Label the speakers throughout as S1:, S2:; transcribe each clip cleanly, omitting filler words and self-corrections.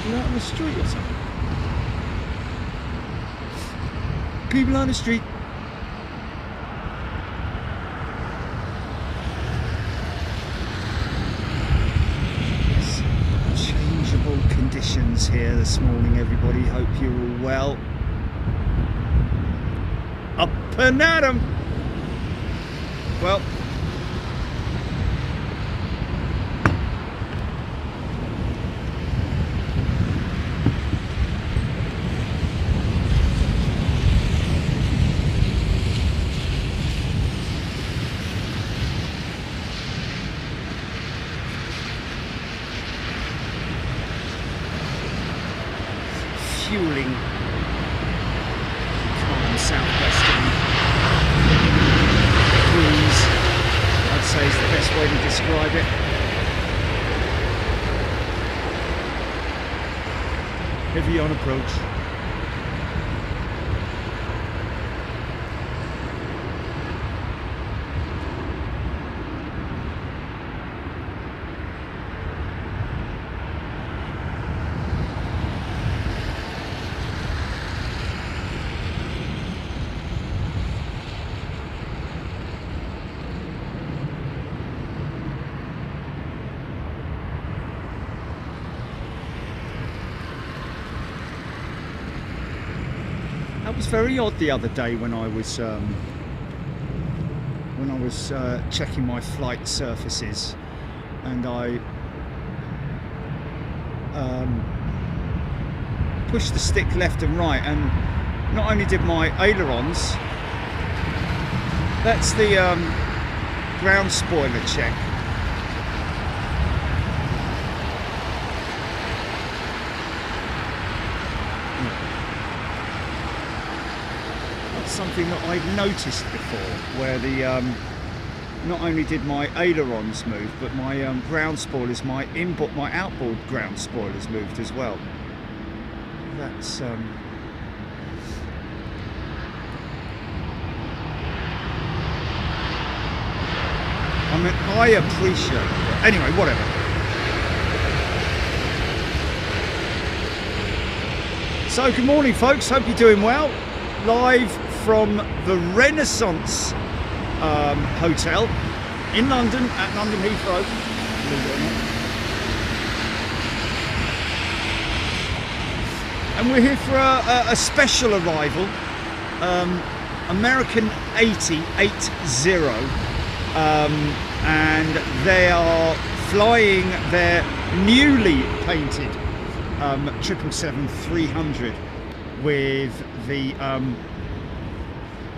S1: People out on the street or something. People on the street. Yes, changeable conditions here this morning, everybody. Hope you're all well. Up and at 'em. Well, fueling calm southwesterly breeze, I'd say, is the best way to describe it. Heavy on approach. That was very odd the other day when I was checking my flight surfaces, and I pushed the stick left and right, and not only did my ailerons, that's the ground spoiler check. Something that I'd noticed before, where the not only did my ailerons move, but my ground spoilers, my outboard ground spoilers moved as well. That's I mean, I appreciate it. Anyway, whatever. So good morning, folks, hope you're doing well. Live from the Renaissance Hotel in London, at London Heathrow. And we're here for a special arrival, American A380, and they are flying their newly painted 777-300 with the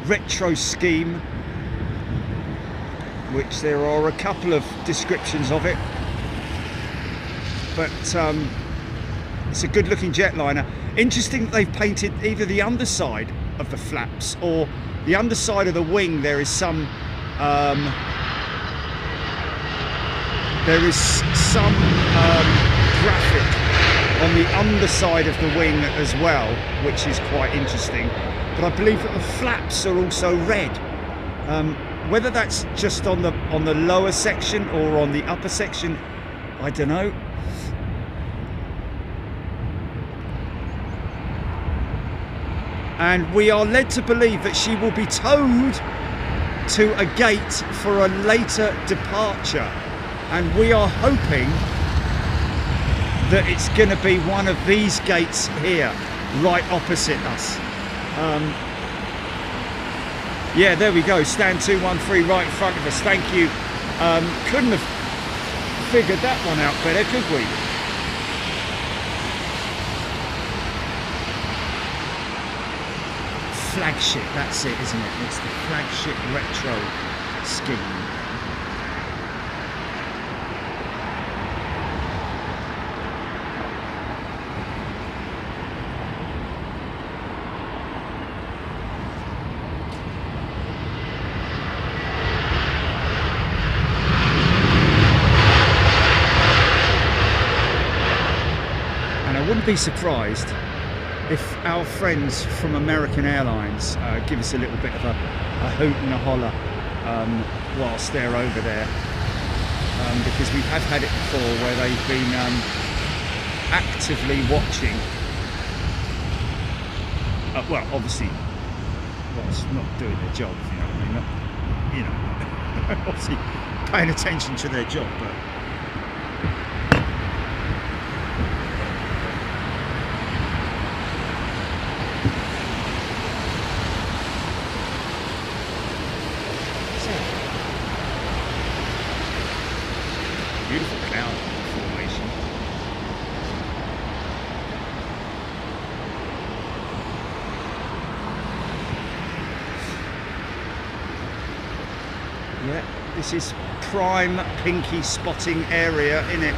S1: retro scheme, which there are a couple of descriptions of it, but it's a good looking jetliner. Interesting that they've painted either the underside of the flaps or the underside of the wing. There is some graphic on the underside of the wing as well, which is quite interesting. But I believe that the flaps are also red. Whether that's just on the lower section or on the upper section, I don't know. And we are led to believe that she will be towed to a gate for a later departure, and we are hoping that it's going to be one of these gates here, right opposite us. Yeah, there we go, stand 213 right in front of us, thank you. Couldn't have figured that one out better, could we? Flagship, that's it, isn't it? It's the Flagship Retro scheme. Wouldn't be surprised if our friends from American Airlines give us a little bit of a hoot and a holler whilst they're over there, because we have had it before where they've been actively watching. Well, obviously, whilst not doing their job, you know what I mean? Not, you know, obviously paying attention to their job, but. Beautiful cloud formation. Yeah, this is prime pinky spotting area, innit?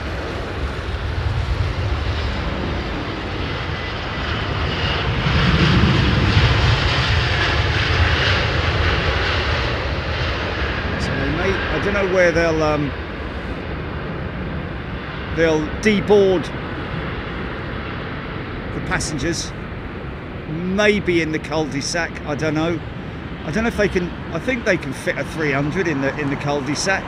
S1: So they may, I don't know where they'll deboard the passengers, maybe in the cul-de-sac. I don't know if they can. I think they can fit a 300 in the cul-de-sac.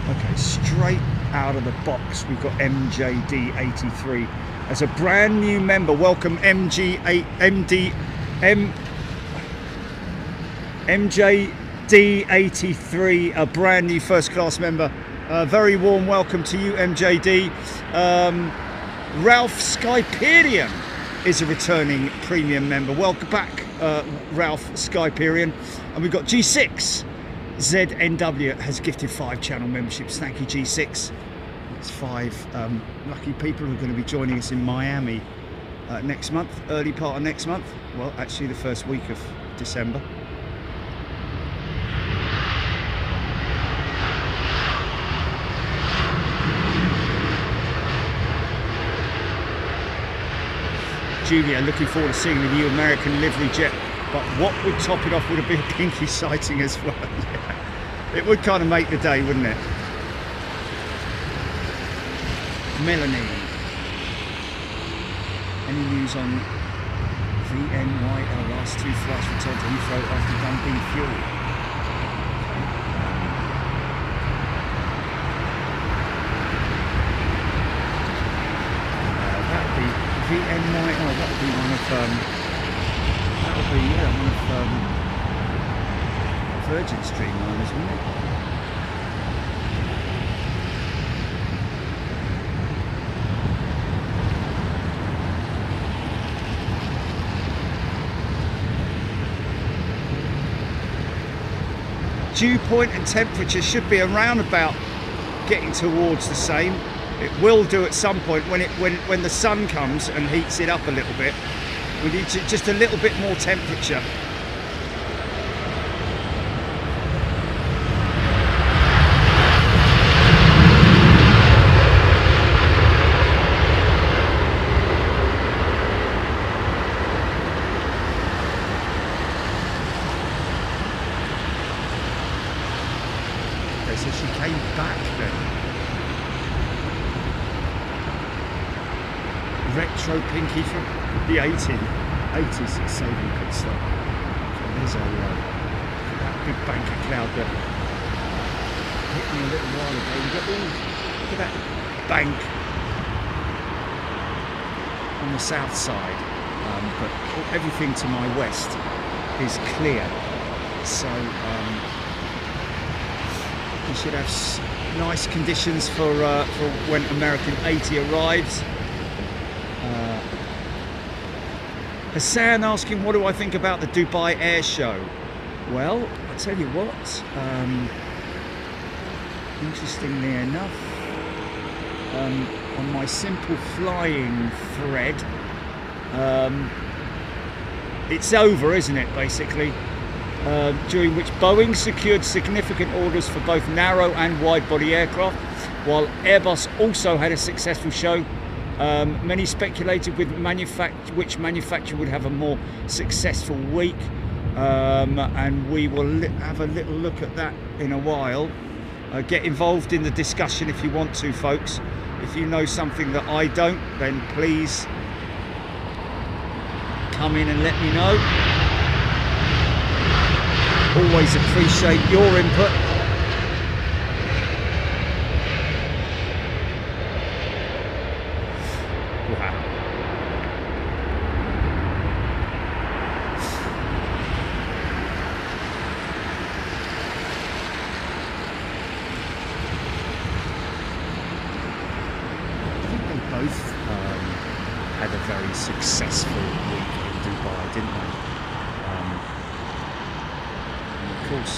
S1: Okay, straight out of the box we've got MJD83 as a brand new member. Welcome MJD83, a brand new first class member. Very warm welcome to you, MJD. Ralph Skyperian is a returning premium member. Welcome back, Ralph Skyperian. And we've got G6 ZNW has gifted 5 channel memberships. Thank you, G6. It's 5 lucky people who are going to be joining us in Miami next month, early part of next month. Well, actually the first week of December. Julia, looking forward to seeing the new American livery jet, but what would top it off would have been a pinky sighting as well. Yeah. It would kind of make the day, wouldn't it? Melanie, any news on VNY? Our last 2 flights returned to Heathrow after dumping fuel. That would be VNY. Oh, that would be one of that would be one of Virgin Streamliners, wouldn't it? Dew point and temperature should be around about getting towards the same. It will do at some point when the sun comes and heats it up a little bit. We need just a little bit more temperature. So she came back then. Retro pinky from the 80s, saving pit stop. Okay, there's that big bank of cloud that hit me a little while ago. We've got look at that bank on the south side, but everything to my west is clear. So we should have nice conditions for when American 80 arrives. Hassan asking, what do I think about the Dubai Air Show? Well, I tell you what, interestingly enough, on my simple flying thread, it's over, isn't it, basically? During which Boeing secured significant orders for both narrow and wide-body aircraft, while Airbus also had a successful show. Many speculated with which manufacturer would have a more successful week, and we will have a little look at that in a while. Get involved in the discussion if you want to, folks. If you know something that I don't, then please come in and let me know. Always appreciate your input. Wow. Both had a very successful week in Dubai, didn't they? And of course,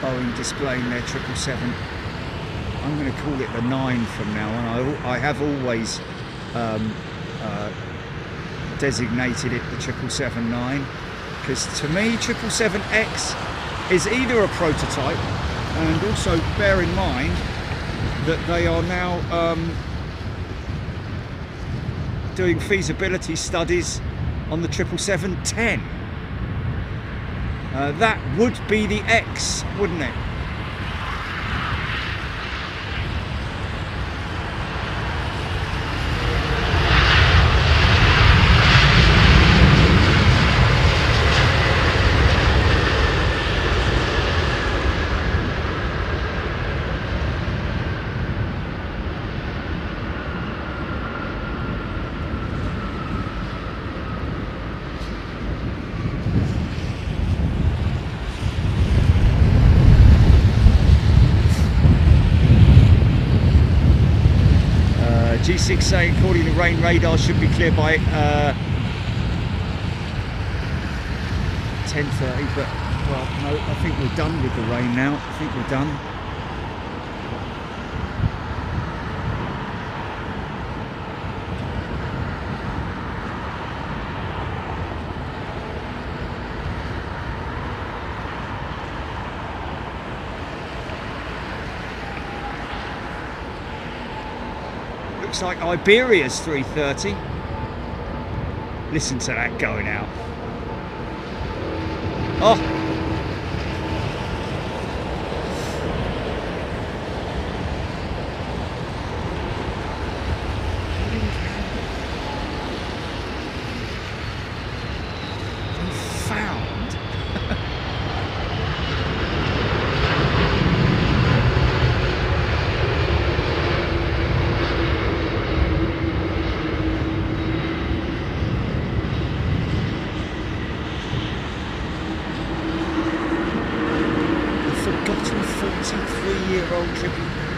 S1: Boeing displaying their 777. I'm going to call it the 9 from now on. I have always designated it the 777-9 because to me 777X is either a prototype, and also bear in mind that they are now doing feasibility studies on the 777-10. That would be the X, wouldn't it? G6 saying according to rain radar should be clear by 10:30, but well, no, I think we're done with the rain now. I think we're done. Looks like Iberia's 330. Listen to that going out. Oh!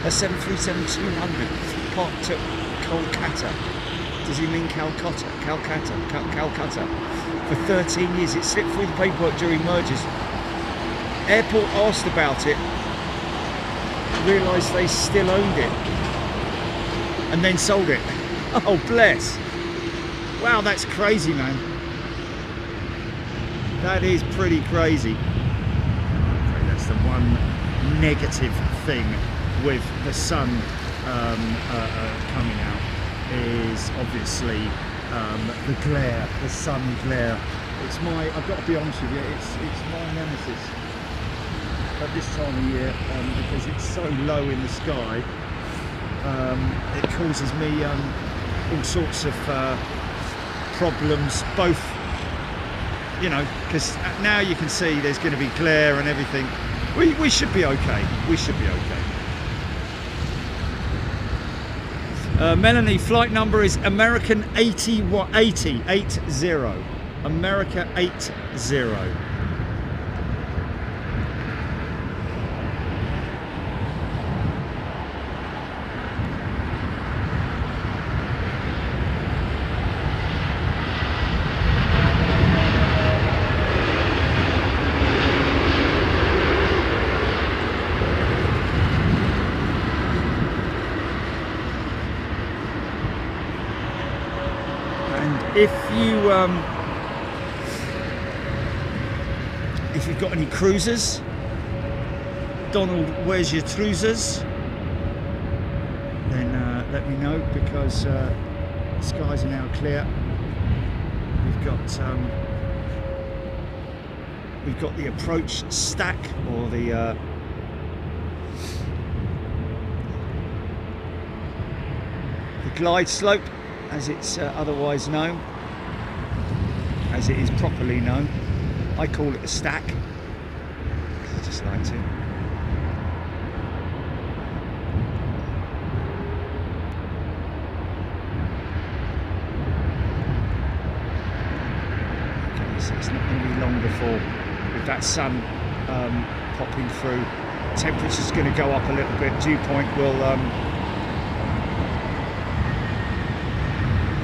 S1: A 737-200 parked at Kolkata. Does he mean Calcutta? Calcutta. For 13 years. It slipped through the paperwork during mergers. Airport asked about it, realised they still owned it, and then sold it. Oh, bless. Wow, that's crazy, man. That is pretty crazy. Okay, that's the one negative thing with the sun coming out is obviously the glare, the sun glare. It's my, I've got to be honest with you, it's my nemesis at this time of year because it's so low in the sky. It causes me all sorts of problems, both, you know, because now you can see there's going to be glare and everything. We should be okay. We should be okay. Melanie, flight number is American 80. America 80. If you've got any cruisers, Donald, where's your trousers? Then let me know, because the skies are now clear. We've got the approach stack, or the glide slope as it's otherwise known, as it is properly known. I call it a stack, because I just like to. Okay, so it's not going to be long before, with that sun popping through, temperature's going to go up a little bit. Dew point will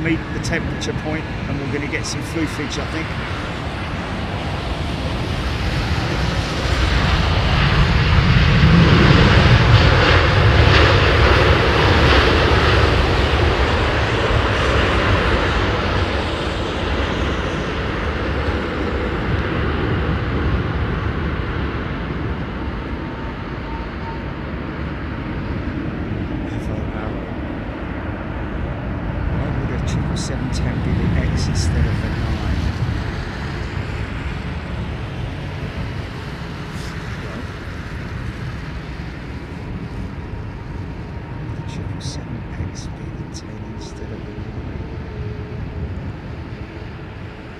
S1: meet the temperature point, and we're going to get some floofage, I think.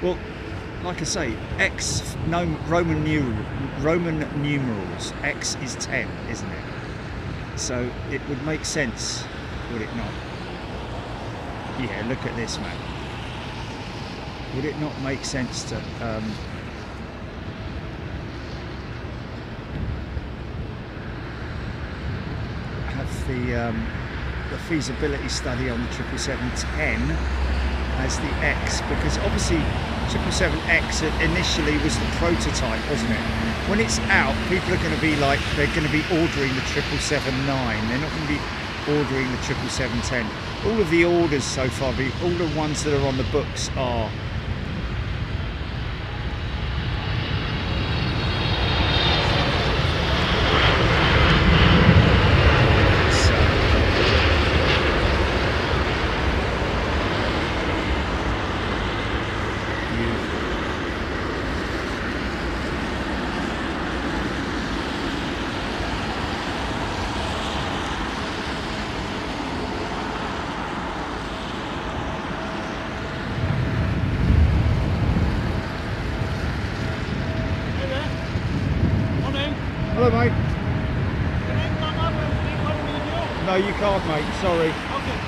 S1: Well, like I say, X, no, Roman numerals, X is 10, isn't it? So it would make sense, would it not? Yeah, look at this, man. Would it not make sense to have the feasibility study on the 777-10 as the X, because obviously 777X initially was the prototype, wasn't it? When it's out, people are going to be like, they're going to be ordering the 777-9. They're not going to be ordering the 777-10. All of the orders so far, all the ones that are on the books are mate.
S2: Can I come up and take one video?
S1: No, you can't, mate. Sorry.
S2: Okay.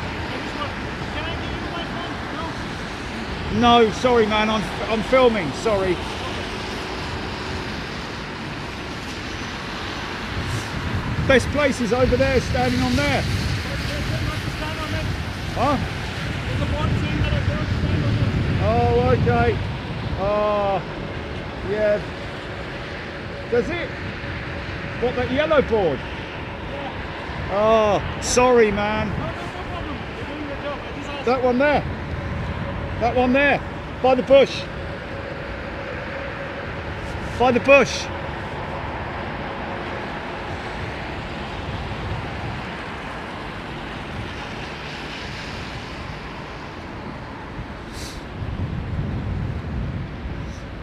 S2: Can I give you my phone? No?
S1: No, sorry, man. I'm filming. Sorry. Okay. Best place is over there, standing on there. Huh?
S2: There's a board saying that I don't stand on it.
S1: Oh, okay. Oh, yeah. Does it? What, that yellow board?
S2: Yeah.
S1: Oh, sorry, man.
S2: No problem. You're doing your job.
S1: That one there. That one there. By the bush. By the bush.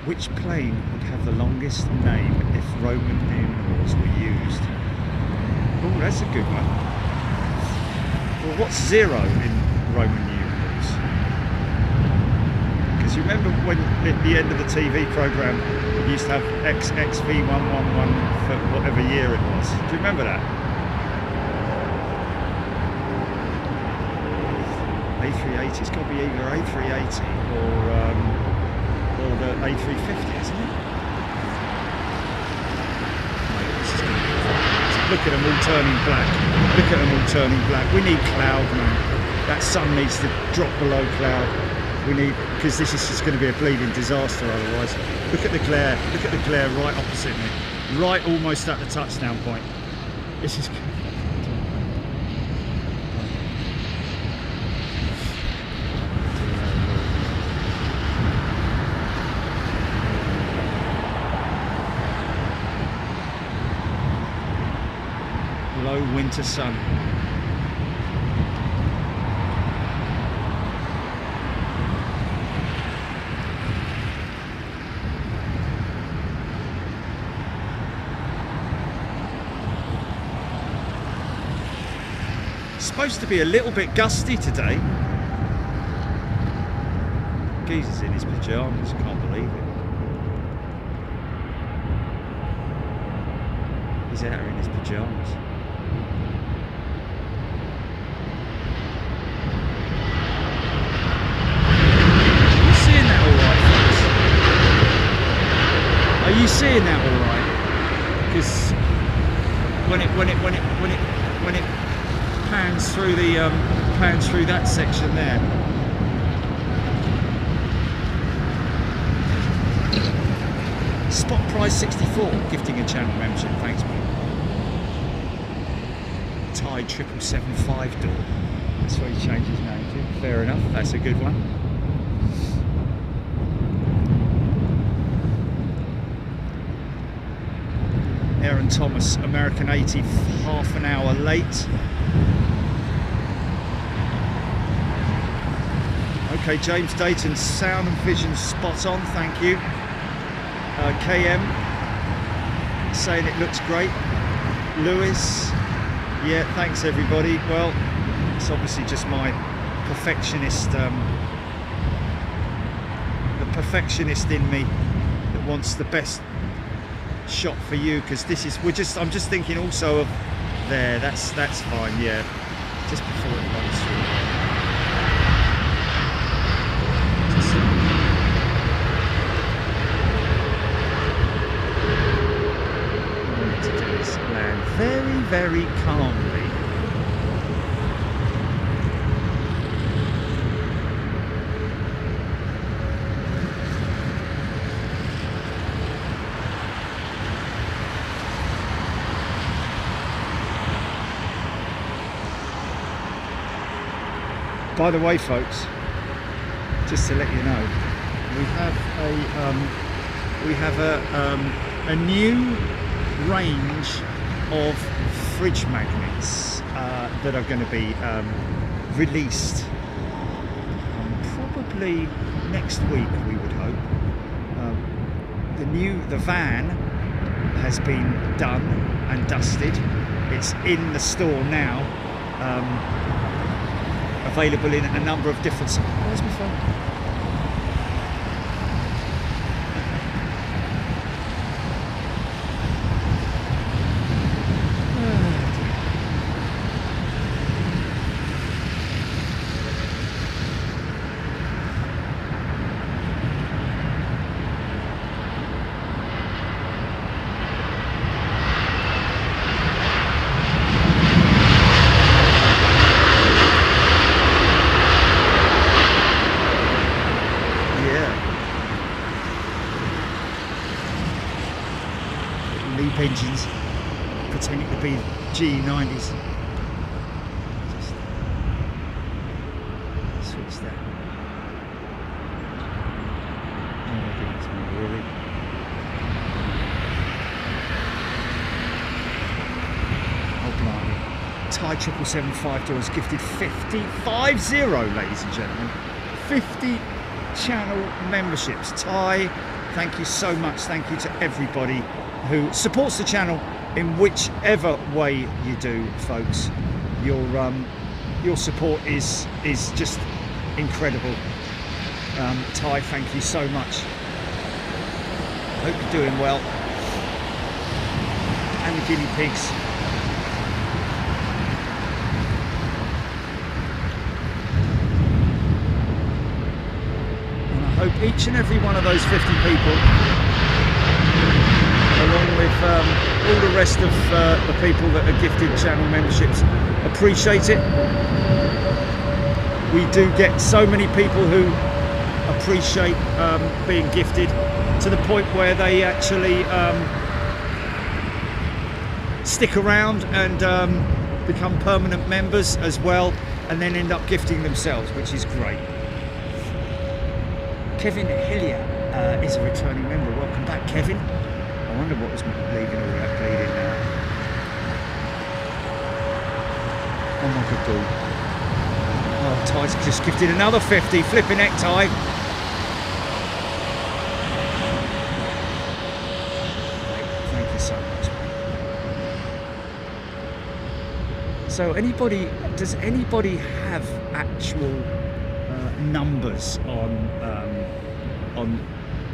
S1: Which plane would have the longest name if Roman numerals were used? Oh, that's a good one. Well, what's 0 in Roman numerals? Because you remember when at the end of the TV programme you used to have XXV111 for whatever year it was. Do you remember that? A380, it's got to be either A380 or the A350, isn't it? Look at them all turning black. Look at them all turning black. We need cloud, man. That sun needs to drop below cloud. We need, because this is just going to be a bleeding disaster otherwise. Look at the glare. Look at the glare right opposite me. Right almost at the touchdown point. This is... Low winter sun. It's supposed to be a little bit gusty today. geezer's in his pyjamas, can't believe it. He's out here in his pyjamas. Are you seeing that alright, folks? Are you seeing that alright? Because when it pans through the pans through that section there. Spot price 64, gifting a channel membership, thanks mate. Thai 777-5 door, that's what he changed his name to, fair enough, that's a good one. Aaron Thomas, American 80, half an hour late. Okay, James Dayton, sound and vision spot on, thank you. KM saying it looks great. Lewis, yeah, thanks everybody. Well, it's obviously just my perfectionist, the perfectionist in me that wants the best shot for you, because this is I'm just thinking also of there, that's fine, yeah, just before it runs through. Very, very calmly. By the way, folks, just to let you know, we have a new range of fridge magnets that are going to be released probably next week, we would hope. The van has been done and dusted. It's in the store now, available in a number of different. Where's my phone? Engines pretending to be G90s. Just switch that. Oh my goodness, really? Oh blimey. Thai 777-5 doors gifted 50, ladies and gentlemen. 50 channel memberships. Thai, thank you so much. Thank you to everybody who supports the channel in whichever way you do, folks. Your support is just incredible. Ty, thank you so much. Hope you're doing well. And the guinea pigs. And I hope each and every one of those 50 people, along with all the rest of the people that are gifted channel memberships, appreciate it. We do get so many people who appreciate being gifted, to the point where they actually stick around and become permanent members as well, and then end up gifting themselves, which is great. Kevin Hillier is a returning member. Welcome back, Kevin. I wonder what was leaving all that bleeding now. Oh my good God. Oh, Ty's just gifted another 50. Flipping heck, Ty. Thank you so much, mate. So does anybody have actual numbers on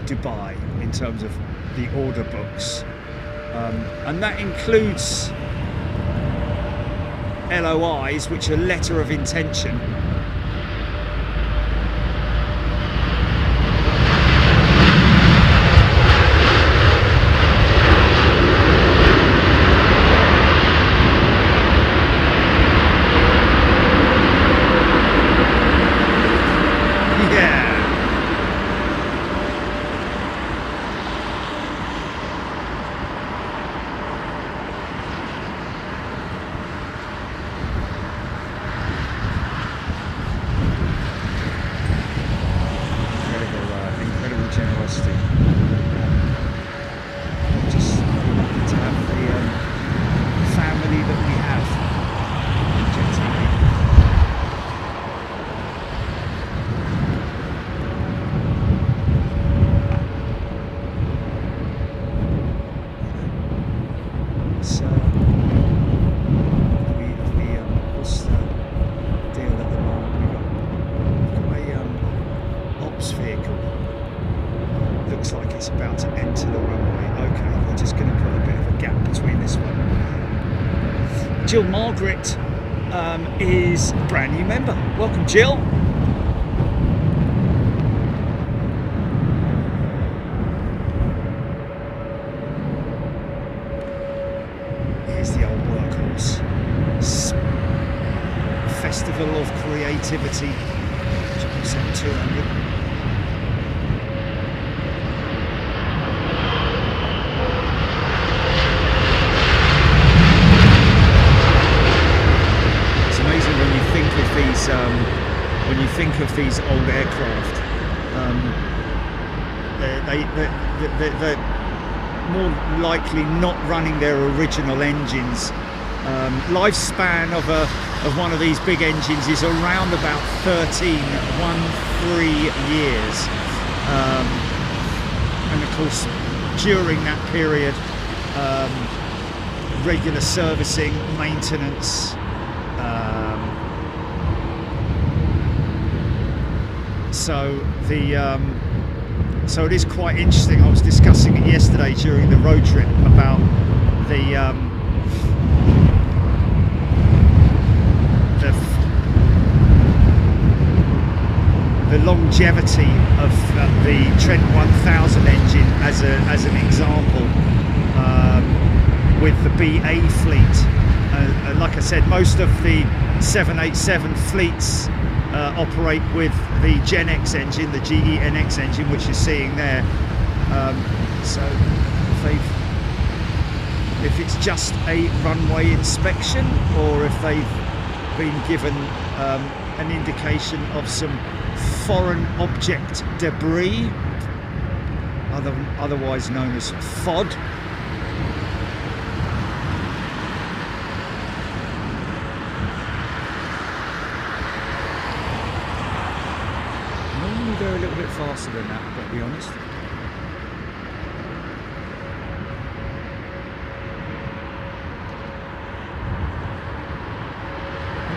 S1: Dubai in terms of the order books, and that includes LOIs, which are letter of intention. Jill Margaret is a brand new member. Welcome, Jill. Here's the old workhorse. Festival of Creativity. 777-200. When you think of these old aircraft, they're more likely not running their original engines. Lifespan of one of these big engines is around about 13 years, and of course during that period, regular servicing, maintenance. So it is quite interesting. I was discussing it yesterday during the road trip about the longevity of the Trent 1000 engine as an example, with the BA fleet. Like I said, most of the 787 fleets operate with the Gen X engine, the GE NX engine, which you're seeing there. So if it's just a runway inspection, or if they've been given an indication of some foreign object debris, otherwise known as FOD. They're a little bit faster than that, I've got to be honest.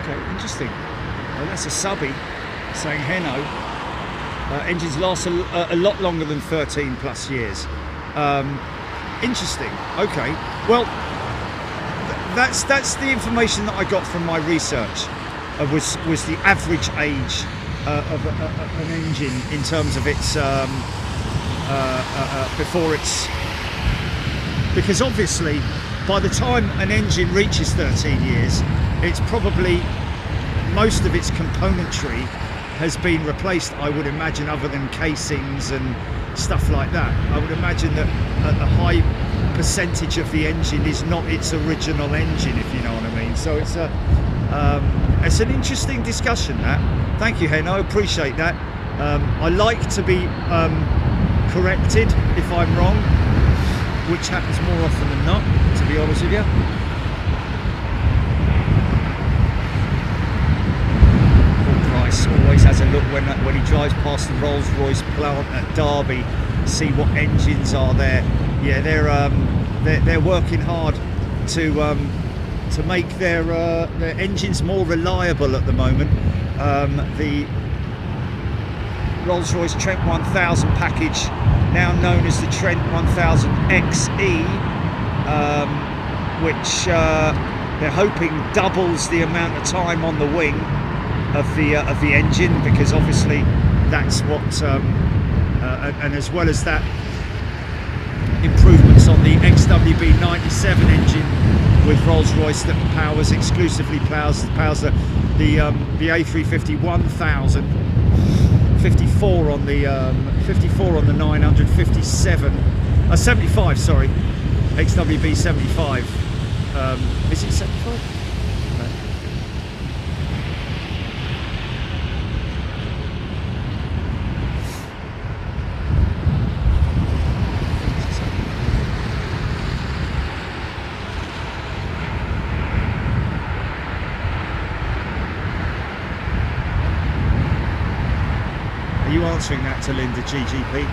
S1: Okay, interesting. Well, that's a subby saying Heno. Engines last a lot longer than 13 plus years. Interesting. Okay. Well, that's the information that I got from my research. Was the average age of an engine in terms of its before it's, because obviously by the time an engine reaches 13 years, it's probably most of its componentry has been replaced, I would imagine, other than casings and stuff like that. I would imagine that a high percentage of the engine is not its original engine, if you know what I mean. So it's an interesting discussion, that. Thank you, Hen. I appreciate that. I like to be corrected if I'm wrong, which happens more often than not, to be honest with you. Paul Price always has a look when he drives past the Rolls-Royce plant at Derby, see what engines are there. Yeah, they're working hard to make their engines more reliable at the moment. Rolls-Royce Trent 1000 package, now known as the Trent 1000 XE, which they're hoping doubles the amount of time on the wing of the engine, because obviously that's what, and as well as that, improvements on the XWB-97 engine with Rolls-Royce that exclusively powers the A350-1000, 54 on the 900, 75, sorry, XWB-75. Is it 75? No. Are you answering that to Linda GGP?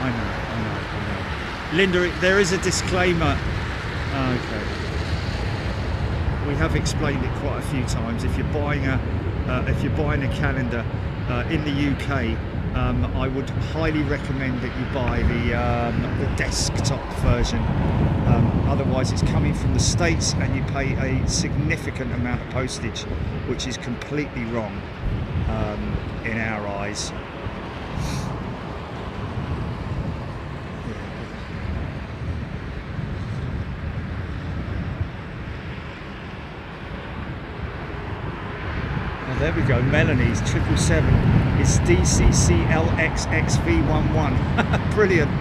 S1: I know. Linda, there is a disclaimer. Okay. We have explained it quite a few times. If you're buying a calendar in the UK, I would highly recommend that you buy the desktop version. Otherwise, it's coming from the States, and you pay a significant amount of postage, which is completely wrong in our eyes. There we go, Melanie's 777 is DCCLXXV11. Brilliant.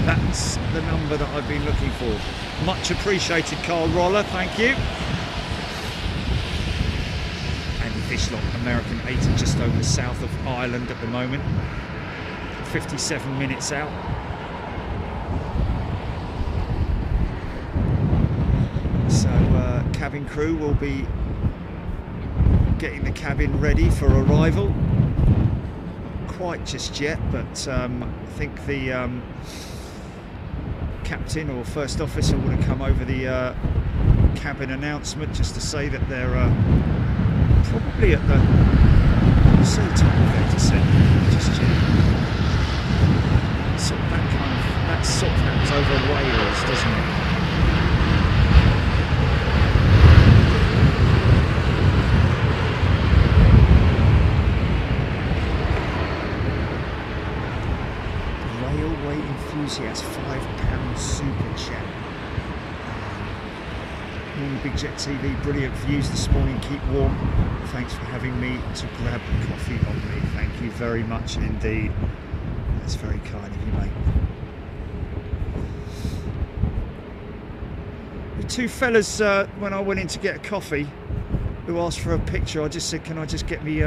S1: That's the number that I've been looking for. Much appreciated, Carl Roller, thank you. Andy Fishlock, American 80, just over south of Ireland at the moment. 57 minutes out. So cabin crew will be getting the cabin ready for arrival. Quite just yet, but I think the captain or first officer would have come over the cabin announcement just to say that they're probably at the top of their descent just yet. So that sort of happens over Wales, doesn't it? Enthusiast £5 super chat. Morning Big Jet TV, brilliant views this morning, keep warm. Thanks for having me to grab coffee on me. Thank you very much indeed. That's very kind of you, mate. The two fellas when I went in to get a coffee who asked for a picture, I just said, can I just get me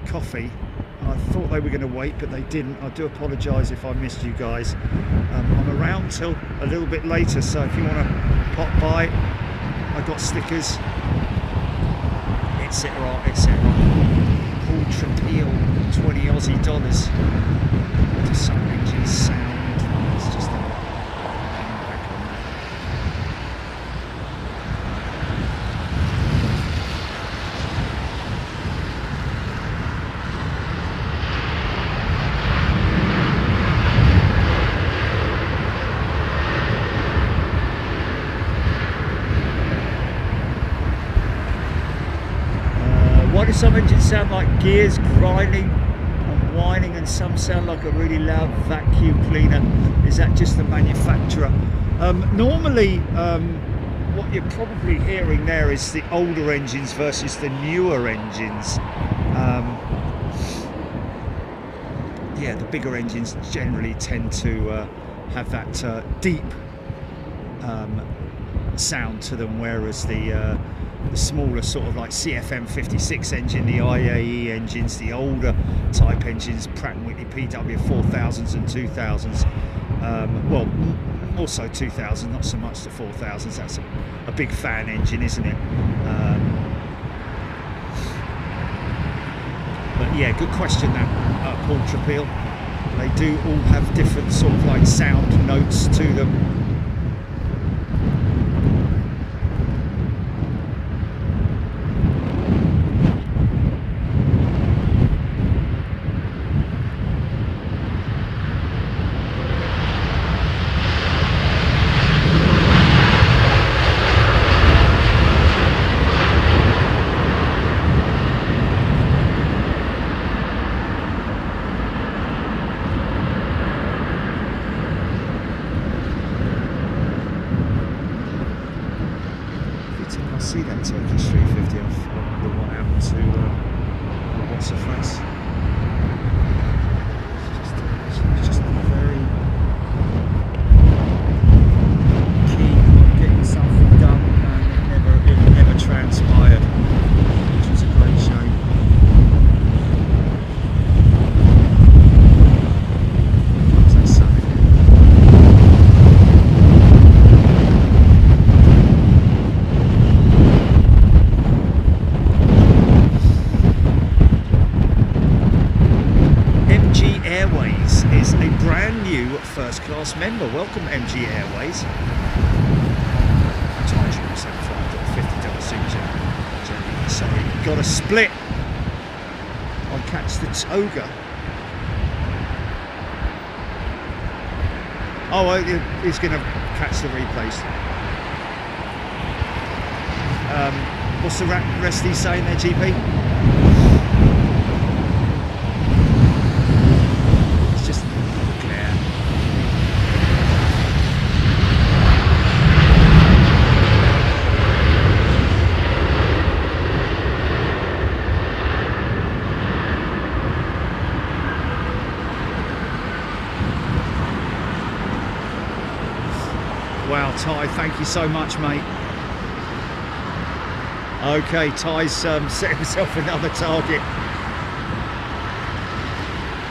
S1: coffee? I thought they were going to wait, but they didn't. I do apologise if I missed you guys. I'm around till a little bit later, so if you want to pop by, I got stickers, etc, etc. Paul Trapeel, 20 Aussie dollars. Just some engine sound. It's just back on that. Some engines sound like gears grinding and whining, and some sound like a really loud vacuum cleaner. Is that just the manufacturer? Normally, what you're probably hearing there is the older engines versus the newer engines. Yeah, the bigger engines generally tend to have that deep sound to them, whereas the smaller sort of like CFM56 engine, the IAE engines, the older type engines, Pratt & Whitney PW4000s and 2000s, well, also 2000, not so much the 4000s, that's a big fan engine, isn't it? But yeah, good question that, Paul Trapeel. They do all have different sort of like sound notes to them. See that Turkish 350 off. I wonder what happened to what's her face. It's just very keen on getting something done, and it never transpired, which was a great shame. What's that sound? Airways is a brand new first class member. Welcome, MG Airways. $50 signature. Sorry, got a split on Catch the Toga. Oh, he's going to catch the replays. What's the rest he's saying there, GP? Wow, Ty, thank you so much, mate. Okay, Ty's set himself another target.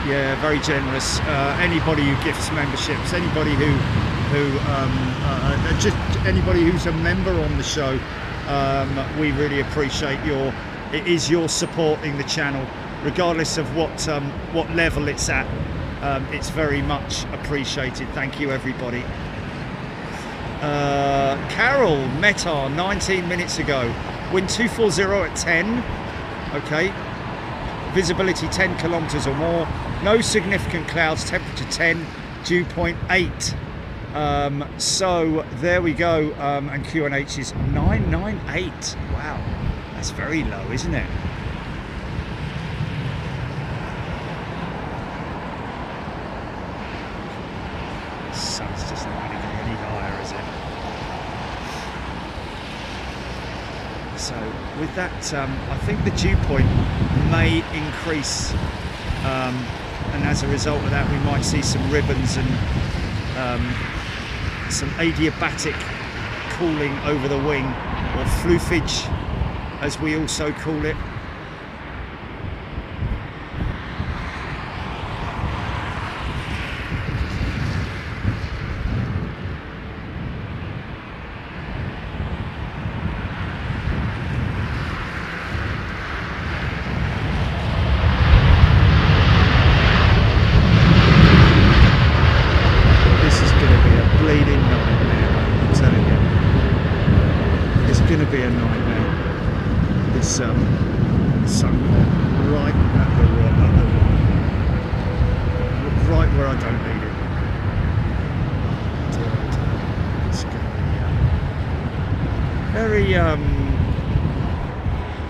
S1: Yeah, very generous. Anybody who gifts memberships, anybody just anybody who's a member on the show, we really appreciate it is your supporting the channel, regardless of what level it's at. It's very much appreciated. Thank you, everybody. Carol Metar 19 minutes ago, wind 240 at 10. Okay, visibility 10 kilometers or more, no significant clouds, temperature 10, dew point 8. So there we go. And QNH is 998. Wow, that's very low, isn't it? Sun's just not going to get any higher, is it? So with that, I think the dew point may increase, and as a result of that, we might see some ribbons and some adiabatic cooling over the wing, or floofage, as we also call it.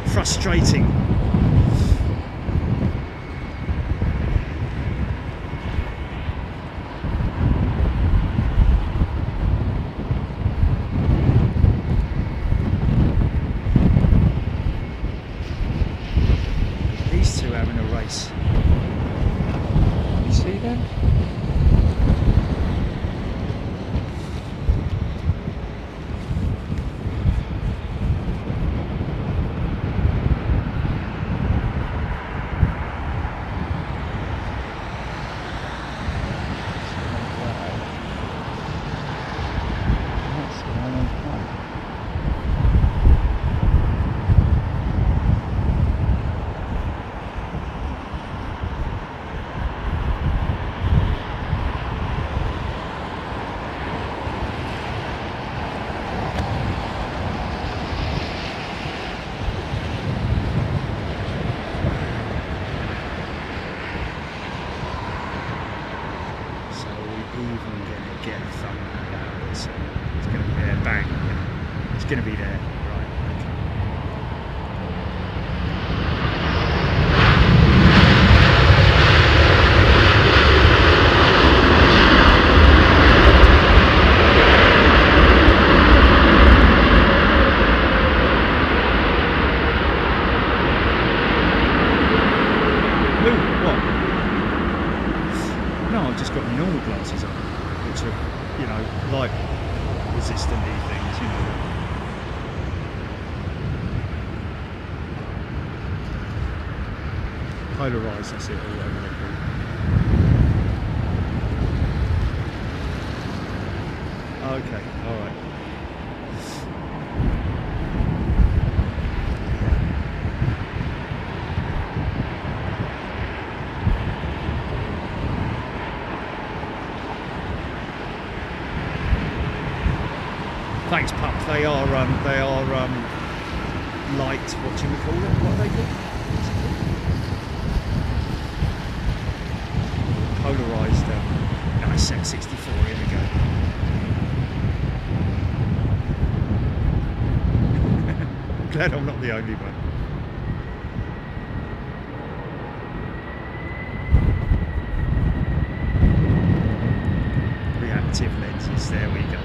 S1: Frustrating. going to be there. Right.
S2: just got my normal glasses on, which are, you know, light resistant things, you know. Polarised, that's it, all over the group. Okay, alright.
S1: Thanks, pup. They are light. What do we call it? What are they called? Polarised. Nice M64. Here we go. Glad I'm not the only one. Reactive lenses. There we go.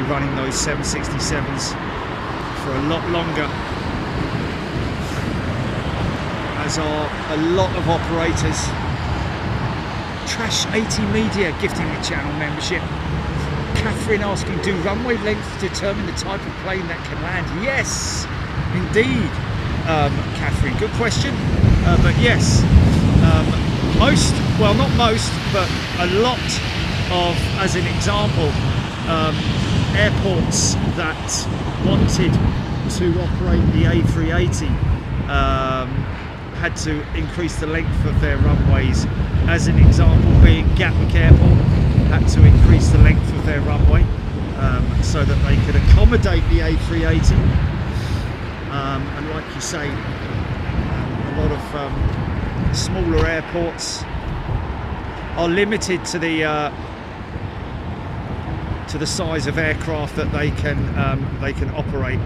S1: Running those 767s for a lot longer, as are a lot of operators. Trash 80 Media gifting the channel membership. Catherine asking, do runway lengths determine the type of plane that can land? Yes, indeed, Catherine, good question. But yes, most, well not most, but a lot of, as an example, airports that wanted to operate the A380 had to increase the length of their runways. As an example, being Gatwick Airport had to increase the length of their runway so that they could accommodate the A380. And like you say, a lot of smaller airports are limited to the size of aircraft that they can operate.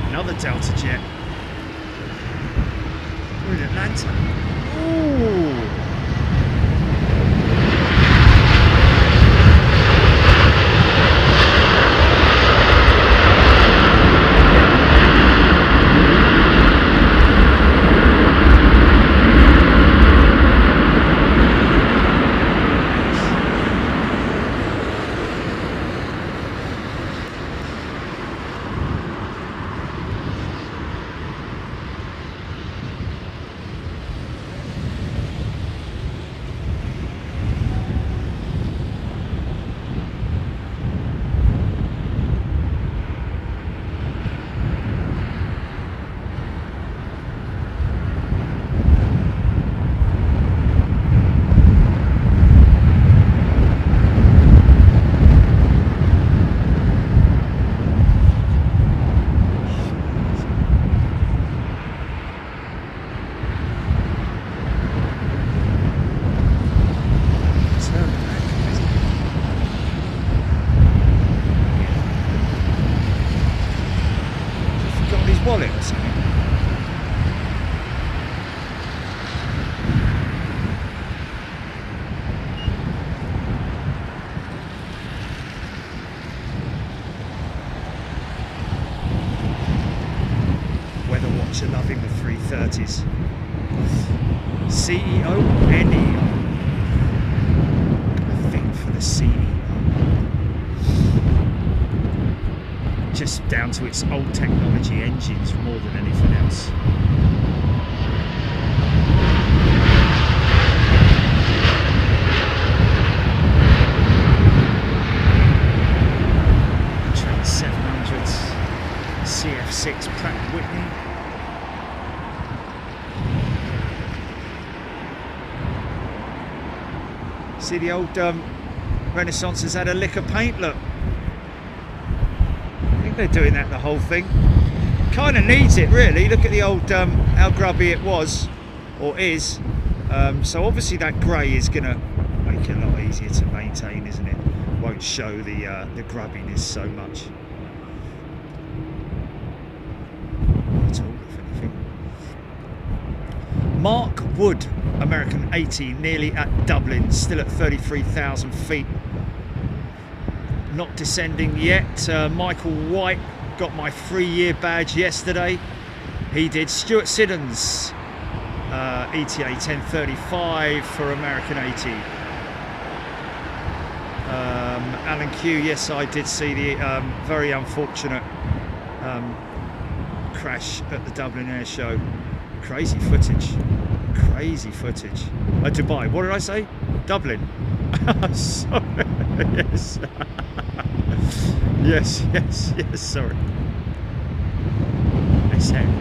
S1: Another Delta jet. We're in Atlanta. Ooh. Loving the 330s. CEO NEO. A thing for the CEO. Just down to its old technology engines more than anything else. Trans 700s. CF6 Pratt & Whitney. See the old Renaissance has had a lick of paint, look. I think they're doing that the whole thing. Kind of needs it really. Look at the old how grubby it was or is. So obviously that grey is going to make it a lot easier to maintain, isn't it? Won't show the grubbiness so much. Not all, if anything. Mark Wood, American 80, nearly at Dublin, still at 33,000 feet. Not descending yet. Michael White got my 3-year badge yesterday. He did. Stuart Siddons, ETA 1035 for American 80. Alan Q, yes, I did see the very unfortunate crash at the Dublin Air Show. Crazy footage. Crazy footage. Dubai, what did I say? Dublin. Sorry. Yes. yes, sorry. It's happening.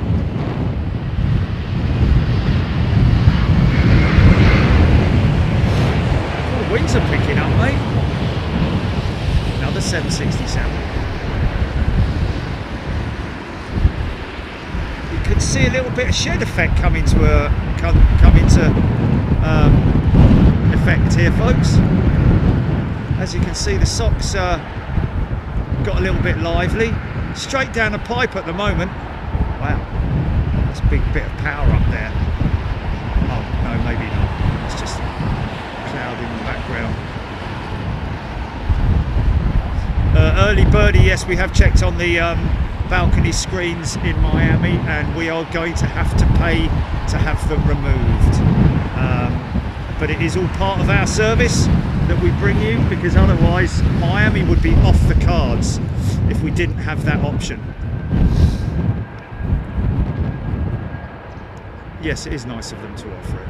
S1: Oh, the winds are picking up, mate. Another 767. You could see a little bit of shed effect come into effect here, folks. As you can see, the socks got a little bit lively. Straight down the pipe at the moment. Wow, that's a big bit of power up there. Oh no, maybe not. It's just cloud in the background. Early birdie, yes, we have checked on the balcony screens in Miami, and we are going to have to pay to have them removed. But it is all part of our service that we bring you, because otherwise Miami would be off the cards if we didn't have that option. Yes, it is nice of them to offer it.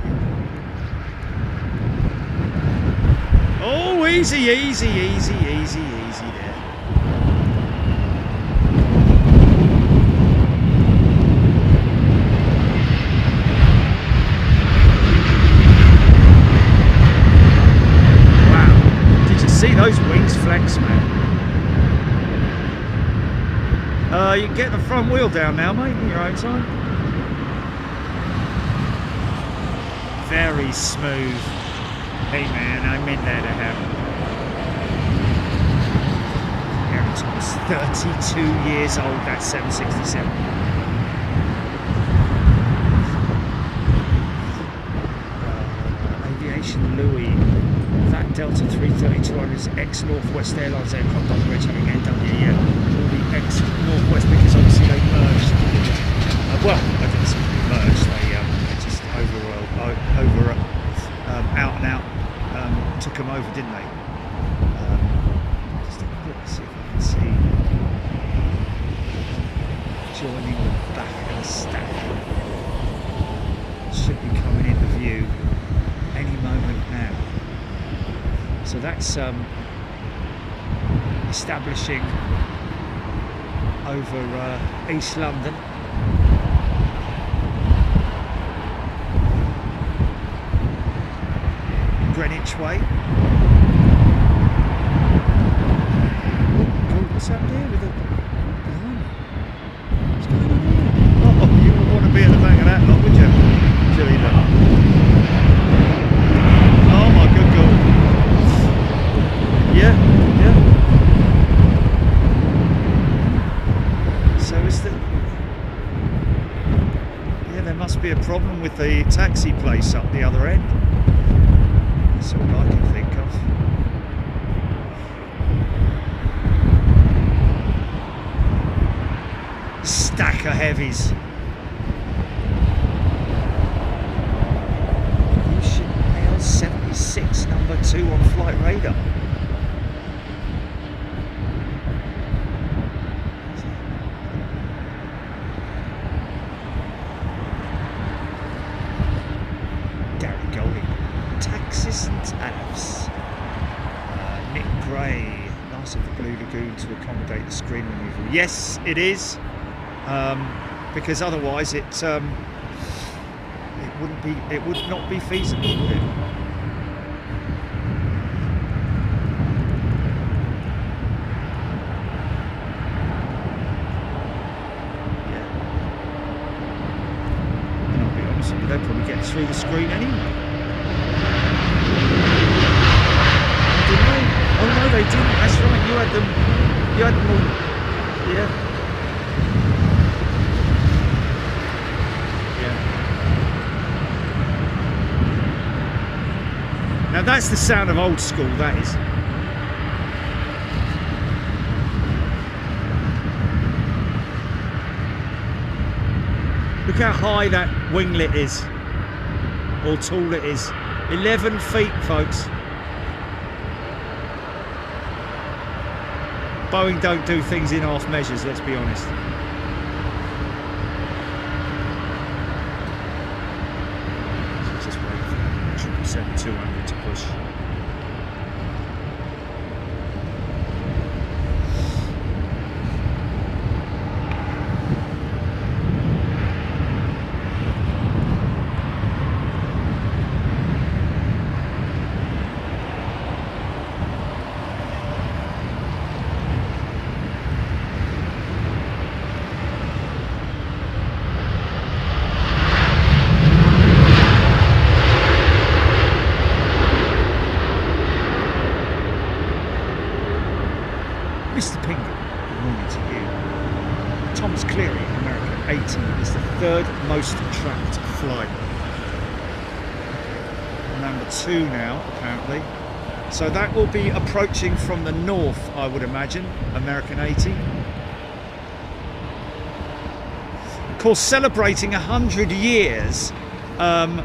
S1: Oh, easy, easy, easy, easy, easy there. See those wings flex, man. You can get the front wheel down now, mate, in your own time. Very smooth. Hey man, I meant that to happen. Airtime's 32 years old, that 767. Aviation Louis. That Delta 330-200 is ex-Northwest Airlines aircraft operating in NWE. All the ex-Northwest, because obviously they merged. Well, I didn't say they merged. They just out and out took them over, didn't they? Just a quick see if I can see. Joining the back of the stack. Should be coming into view any moment now. So that's establishing over East London. Greenwich way. Oh, what's up there with the behind me? What's going on here? Oh, you would want to be at the back of that lot, would you? Silly dog. Oh my good God. Yeah. So is the... Yeah, there must be a problem with the taxi place up the other end. That's all I can think of. Stack of heavies. AL76 number 2 on flight radar. To accommodate the screen removal. Yes, it is. because otherwise it would not be feasible, would it? They'll probably get through the screen anyway. Didn't they? Oh no, they didn't. That's right. You had them all. Yeah. Yeah. Now that's the sound of old school. That is. Look how high that winglet is, or tall it is. 11 feet, folks. Boeing don't do things in half measures, let's be honest. Just wait for 777-200 to push. Third most tracked flight. Number 2 now, apparently. So that will be approaching from the north, I would imagine, American 80. Of course, celebrating 100 years, but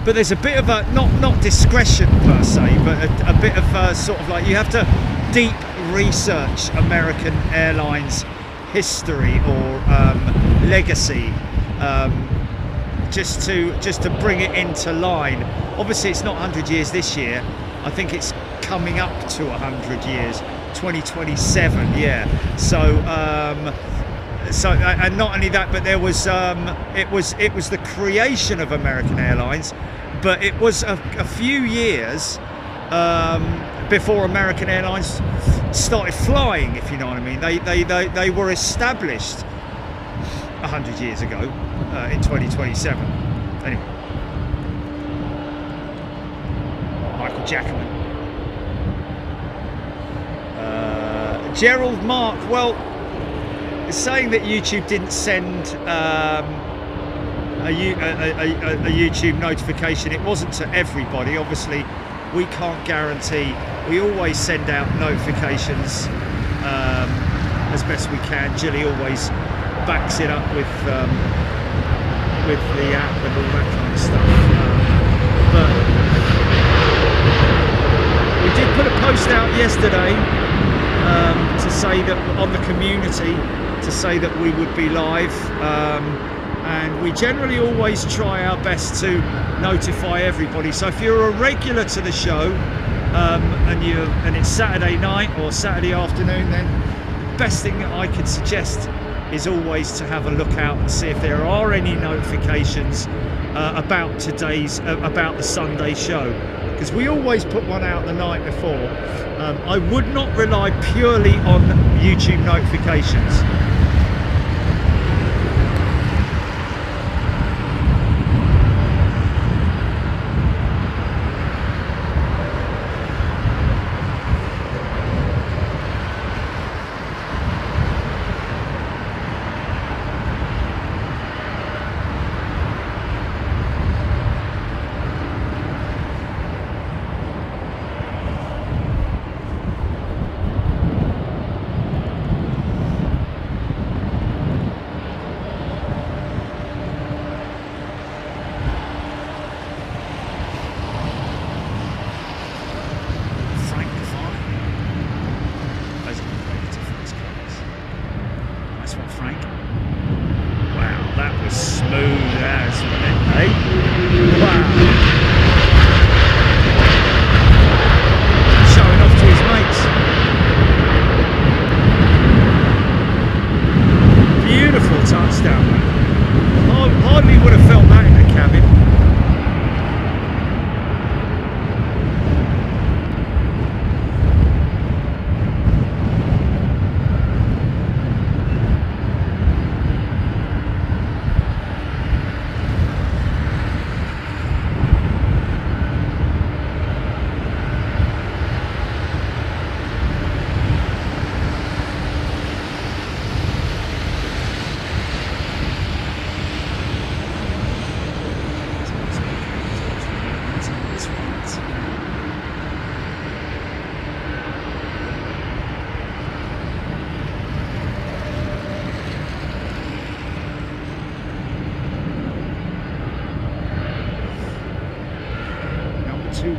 S1: there's a bit of a, not discretion per se, but a bit of a sort of like, you have to deep research American Airlines history or legacy, just to bring it into line. Obviously it's not 100 years this year. I think it's coming up to 100 years, 2027. Yeah. So and not only that, but there was it was the creation of American Airlines, but it was a few years before American Airlines started flying, if you know what I mean. They were established 100 years ago in 2027. Anyway, Michael Jackman. Gerald Mark, well, saying that YouTube didn't send a YouTube notification. It wasn't to everybody, obviously. We can't guarantee. We always send out notifications as best we can. Jilly always backs it up with the app and all that kind of stuff. But we did put a post out yesterday to say that on the community, to say that we would be live, and we generally always try our best to notify everybody. So if you're a regular to the show, and it's Saturday night or Saturday afternoon, then the best thing that I could suggest is always to have a look out and see if there are any notifications about the Sunday show, because we always put one out the night before. I would not rely purely on YouTube notifications.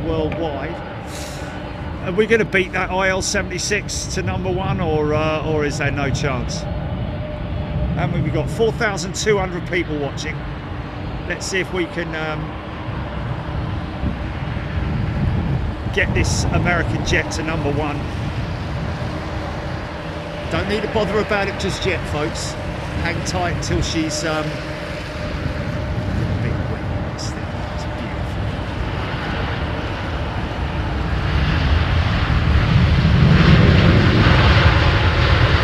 S1: worldwide. Are we going to beat that IL-76 to #1, or is there no chance? And we've got 4,200 people watching. Let's see if we can get this American jet to #1. Don't need to bother about it just yet, folks. Hang tight until she's big wing. This thing is beautiful.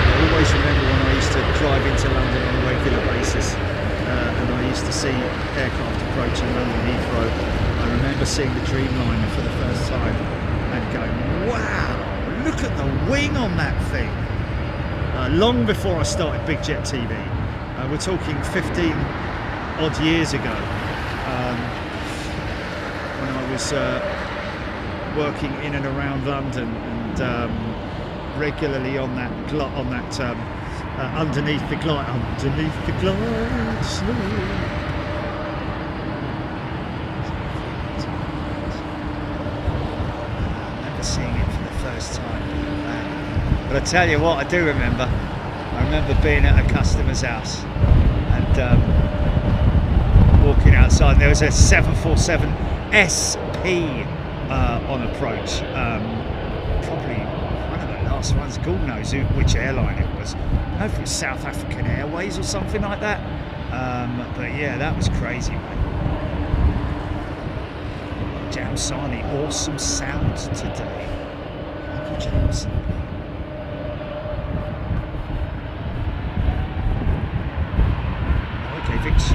S1: I always remember when I used to drive into London on a regular basis, and I used to see aircraft approaching London Heathrow. I remember seeing the Dreamliner for the first time and going, wow, look at the wing on that thing. Long before I started Big Jet TV. We're talking 15 odd years ago, when I was working in and around London, and regularly on that underneath the glass. I remember seeing it for the first time. But I tell you what, I do remember. I remember being at a customer's house and walking outside, and there was a 747 SP on approach. Probably one of the last ones. God knows which airline it was. I don't know if it was South African Airways or something like that. But yeah, that was crazy, mate. Jamsani, awesome sound today. Uncle Jamsani. Vic's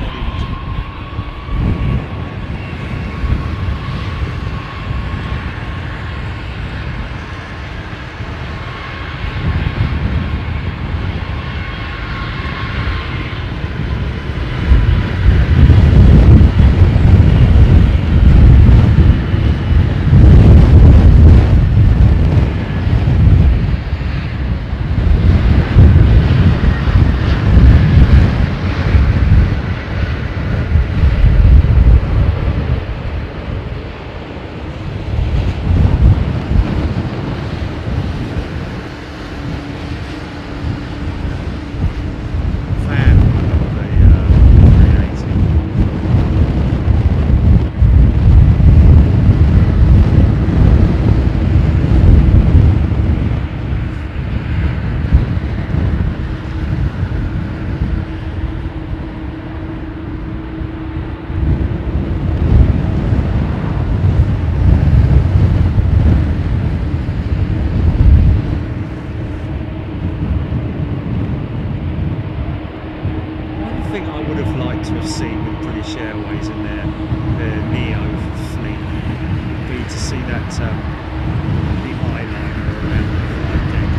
S1: to have seen with British Airways and their neo fleet would be to see that the eyeliner around the flight deck.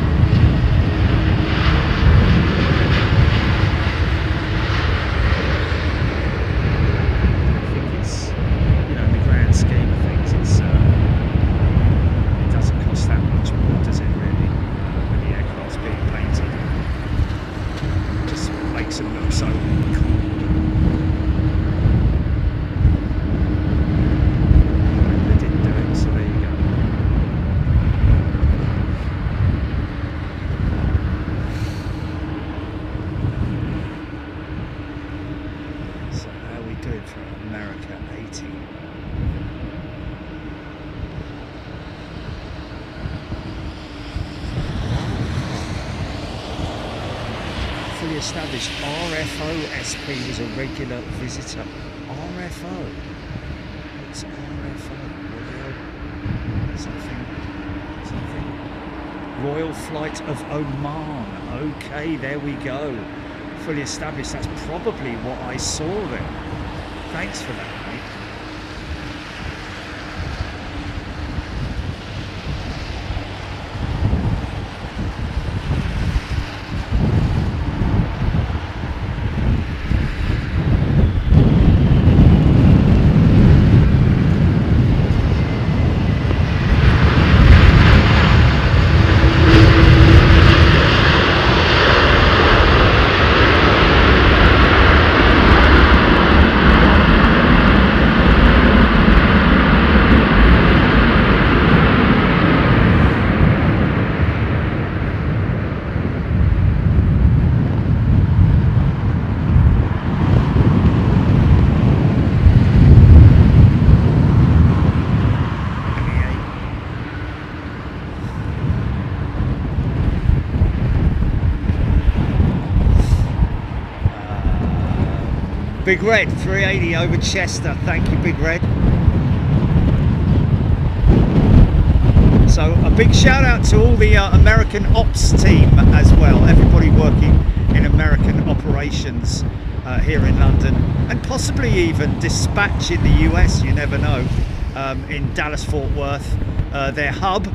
S1: I think it's, you know, in the grand scheme of things, it's it doesn't cost that much more, does it really, when the aircraft's being painted? It just makes them look so cool. Established RFO SP was a regular visitor. RFO. What's RFO? Something. Royal Flight of Oman. Okay, there we go. Fully established. That's probably what I saw there. Thanks for that, mate. Big Red 380 over Chester. Thank you, Big Red. So a big shout out to all the American ops team as well. Everybody working in American operations here in London, and possibly even dispatch in the US, you never know, in Dallas Fort Worth, their hub.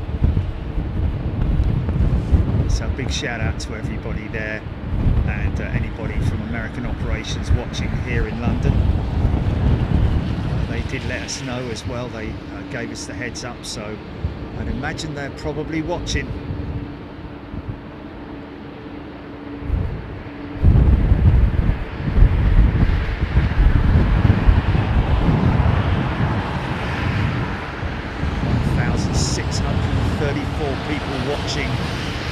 S1: So big shout out to everybody there, and anybody from American operations watching here in London. They did let us know as well. They gave us the heads up, so I'd imagine they're probably watching. People watching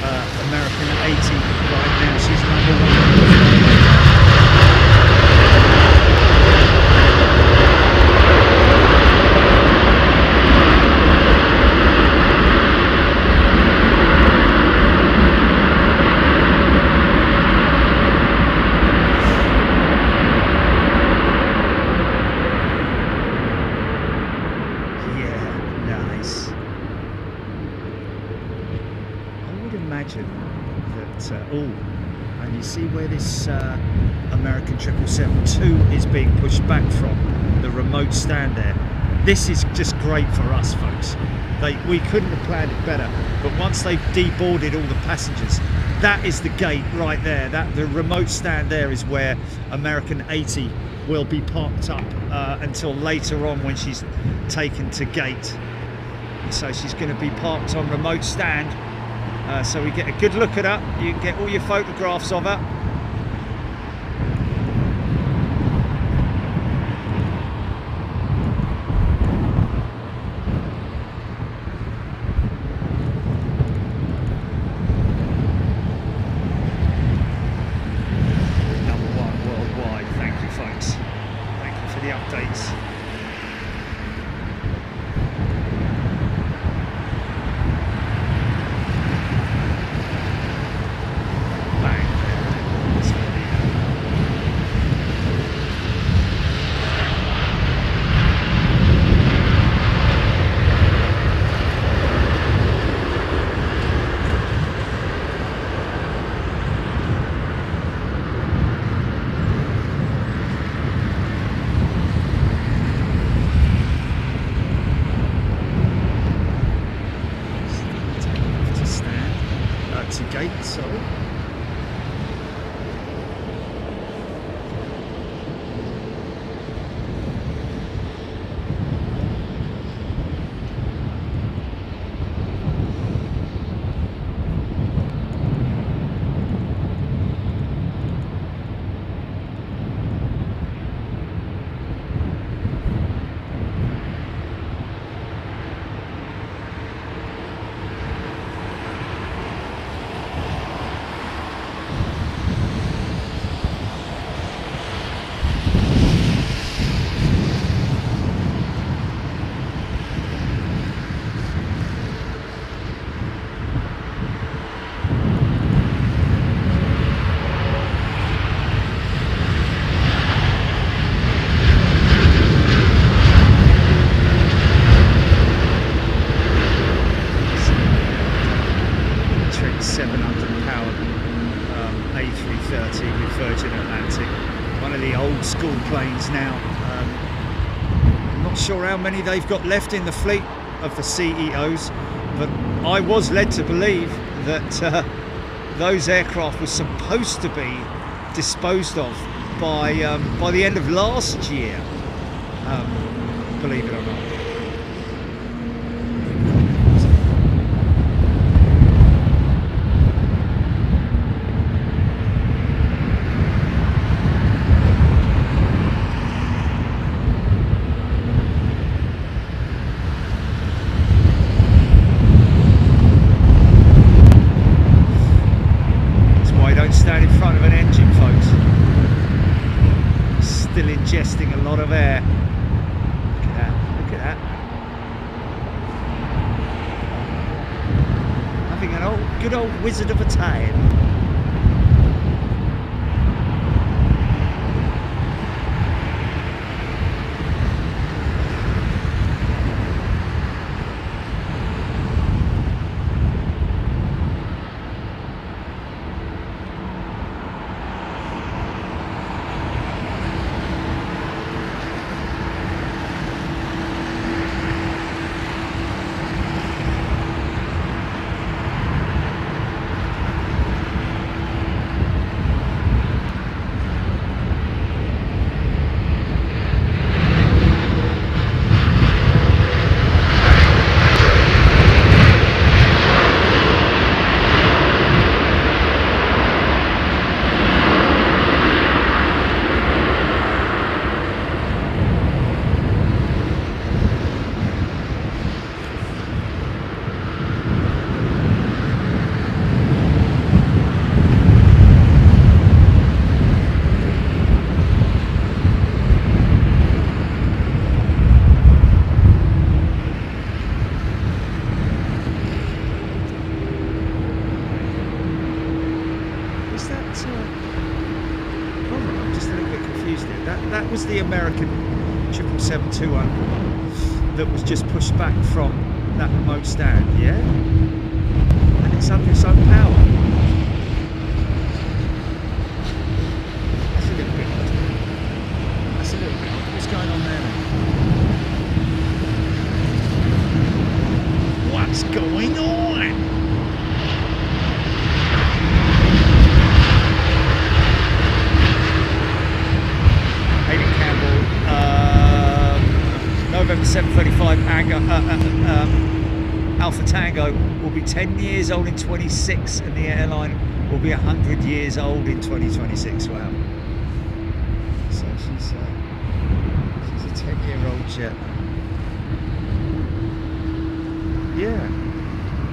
S1: American 80 right now. She's number 1. And you see where this American 777-2 is being pushed back from, the remote stand there. This is just great for us, folks. We couldn't have planned it better, but once they've deboarded all the passengers, that is the gate right there. The remote stand there is where American 80 will be parked up until later on when she's taken to gate. So she's going to be parked on remote stand. So we get a good look at her. You can get all your photographs of her. Number 1 worldwide. Thank you, folks. Thank you for the updates. A330 with Virgin Atlantic, one of the old school planes now. I'm not sure how many they've got left in the fleet of the CEOs, but I was led to believe that those aircraft were supposed to be disposed of by the end of last year, believe it or not. Stand in front of an engine, folks. Still ingesting a lot of air. Look at that, look at that. Having an good old wizard of a time. I'm just a little bit confused here. That was the American 777-200 that was just pushed back from that remote stand, yeah? And it's under its own power. That's a little bit odd. That's a little bit odd. What's going on there then? What's going on? Hayden Campbell, November 735 Alpha Tango will be 10 years old in 26 and the airline will be 100 years old in 2026. Wow. So she's a 10-year-old jet. Yeah,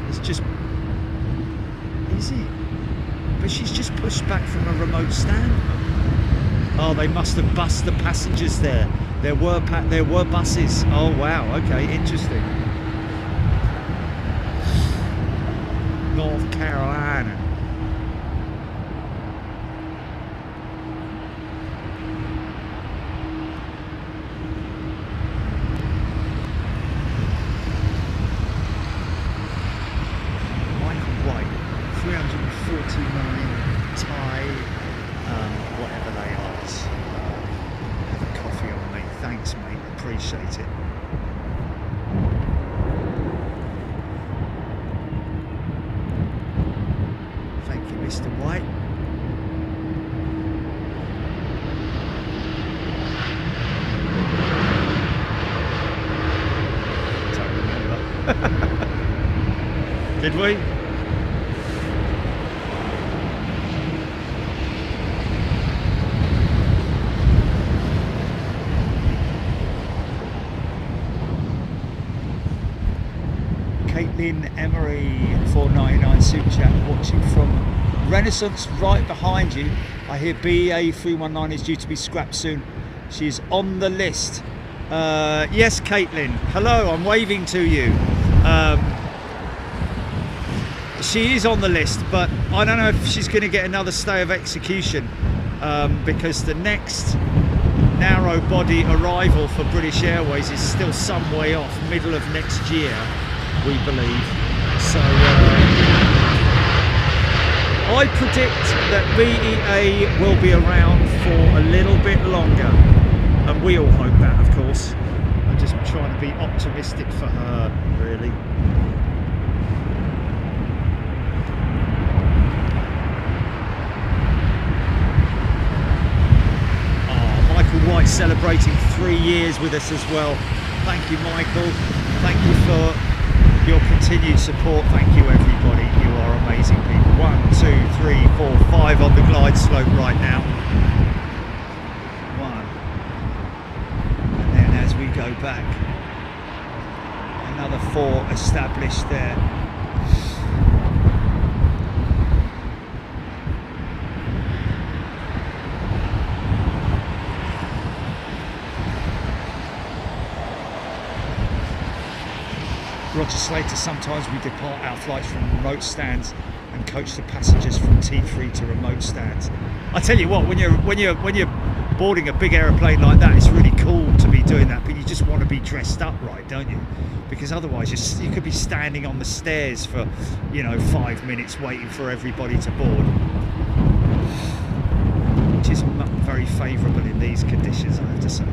S1: it's just easy. But she's just pushed back from a remote stand. Oh, they must have bussed the passengers there. There were buses. Oh wow, okay, interesting. North Carolina. Michael White, 349 Thai, whatever they are. Have a coffee on me. Thanks, mate. Appreciate it. Thank you, Mr. White. Don't remember. Did we? Caitlin Emery, 499 Super Chat, watching from Renaissance right behind you. I hear BEA 319 is due to be scrapped soon. She's on the list. Yes, Caitlin. Hello, I'm waving to you. She is on the list, but I don't know if she's going to get another stay of execution because the next narrow body arrival for British Airways is still some way off, middle of next year, we believe. So I predict that BEA will be around for a little bit longer, and we all hope that, of course. I'm just trying to be optimistic for her, really. Michael White celebrating 3 years with us as well. Thank you, Michael. Thank you for your continued support. Thank you, everybody. You are amazing people. 1, 2, 3, 4, 5 on the glide slope right now. 1. And then as we go back, another 4 established there. Roger Slater, sometimes we depart our flights from remote stands and coach the passengers from T3 to remote stands. I tell you what, when you're boarding a big aeroplane like that, it's really cool to be doing that, but you just want to be dressed up right, don't you? Because otherwise you could be standing on the stairs for, you know, 5 minutes waiting for everybody to board, which is not very favourable in these conditions, I have to say.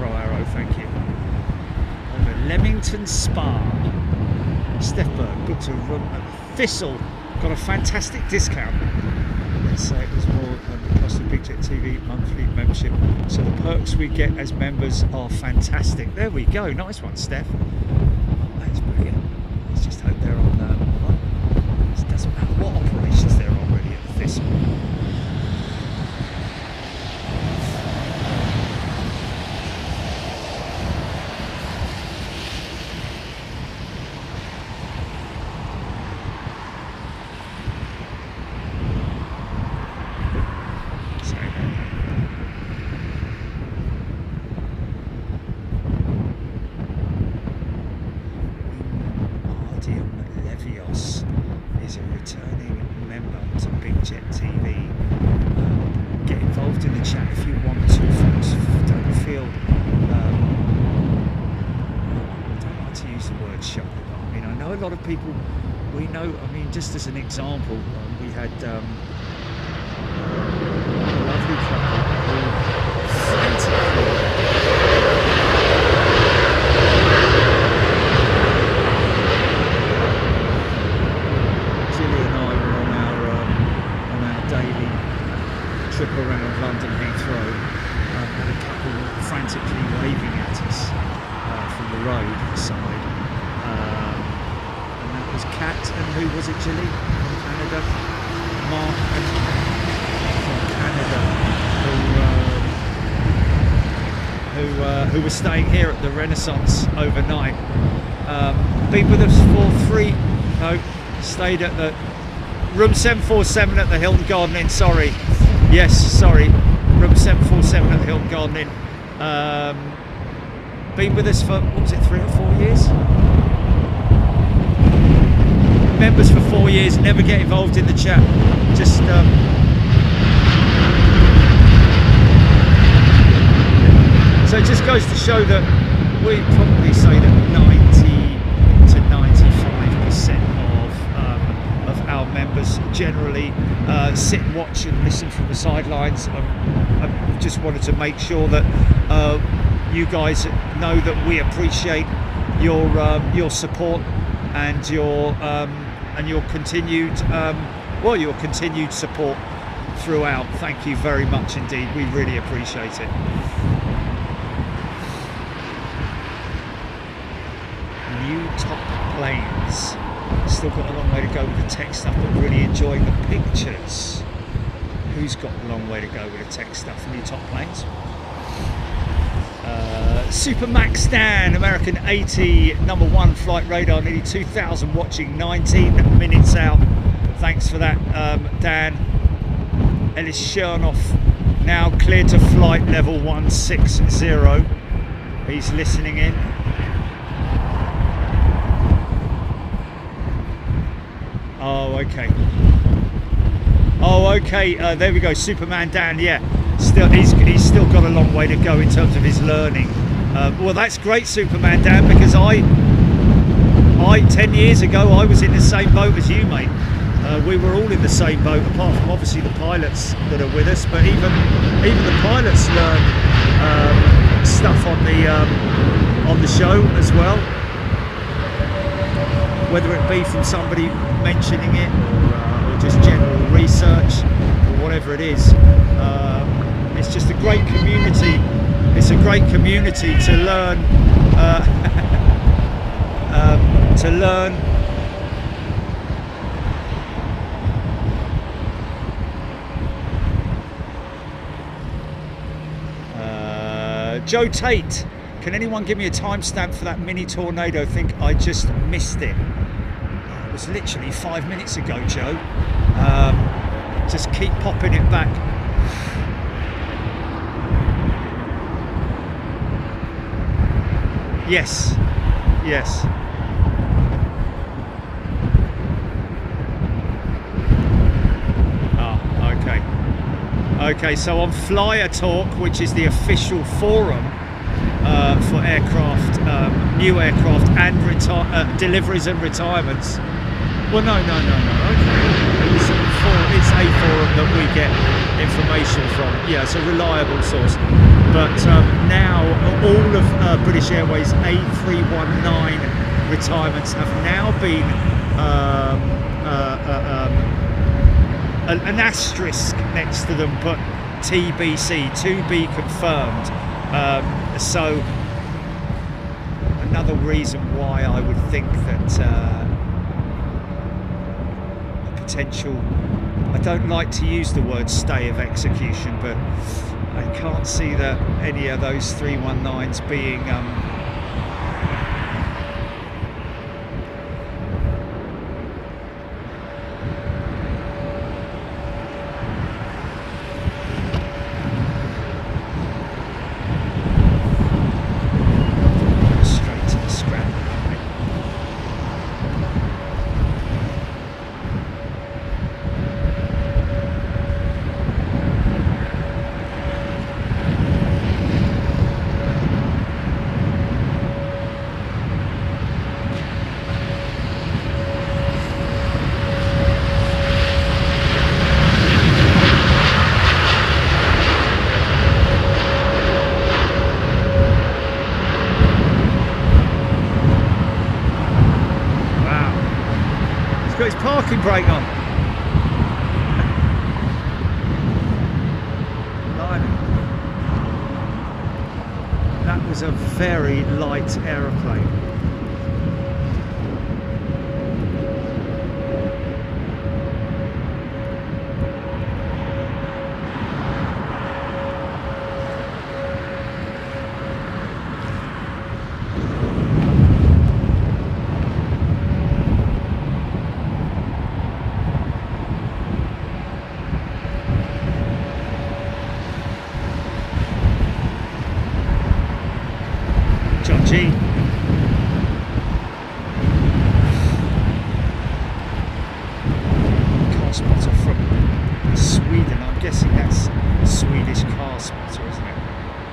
S1: Avro, thank you. On the Leamington Spa, Stefberg booked a room at Thistle, got a fantastic discount. Let's say it was more than the cost of Big Jet TV monthly membership. So the perks we get as members are fantastic. There we go, nice one, Steph. That's brilliant. Let's just hope they're on that. It doesn't matter what operations they're on really at Thistle. people we know. I mean, just as an example, we had a lovely couple who frantically daily trip around London Heathrow, and a couple frantically waving at us from the road side, and that was Kat and who was it, Gilly, from Canada? Mark and from Canada, who were staying here at the Renaissance overnight. Been with us for stayed at the Room 747 at the Hilton Garden Inn, sorry. Yes, sorry. Room 747 at the Hilton Garden Inn. Been with us for, what was it, 3 or 4 years? Members for 4 years, never get involved in the chat. Just, so it just goes to show that we probably say that 90 to 95% of our members generally sit and watch and listen from the sidelines. I just wanted to make sure that you guys know that we appreciate your support and your continued your continued support throughout. Thank you very much indeed. We really appreciate it. New top planes. Still got a long way to go with the tech stuff, but really enjoying the pictures. Who's got a long way to go with the tech stuff? New top planes. Super Max Dan, American 80, #1 flight radar, nearly 2,000 watching, 19 minutes out. Thanks for that, Dan. Ellis Chernoff, now cleared to flight level 160. He's listening in. Oh, okay. Oh, okay. There we go. Superman Dan. Yeah, still he's still got a long way to go in terms of his learning. Well, that's great, Superman Dan, because I 10 years ago I was in the same boat as you, mate. We were all in the same boat, apart from obviously the pilots that are with us. But even the pilots learn stuff on the show as well. Whether it be from somebody mentioning it or just general research or whatever it is, it's just a great community. It's a great community to learn Joe Tate, can anyone give me a timestamp for that mini tornado? Think I just missed it. It was literally 5 minutes ago, Joe. Just keep popping it back. Yes, yes. Ah, okay. Okay, so on Flyer Talk, which is the official forum for aircraft, new aircraft and deliveries and retirements. Well, no. Okay, it's a forum that we get information from. Yeah, it's a reliable source. But now all of British Airways A319 retirements have now been an asterisk next to them, but TBC, to be confirmed. So another reason why I would think that a potential, I don't like to use the word stay of execution, but I can't see that any of those 319s being parking brake on. That was a very light aeroplane. G. Car spotter from Sweden. I'm guessing that's Swedish car spotter, isn't it?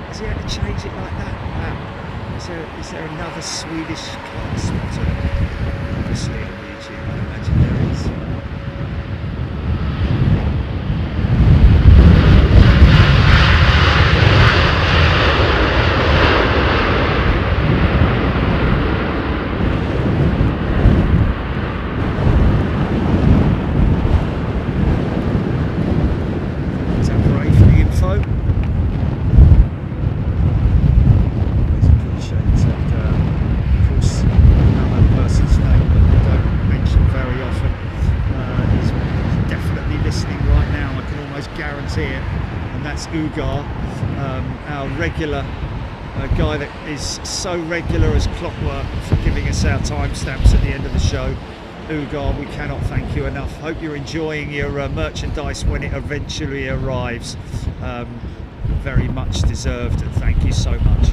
S1: Has he had to change it like that? Wow. Is there another Swedish car spotter? Obviously in the region, I imagine there is. Ugar, our regular guy that is so regular as clockwork for giving us our timestamps at the end of the show. Ugar, we cannot thank you enough. Hope you're enjoying your merchandise when it eventually arrives. Very much deserved, and thank you so much.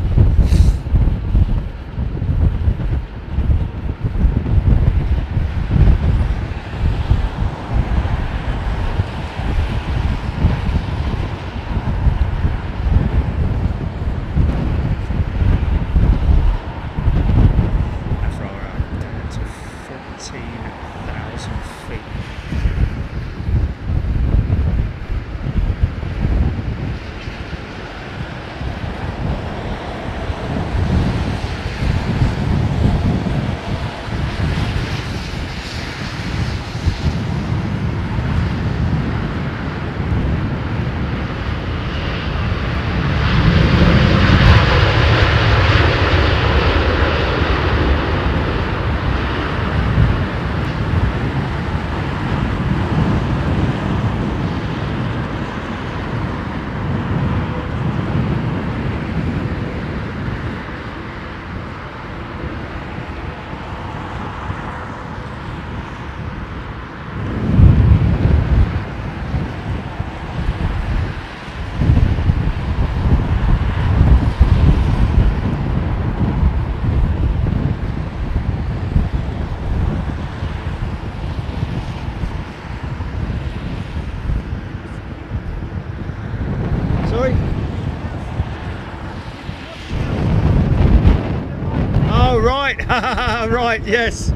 S1: Right, yes.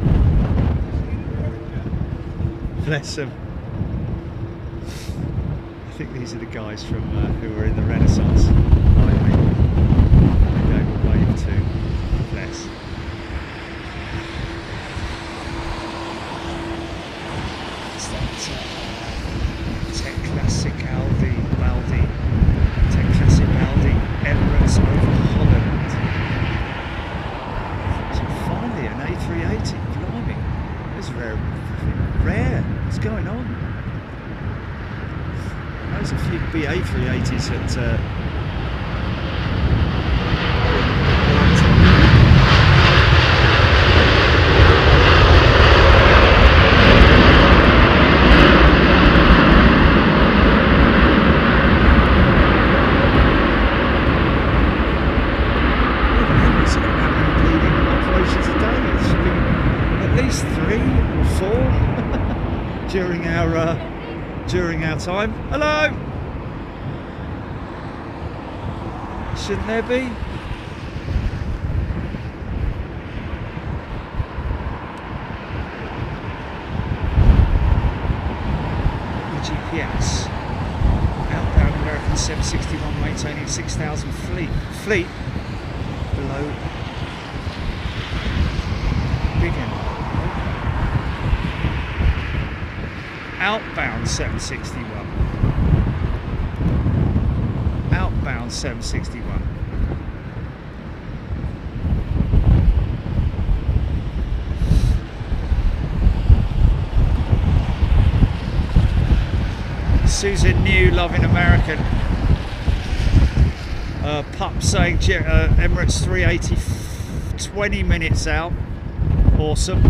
S1: Bless them. I think these are the guys from who were in the Renaissance Livery. They gave a wave to. Bless. It's that Tech Classic Aldi, Tech Classic Aldi, Emirates over Holland. An A380, blimey, that's rare. What's going on? There's a few BEA A380s at during our time. Hello! Shouldn't there be? The GPS. Outbound American 761 maintaining 6,000 fleet below Big End. outbound 761. Outbound 761. Susan New, loving American. Pup saying Emirates 380, 20 minutes out. Awesome.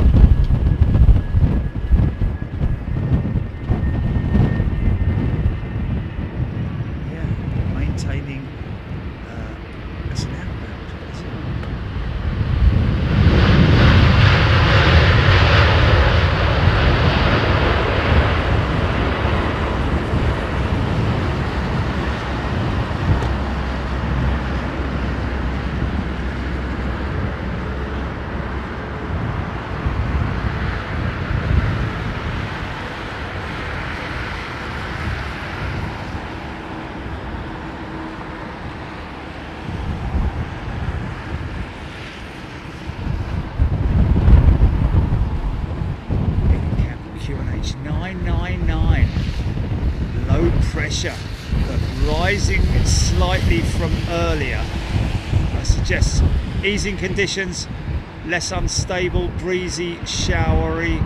S1: Yeah, maintaining as an outbound, is it? But rising slightly from earlier. I suggest easing conditions, less unstable, breezy, showery,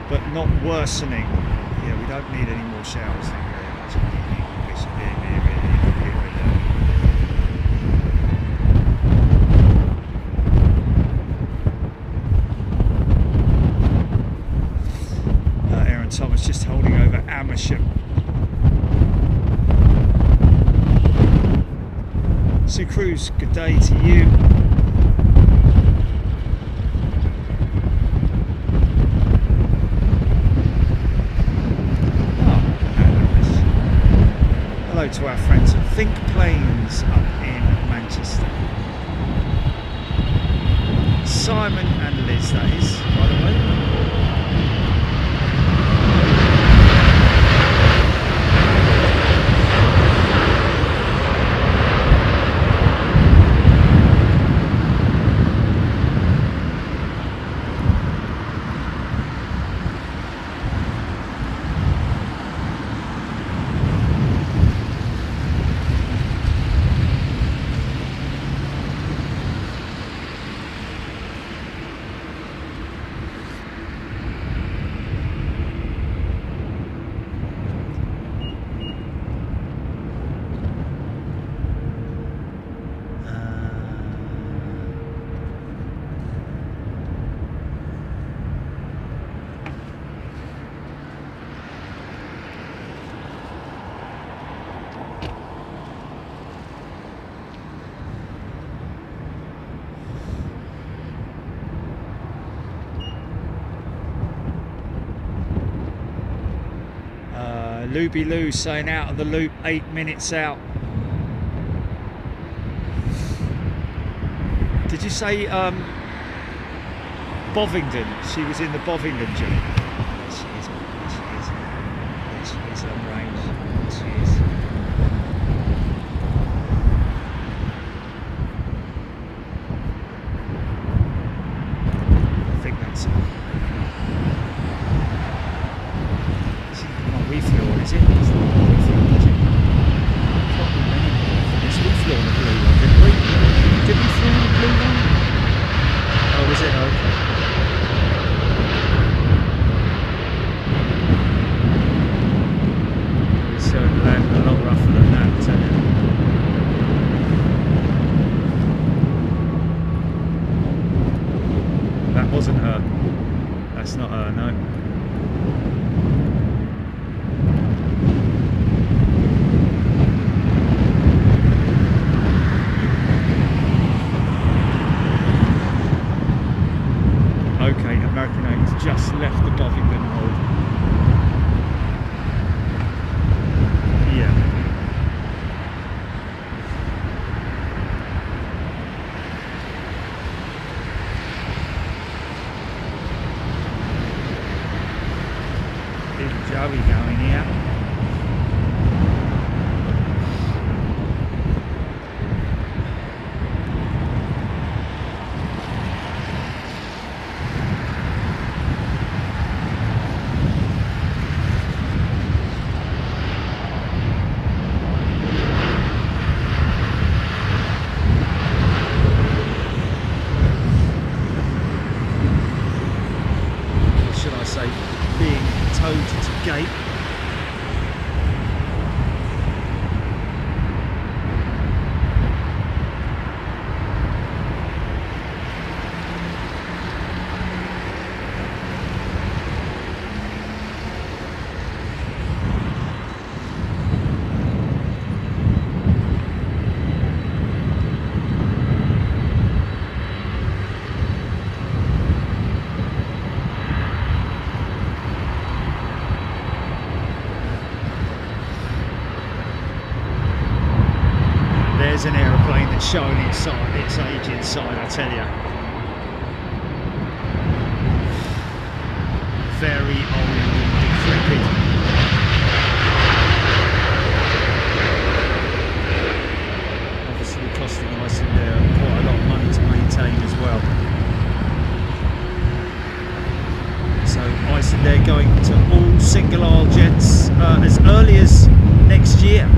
S1: but not worsening. Yeah, we don't need any more showers. Thank you very much. Aaron Thomas just holding over Amersham. Sue Cruz, good day to you. Oh, nice. Hello to our friends at Think Planes up in Manchester. Simon and Liz, that is, by the way. Looby Lou saying out of the loop, 8 minutes out. Did you say Bovingdon? She was in the Bovingdon journey. Yes, she is. Yes, she is. Yes, she is on range. Yes, she is. I think that's it. Refuel, is it? It's not refuel, is it? Can't remember. Yes, we flew on the blue one, didn't we? Did we fly on the blue one? Oh, was it? Okay. It's landing a lot rougher than that, I tell you. That wasn't her. That's not her, no. Just left the Bovingdon hold. Yeah. Big Joey going here. there's an aeroplane that's showing its age inside, I tell you. Very old and decrepit. Obviously costing Iceland quite a lot of money to maintain as well. So Iceland going to all single aisle jets as early as next year.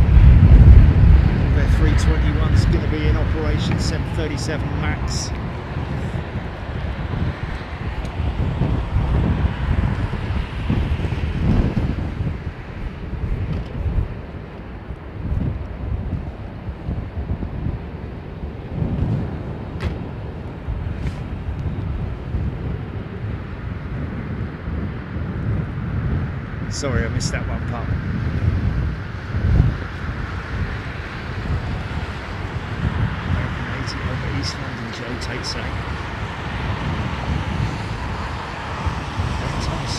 S1: Their 321 is going to be in operation, 737 MAX. Sorry, I missed that one, pup. American 80 over East London, Joe takes a. Thomas,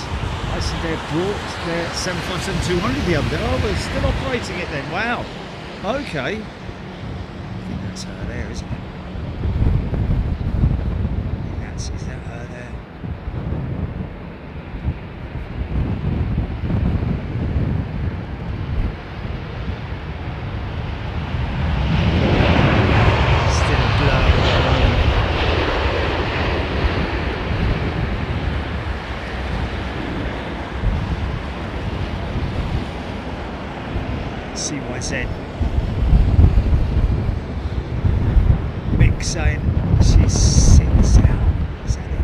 S1: Iceland brought their 757-200 the other day. Oh, we're still operating it then. Wow. Okay. I think that's her there, isn't it? Is that her there? CYZ. Mick saying she's 6 out. Is that it?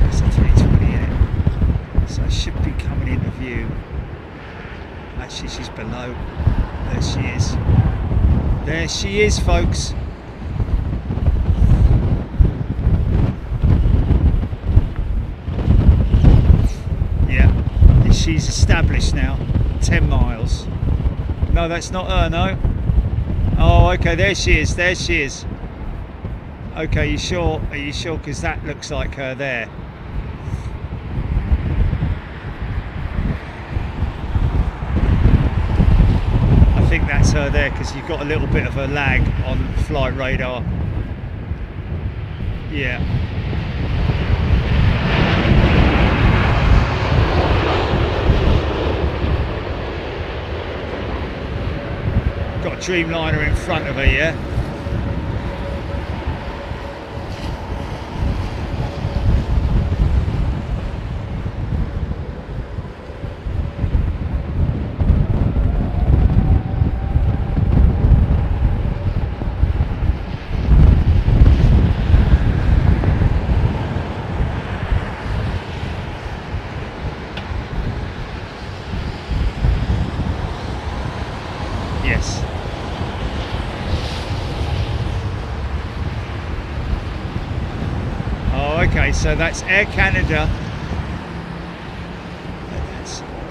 S1: That's a 320, so it should be coming into view. Actually, she's below. There she is. There she is, folks. She's established now, 10 miles. No, that's not her, no. Oh, okay, there she is, there she is. Okay, you sure? Are you sure? Because that looks like her there. I think that's her there because you've got a little bit of a lag on flight radar. Yeah. Got a Dreamliner in front of her, yeah? Yes. Okay, so that's Air Canada.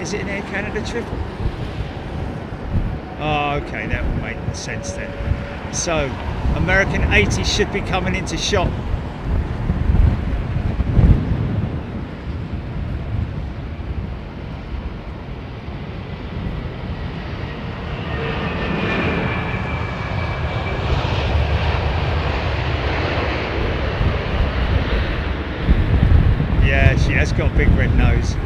S1: Is it an Air Canada triple? Oh, okay, that will make sense then. So, American 80 should be coming into shop. She has got a big red nose.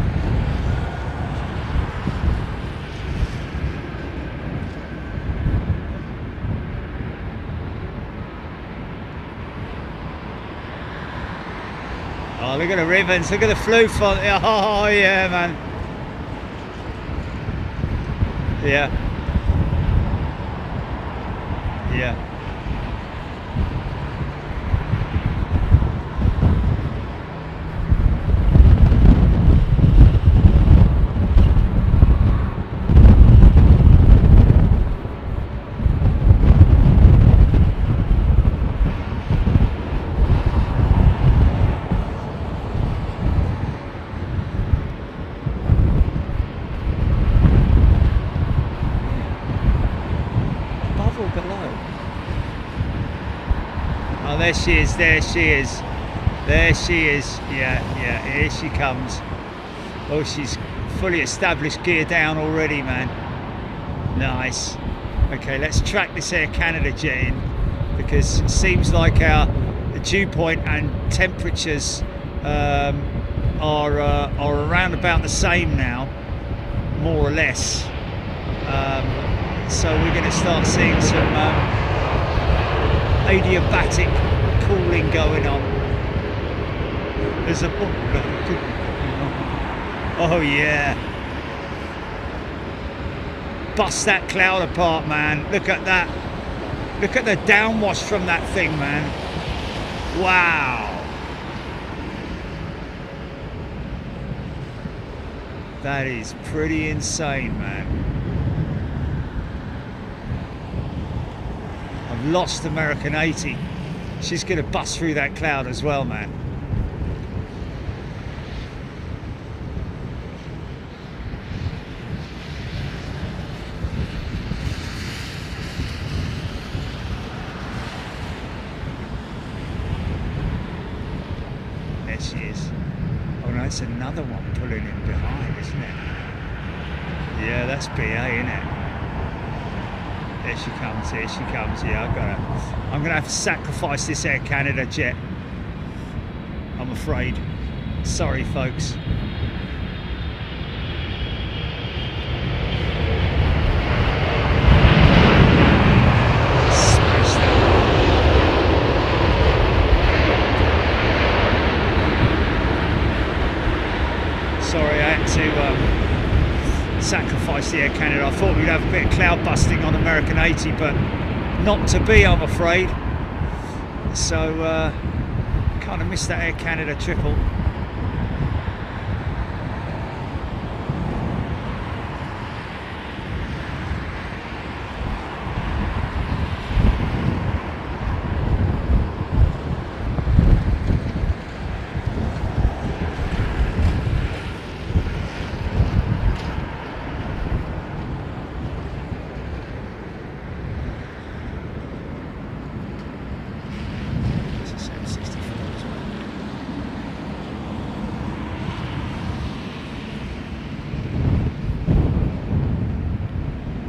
S1: Oh, look at the ribbons, look at the flue font. Oh, yeah, man. Yeah. Yeah. Oh, there she is, there she is. There she is. Yeah, yeah, here she comes. Oh, she's fully established gear down already, man. Nice. Okay, let's track this Air Canada jet in, because it seems like our dew point and temperatures are around about the same now, more or less. So we're going to start seeing some adiabatic cooling going on. There's a... Oh yeah. Bust that cloud apart, man. Look at that. Look at the downwash from that thing, man. Wow. That is pretty insane, man. I've lost American 80. She's going to bust through that cloud as well, man. There she is. Oh no, it's another one pulling in behind, isn't it? Yeah, that's BA, isn't it? There she comes, here she comes. Yeah, I'm gonna have to sacrifice this Air Canada jet, I'm afraid. Sorry, folks. Sorry, I had to sacrifice the Air Canada. I thought we'd have a bit of cloud busting on American 80, but not to be, I'm afraid. So kind of missed that Air Canada triple.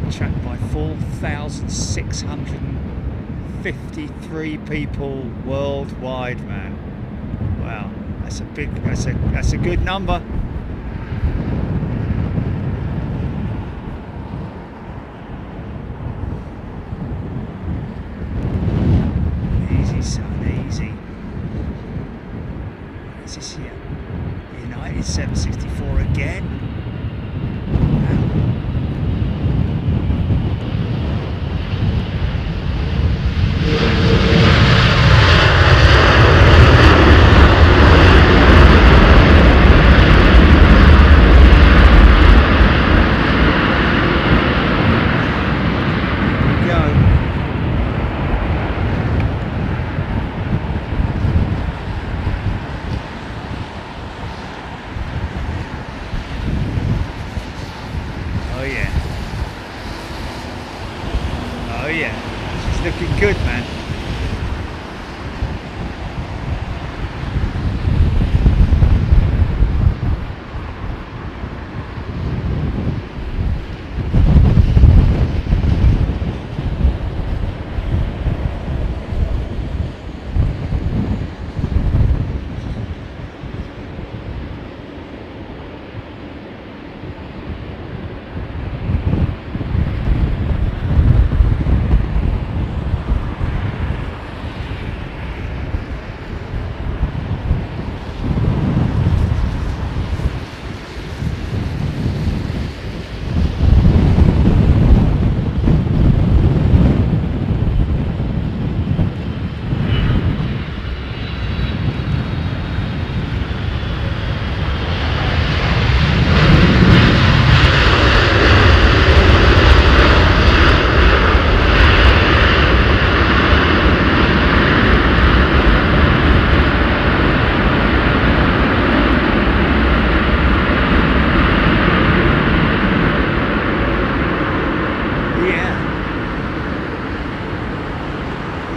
S1: Tracked by 4,653 people worldwide, man. Wow, that's a big, that's a good number. Easy, son, easy. What is this here? United 764 again. Oh yeah, she's looking good, man.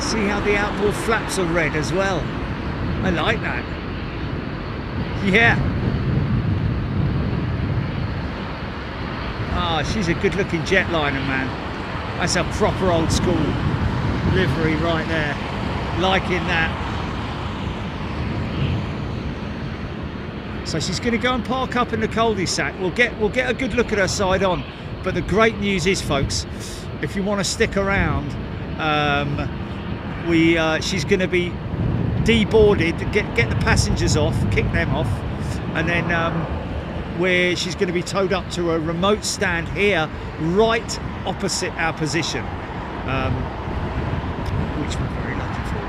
S1: See how the outboard flaps are red as well. I like that. Yeah. Ah, she's a good looking jetliner, man. That's a proper old school livery right there. Liking that. So she's going to go and park up in the cul-de-sac. We'll get a good look at her side on. But the great news is, folks, if you want to stick around, she's going to be deboarded, get the passengers off, kick them off, and then where she's going to be towed up to a remote stand here, right opposite our position, which we're very lucky for.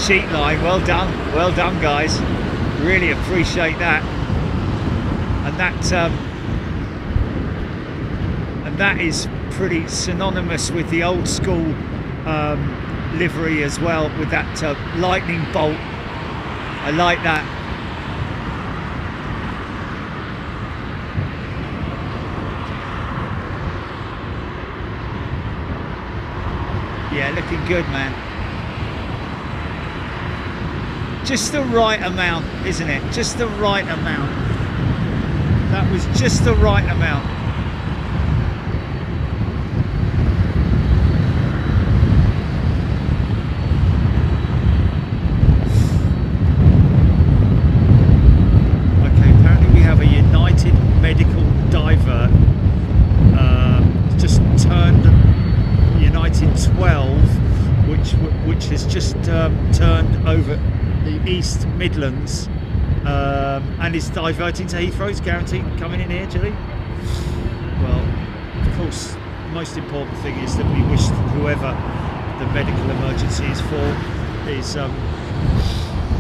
S1: Cheat line, well done guys, really appreciate that. And that is pretty synonymous with the old school livery as well, with that lightning bolt. I like that. Yeah, looking good, man. Just the right amount, isn't it? Just the right amount. That was just the right amount. Okay, apparently we have a United medical divert. Just turned United 12, which has just turned over the East Midlands and is diverting to Heathrow. It's guaranteed coming in here, Jerry. Well, of course, the most important thing is that we wish whoever the medical emergency is for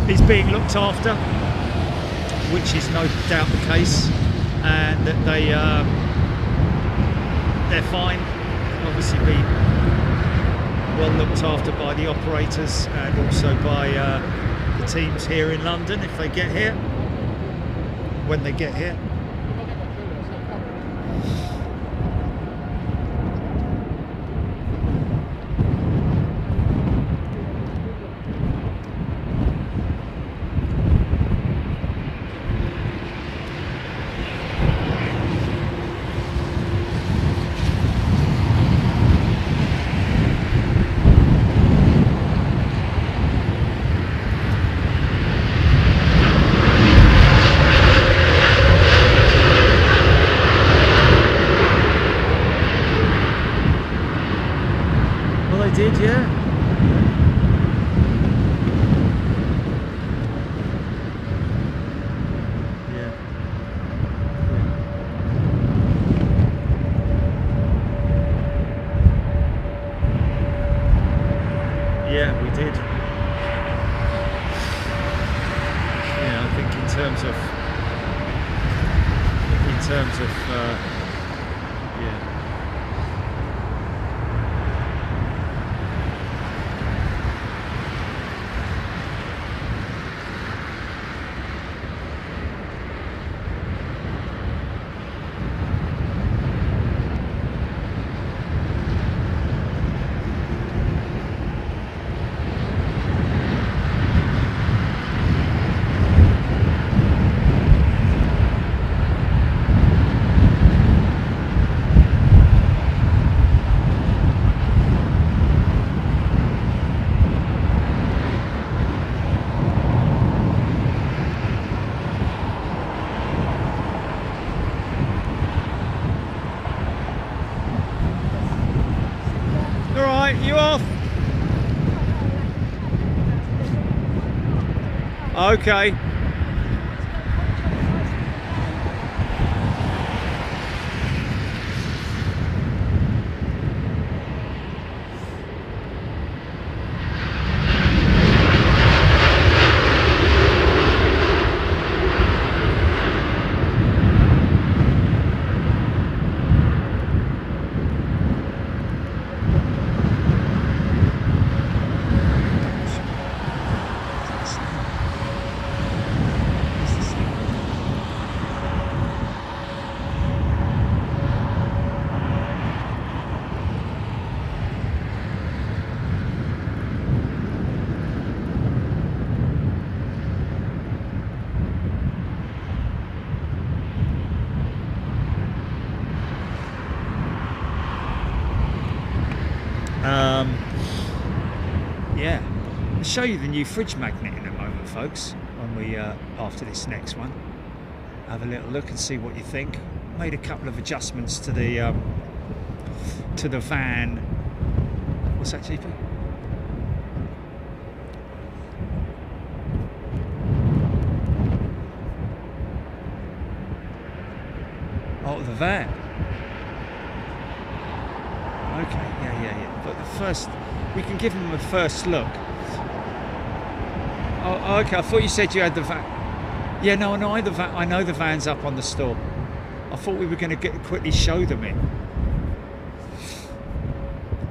S1: is being looked after, which is no doubt the case, and that they're fine. Obviously, be well looked after by the operators and also by the teams here in London if they get here, when they get here. Okay. Yeah, I'll show you the new fridge magnet in a moment, folks, when we after this next one. Have a little look and see what you think. Made a couple of adjustments to the van. What's that, GP? Oh, the van. Okay, yeah. But the first, we can give them a first look. Oh, okay. I thought you said you had the van. Yeah, no, I know the van's up on the store. I thought we were going to quickly show them it.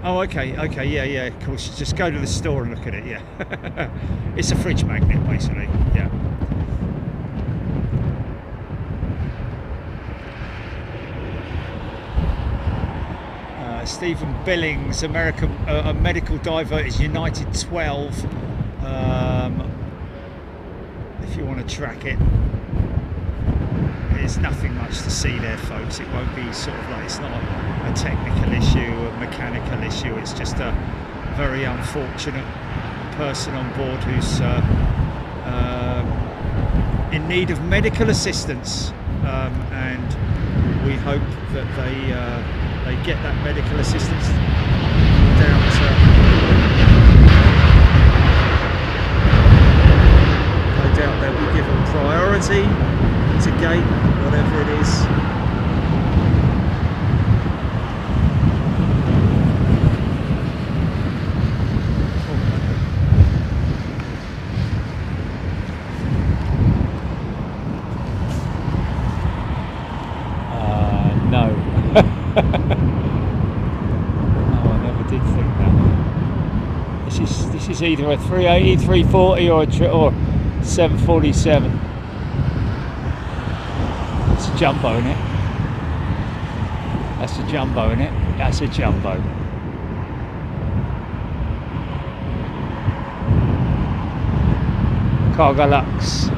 S1: Oh, okay, yeah, of course. Just go to the store and look at it. Yeah, it's a fridge magnet, basically. Yeah. Stephen Billings, American a medical diver is United 12. If you want to track it, there's nothing much to see there, folks. It won't be sort of like, it's not a technical issue, a mechanical issue. It's just a very unfortunate person on board who's in need of medical assistance, and we hope that they get that medical assistance down to, no doubt they'll be given priority to gate, whatever it is. No. No, I never did think that. This is either a 380, 340 or a 747. It's a jumbo, innit? That's a jumbo, innit? That's a jumbo. Cargo Lux.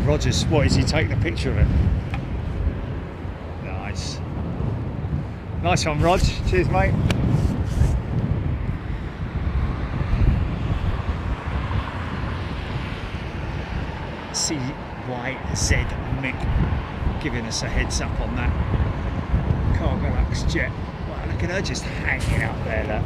S1: Rogers, what is he taking a picture of it? Nice. Nice one, Rog. Cheers, mate. CYZ Mick giving us a heads up on that Cargo Lux jet. Wow, look at her just hanging out there, look.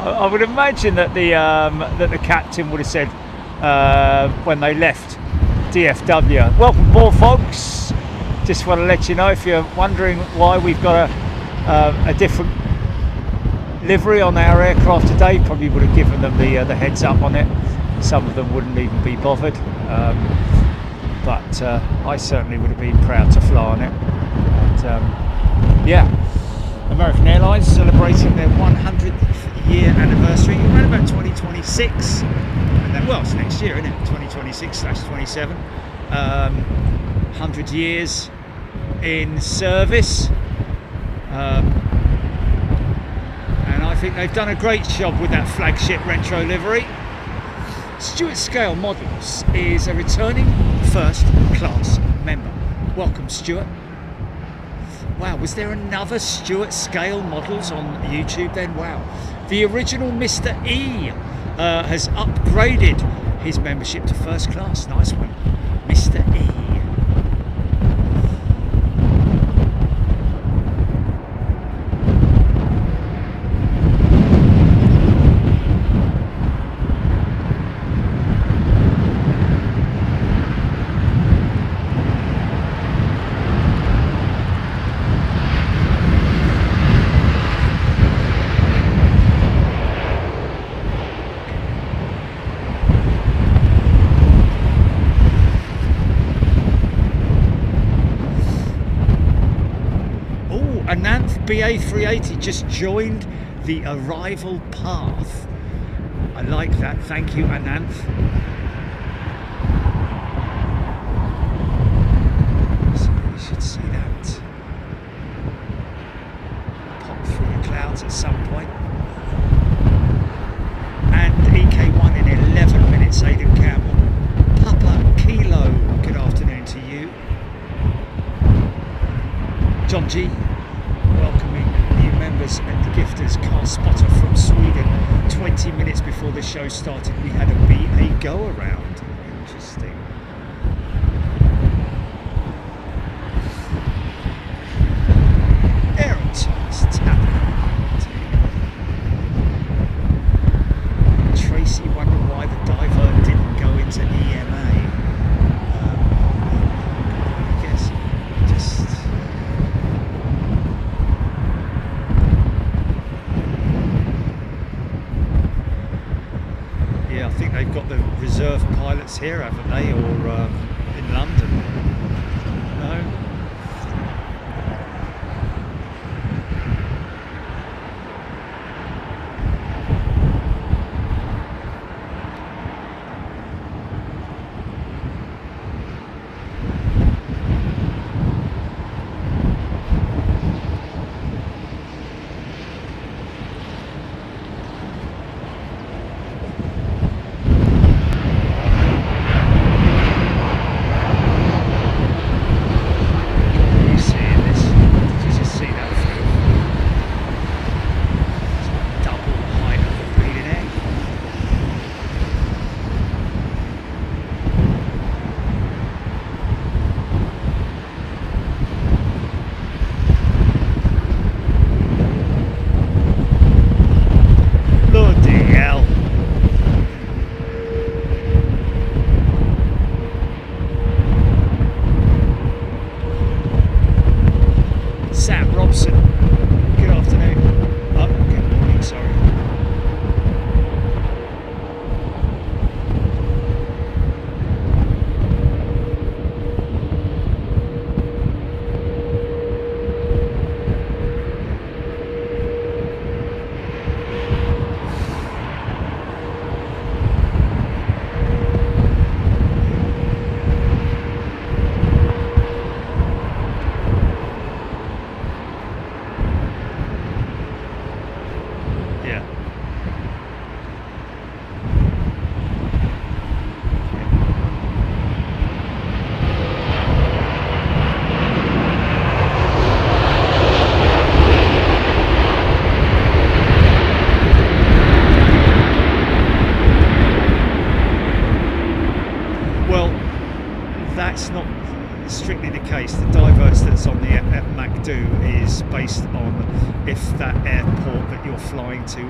S1: I would imagine that the captain would have said when they left DFW, welcome aboard, folks. Just want to let you know, if you're wondering why we've got a different livery on our aircraft today, probably would have given them the heads up on it. Some of them wouldn't even be bothered, but I certainly would have been proud to fly on it. And, yeah, American Airlines celebrating their 100th year anniversary around about 2026, and then, well, it's next year, isn't it? 2026/27. 100 years in service, and I think they've done a great job with that Flagship retro livery. Stuart Scale Models is a returning first class member. Welcome, Stuart. Wow, was there another Stuart Scale Models on YouTube then? Wow. The original Mr. E has upgraded his membership to first class. Nice one, Mr. E. Ananth BA380 just joined the arrival path. I like that. Thank you, Ananth. So you should see that pop through the clouds at some point. And EK1 in 11 minutes, Aidan Campbell. Papa Kilo, good afternoon to you. John G, welcoming new members and gifters. Carl Spotter from Sweden. 20 minutes before the show started, we had a BA go around. Interesting. Aerotones tapping. Tracy wondered why the divert didn't go into EMA. I guess just. Yeah, I think they've got the reserve pilots here, haven't they, or in London? No?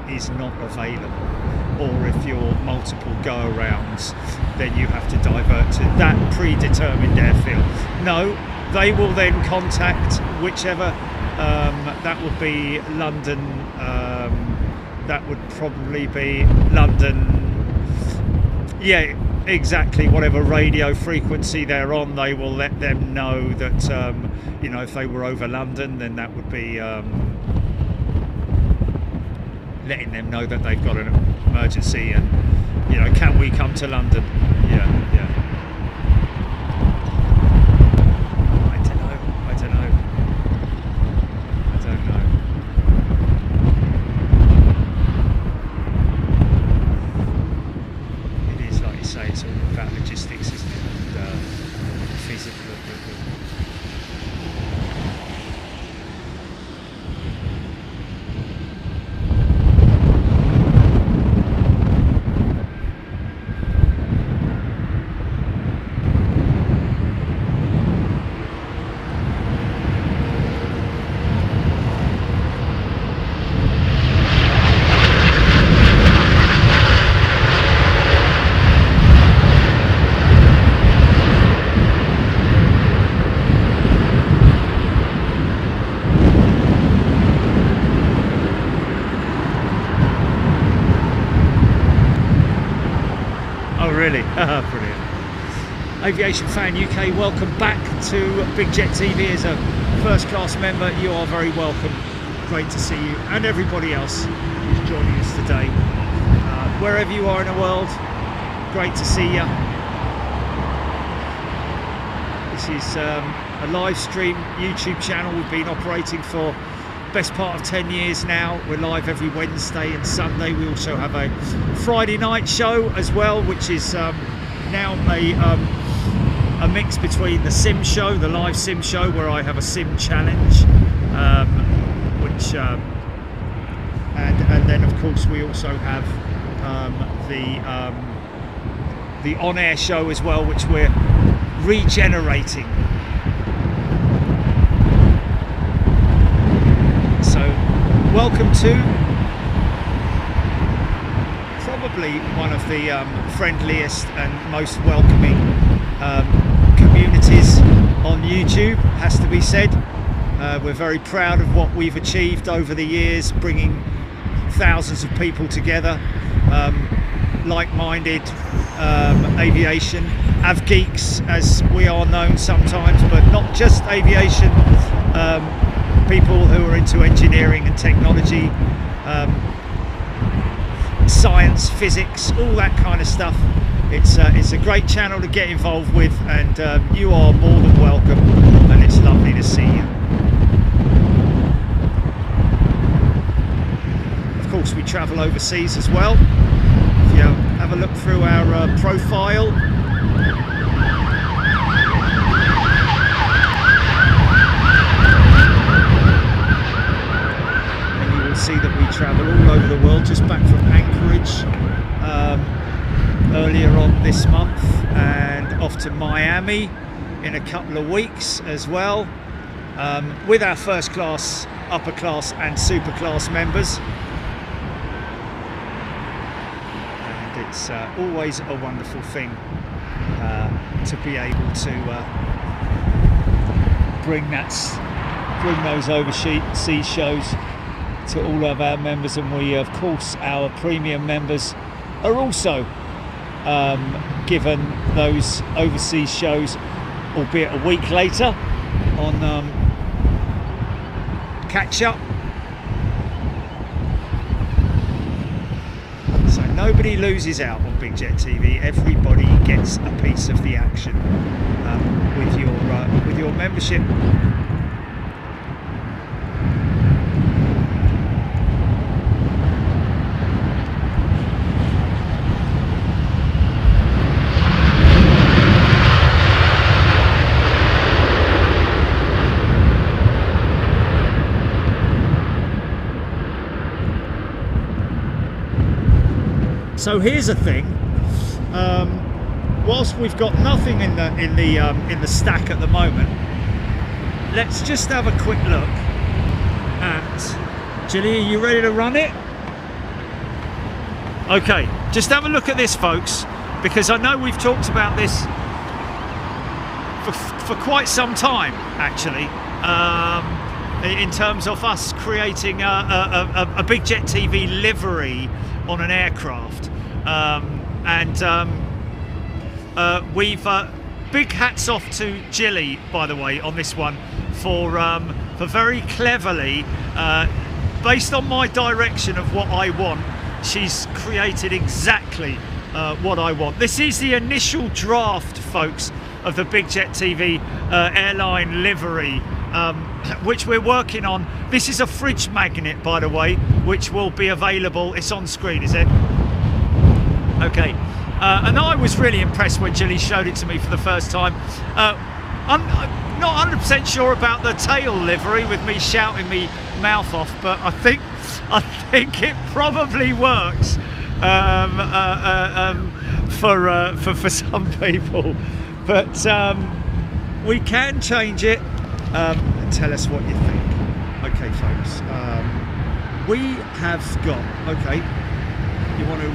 S1: Is not available, or if you're multiple go-arounds, then you have to divert to that predetermined airfield. No, they will then contact whichever, that would be London, that would probably be London, yeah, exactly, whatever radio frequency they're on, they will let them know that, you know, if they were over London, then that would be letting them know that they've got an emergency and, you know, can we come to London? Yeah. I don't know. It is, like you say, it's all about logistics, isn't it? And feasible. Really? Brilliant. Aviation Fan UK, welcome back to Big Jet TV. It's a first class member, you are very welcome. Great to see you, and everybody else who's joining us today. Wherever you are in the world, great to see you. This is a live stream YouTube channel we've been operating for best part of 10 years now. We're live every Wednesday and Sunday. We also have a Friday night show as well, which is now a mix between the sim show, the live sim show, where I have a sim challenge, and then of course we also have the on-air show as well, which we're regenerating. So welcome to probably one of the friendliest and most welcoming communities on YouTube, has to be said. We're very proud of what we've achieved over the years, bringing thousands of people together, like-minded aviation avgeeks, as we are known sometimes, but not just aviation, people who are into engineering and technology, science, physics, all that kind of stuff. It's a great channel to get involved with, and you are more than welcome, and it's lovely to see you. Of course, we travel overseas as well. If you have a look through our profile, and you will see that we travel all over the world, just back from Anchorage earlier on this month, and off to Miami in a couple of weeks as well, with our first class, upper class and super class members. And it's always a wonderful thing to be able to bring those overseas shows to all of our members, and we, of course, our premium members are also given those overseas shows, albeit a week later, on catch up. So nobody loses out on Big Jet TV. Everybody gets a piece of the action with your membership. So here's the thing. Whilst we've got nothing in the stack at the moment, let's just have a quick look at. Jilly, are you ready to run it? Okay, just have a look at this, folks, because I know we've talked about this for quite some time, actually, in terms of us creating a Big Jet TV livery on an aircraft, we've big hats off to Jilly, by the way, on this one, for very cleverly, based on my direction of what I want, she's created exactly what I want. This is the initial draft, folks, of the Big Jet TV airline livery, which we're working on. This is a fridge magnet, by the way, which will be available. It's on screen, is it? Okay. And I was really impressed when Jilly showed it to me for the first time. I'm not 100% sure about the tail livery with me shouting me mouth off, but I think it probably works for some people. But we can change it. Tell us what you think. Okay, folks. We have got. Okay, you want to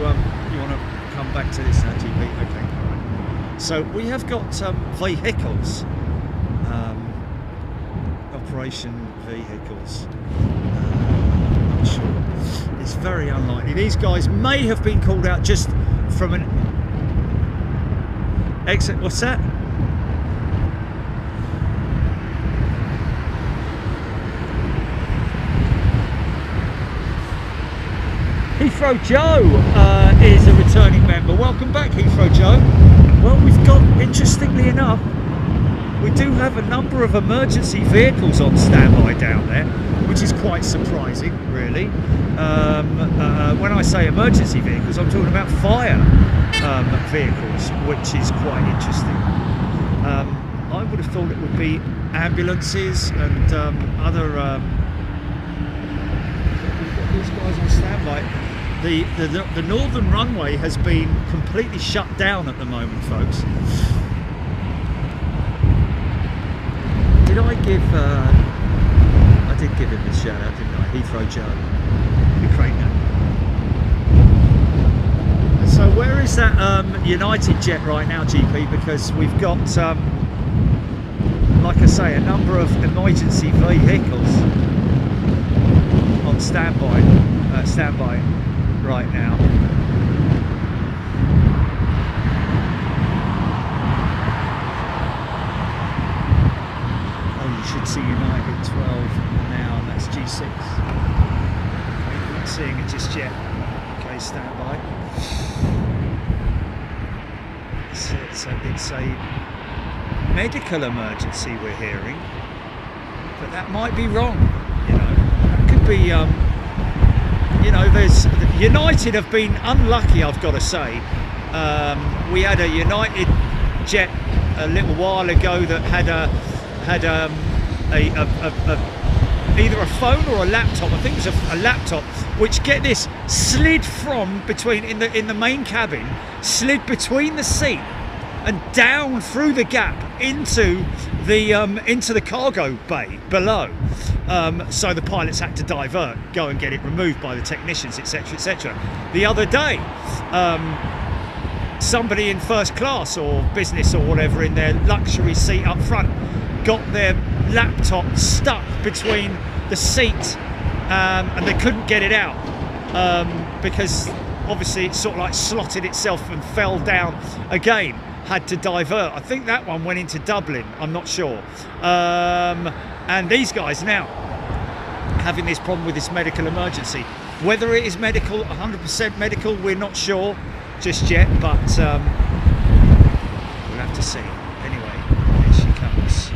S1: come back to this now, GP? Okay, all right. So we have got vehicles, operation vehicles. I'm not sure. It's very unlikely. These guys may have been called out just from an exit. What's that? Heathrow Joe is a returning member. Welcome back, Heathrow Joe. Well, we've got, interestingly enough, we do have a number of emergency vehicles on standby down there, which is quite surprising, really. When I say emergency vehicles, I'm talking about fire vehicles, which is quite interesting. I would have thought it would be ambulances and other. We've got these guys on standby. The northern runway has been completely shut down at the moment, folks. Did I give? I did give him a shout out, didn't I? Heathrow Joe. Ukrainian. So where is that United jet right now, GP? Because we've got, like I say, a number of emergency vehicles on standby right now. Oh, you should see United 12 now, and that's G6. Okay, we're not seeing it just yet. Okay, standby. It's a medical emergency we're hearing, but that might be wrong. You know, that could be. You know, there's United have been unlucky, I've got to say. We had a United jet a little while ago that had either a phone or a laptop. I think it was a laptop, which, get this, slid from between in the main cabin, slid between the seat and down through the gap into the cargo bay below. So the pilots had to divert, go and get it removed by the technicians, etc., etc. The other day, somebody in first class or business or whatever in their luxury seat up front got their laptop stuck between the seat and they couldn't get it out because obviously it sort of like slotted itself and fell down again. Had to divert. I think that one went into Dublin, I'm not sure. And these guys now having this problem with this medical emergency. Whether it is medical, 100% medical, we're not sure just yet, but we'll have to see. Anyway, here she comes.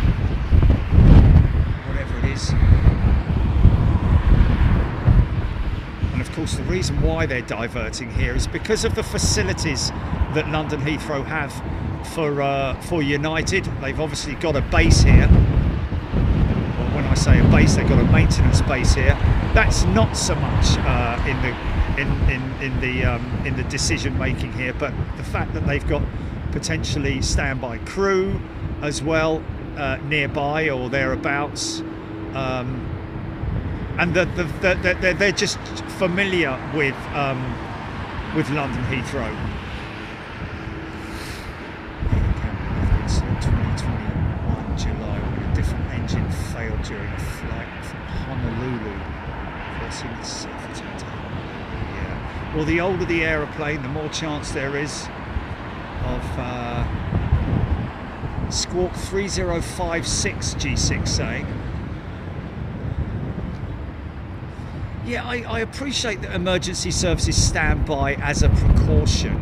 S1: Whatever it is. And of course the reason why they're diverting here is because of the facilities that London Heathrow have for United. They've obviously got a base here. Well, when I say a base, they've got a maintenance base here. That's not so much in the decision making here, but the fact that they've got potentially standby crew as well nearby or thereabouts, and they're just familiar with London Heathrow. 2021 July, when a different engine failed during a flight from Honolulu, forcing itself to yeah. Well, the older the aeroplane, the more chance there is of Squawk 3056 G6 saying. Yeah, I appreciate that emergency services stand by as a precaution,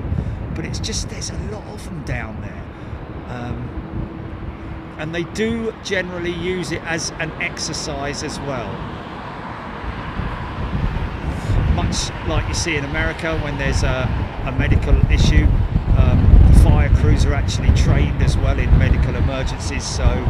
S1: but it's just there's a lot of them down there. And they do generally use it as an exercise as well. Much like you see in America when there's a medical issue, the fire crews are actually trained as well in medical emergencies, so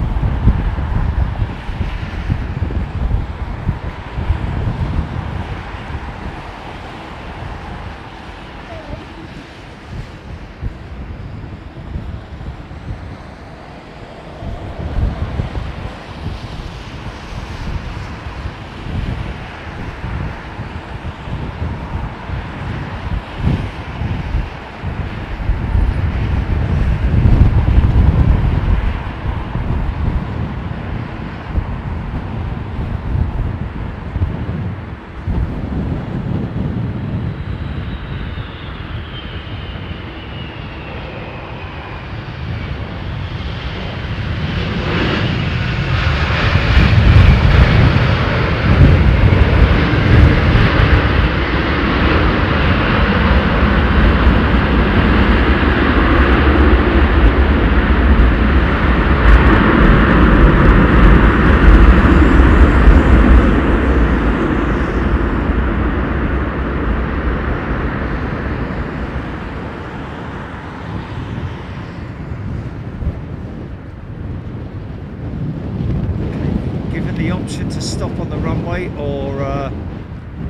S1: given the option to stop on the runway or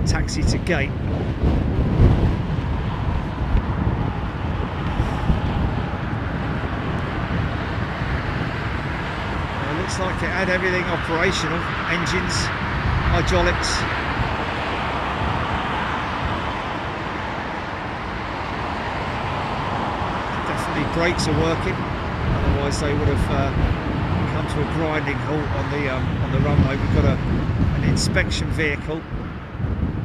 S1: taxi to gate. It looks like it had everything operational, engines, hydraulics. Definitely brakes are working, otherwise they would have come to a grinding halt on the runway. We've got an inspection vehicle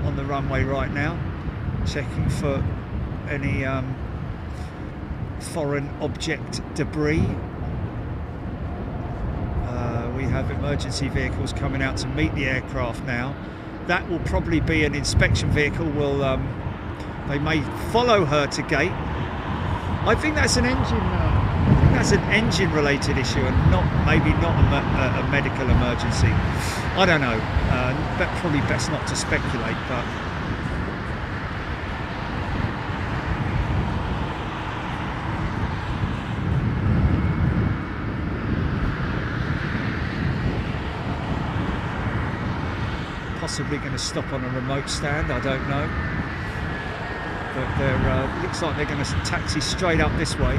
S1: on the runway right now, checking for any foreign object debris. We have emergency vehicles coming out to meet the aircraft now. That will probably be an inspection vehicle. They may follow her to gate. I think that's an engine. That's an engine-related issue, and maybe not a medical emergency. I don't know. Probably best not to speculate, but. Possibly going to stop on a remote stand, I don't know. But looks like they're going to taxi straight up this way.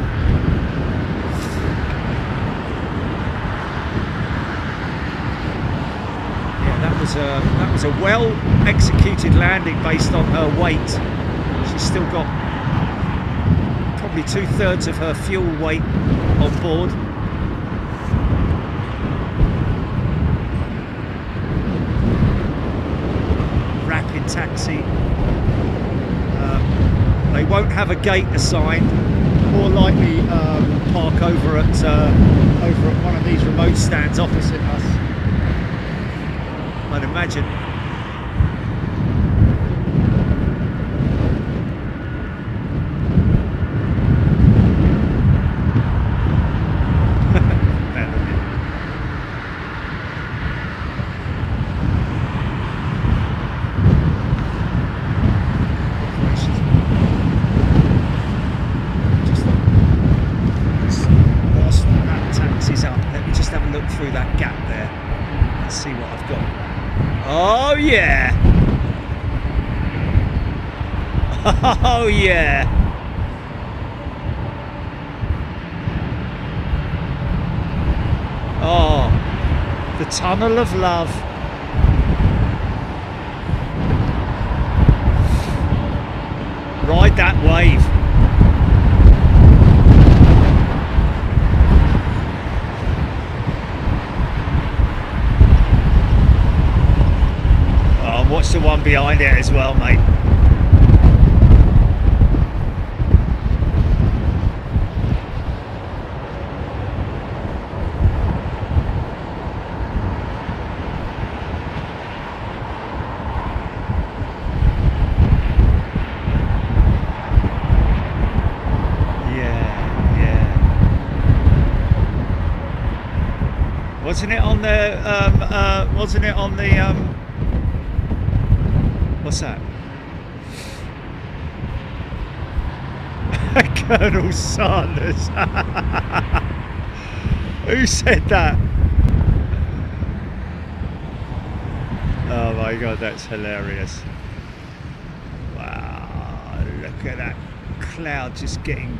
S1: Yeah, that was a well executed landing based on her weight. She's still got probably 2/3 of her fuel weight on board. Taxi. They won't have a gate assigned. More likely park over at one of these remote stands opposite us, I'd imagine. Oh yeah! Oh yeah! Oh, the tunnel of love. Ride that wave. Watch the one behind it as well, mate. Yeah. Wasn't it on the what's that? Colonel Sanders. Who said that? Oh my god, that's hilarious. Wow, look at that cloud just getting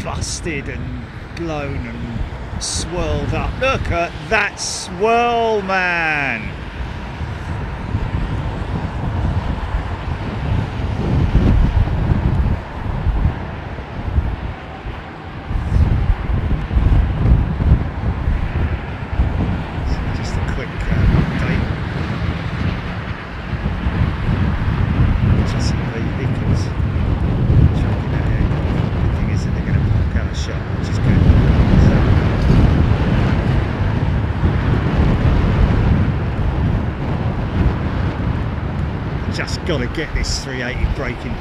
S1: busted and blown and swirled up. Look at that swirl, man. Got to get this 380 braking.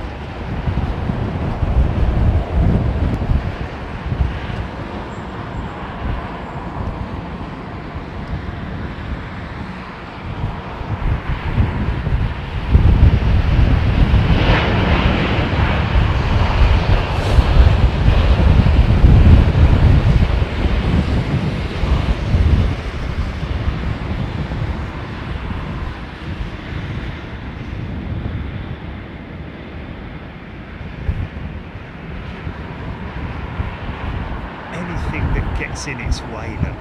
S1: It's in its way, look.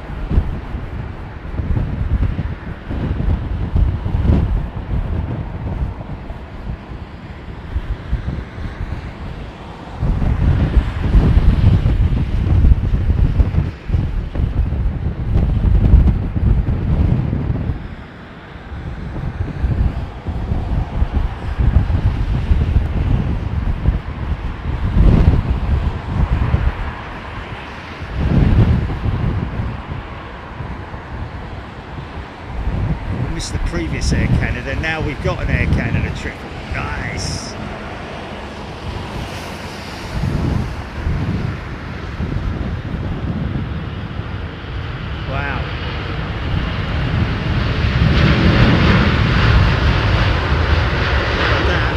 S1: The previous Air Canada, now we've got an Air Canada triple. Nice. Wow. Look at that.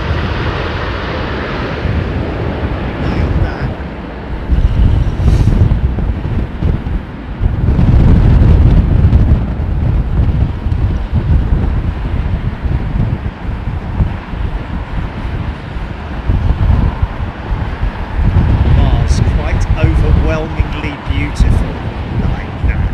S1: Nailed that. Overwhelmingly beautiful, like that.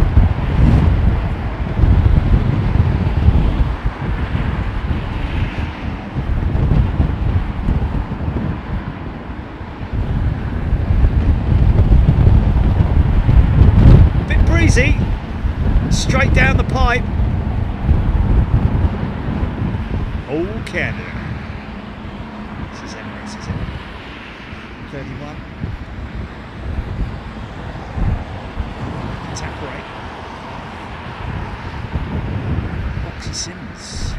S1: Bit breezy, straight down the pipe. Oh, Canada. This is Emirates, is it? 31. Tap right. Oxy Sims.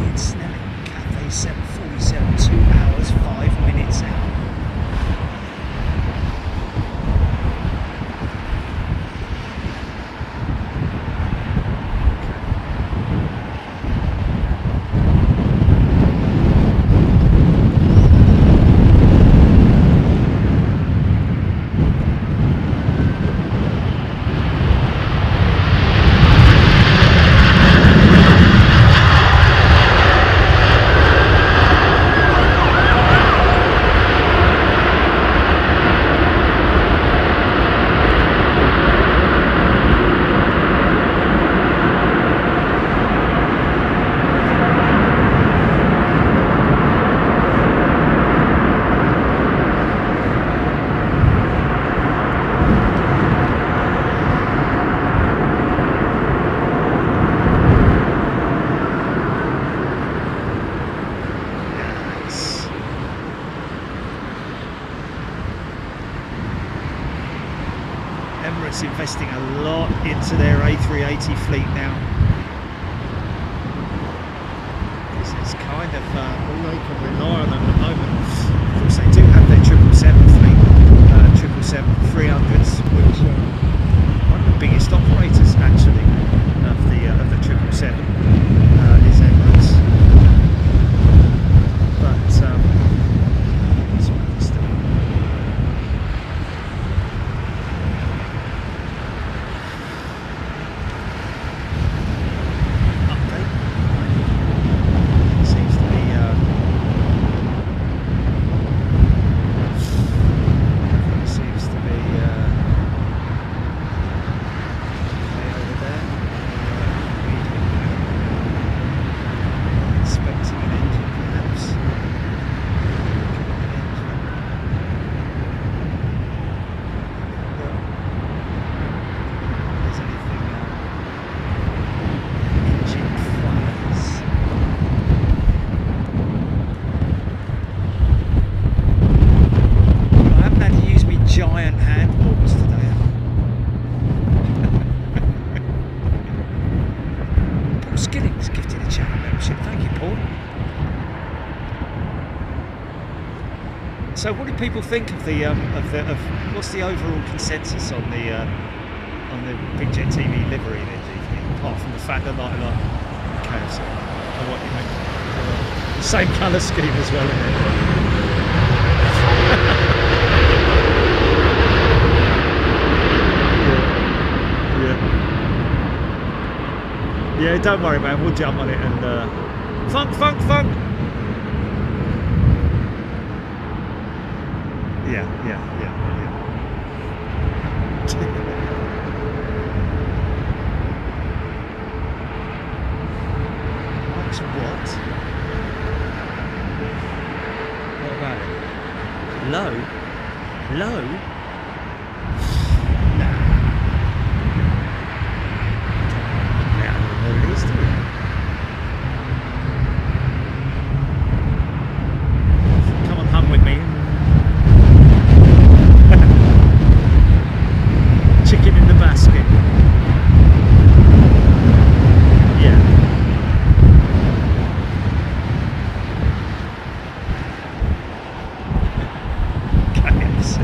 S1: Ian Snelling, Cathay 747, 2 hours, 5 minutes out. Emirates investing a lot into their A380 fleet now. This is kind of all they can rely on at the moment. Of course, they do have their 777 fleet, 777-300s, which are one of the biggest operators actually of the 777 is Emirates. But giant hand warmers today. Paul Skilling's gifted a channel membership. Thank you, Paul. So, what do people think of the what's the overall consensus on the Big Jet TV livery this evening? Apart from the fact that like okay, so I what you mean. The same colour scheme as well, isn't it? Yeah, don't worry, man. We'll jump on it and funk. Yeah. Much what? What about it? Low? Low? Nah. I don't know what it is, do we? Come on, hum with me. Chicken in the basket. Yeah. KFC.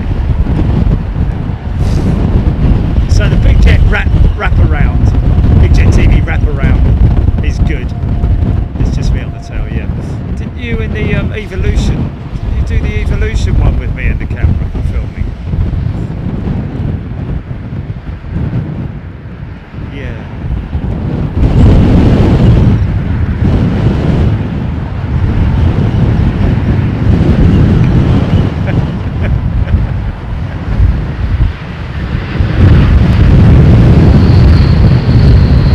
S1: So the Big Jet wraparound, Big Jet TV wraparound is good. It's just me on the tail, yeah. Didn't you in the Evolution? Didn't you do the Evolution one with me and the camera filming? Yeah.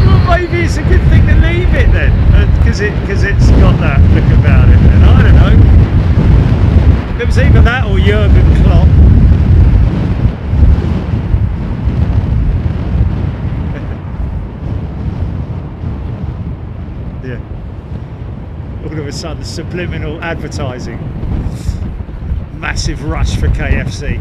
S1: Well, maybe it's a good thing to leave it then, because it's got that look about it. And I don't know. It was either that or Jurgen Klopp. Yeah. All of a sudden, subliminal advertising. Massive rush for KFC.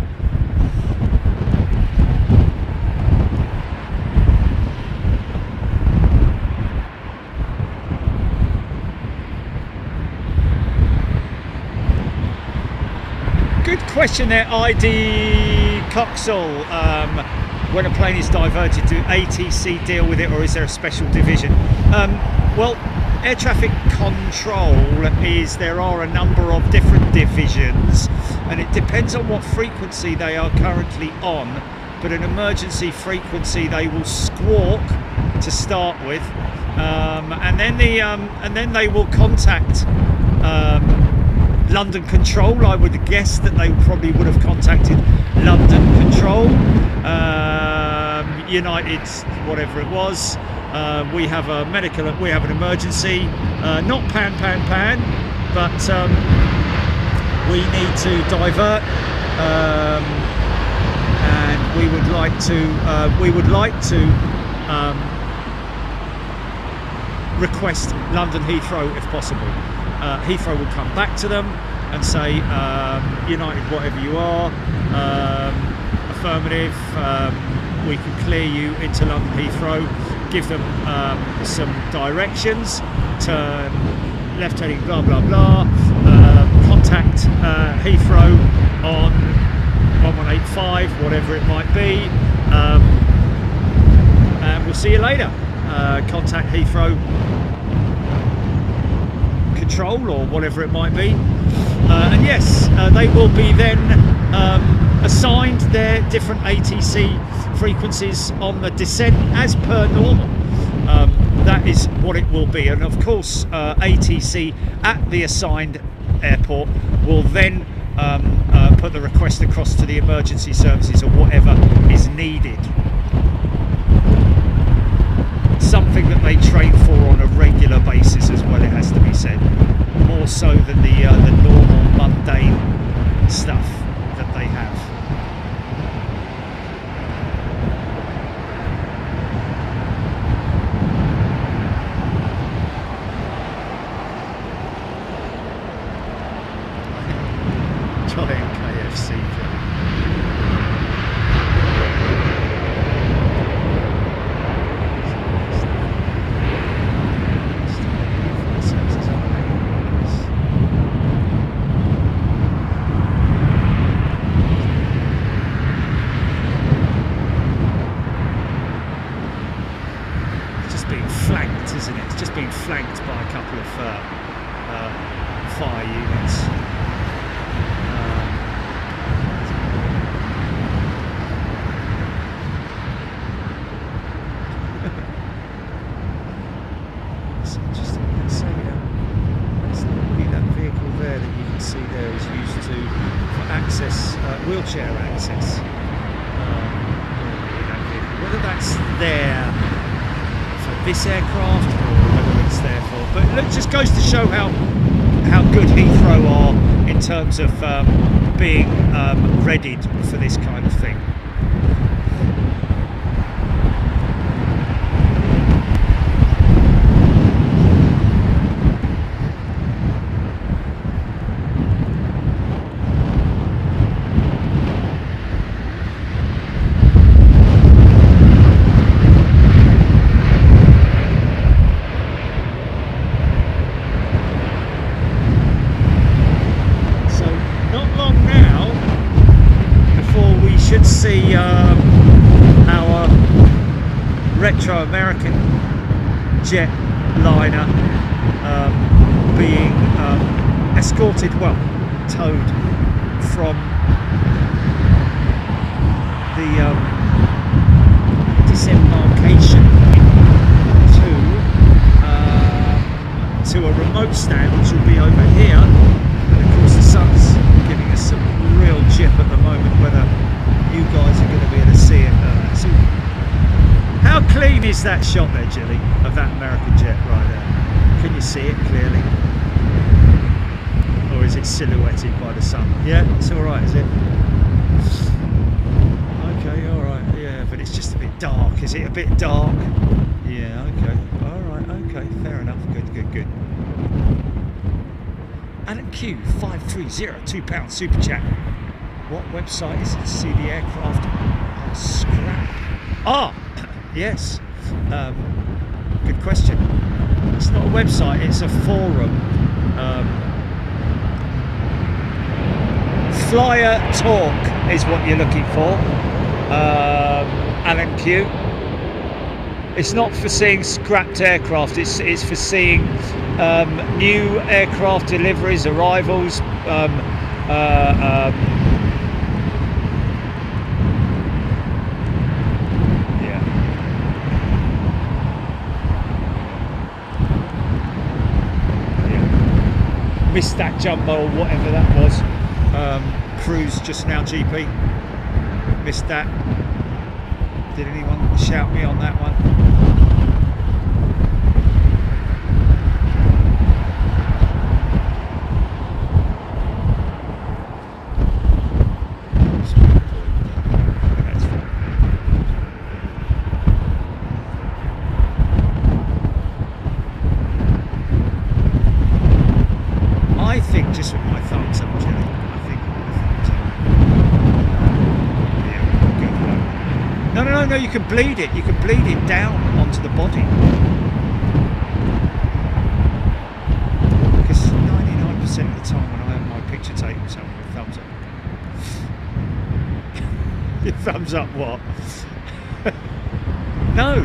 S1: Good question there, ID Coxall. When a plane is diverted, do ATC deal with it, or is there a special division? Well, air traffic control there are a number of different divisions, and it depends on what frequency they are currently on. But an emergency frequency, they will squawk to start with, and then they will contact London Control. I would guess that they probably would have contacted London Control, United, whatever it was. We have a medical, we have an emergency, not pan, but we need to divert, and we would like to request London Heathrow if possible. Heathrow will come back to them and say, United, whatever you are, affirmative, we can clear you into London Heathrow. Give them some directions, turn left heading, blah blah blah, contact Heathrow on 1185, whatever it might be, and we'll see you later. Contact Heathrow Control or whatever it might be, and yes, they will be then assigned their different ATC frequencies on the descent as per normal. That is what it will be, and of course ATC at the assigned airport will then put the request across to the emergency services or whatever is needed. Something that they train for on a regular basis as well, it has to be said, more so than the normal mundane stuff that they have. Giant KFC. Isn't it? It's just been flanked by a couple of fire units. It's interesting. Let's say that vehicle there that you can see there is used for access, wheelchair access. whether that's there for this aircraft or whether it's there for, but it just goes to show how good Heathrow are in terms of being readied for this kind of thing. See our retro American jetliner being escorted, well, towed from the disembarkation to a remote stand, which will be over here. And of course the sun's giving us some real chip at the moment, whether you guys are going to be able to see it. So how clean is that shot there, Jilly, of that American jet right there? Can you see it clearly? Or is it silhouetted by the sun? Yeah, it's alright, is it? Okay, alright, yeah, but it's just a bit dark. Is it a bit dark? Yeah, okay, alright, okay, fair enough. Good. Alan Q 530, £2 super chat. What website is it to see the aircraft on scrap? Ah, yes. Good question. It's not a website, it's a forum. Flyer Talk is what you're looking for. Alan Q. It's not for seeing scrapped aircraft, it's for seeing new aircraft deliveries, arrivals, missed that jumbo or whatever that was. Cruise just now, GP. Missed that. Did anyone shout me on that one? Just with my thumbs up, Jilly. I think yeah, good one. No, you can bleed it. You can bleed it down onto the body. Because 99% of the time when I have my picture taken, someone with thumbs up. Your thumbs up what? No,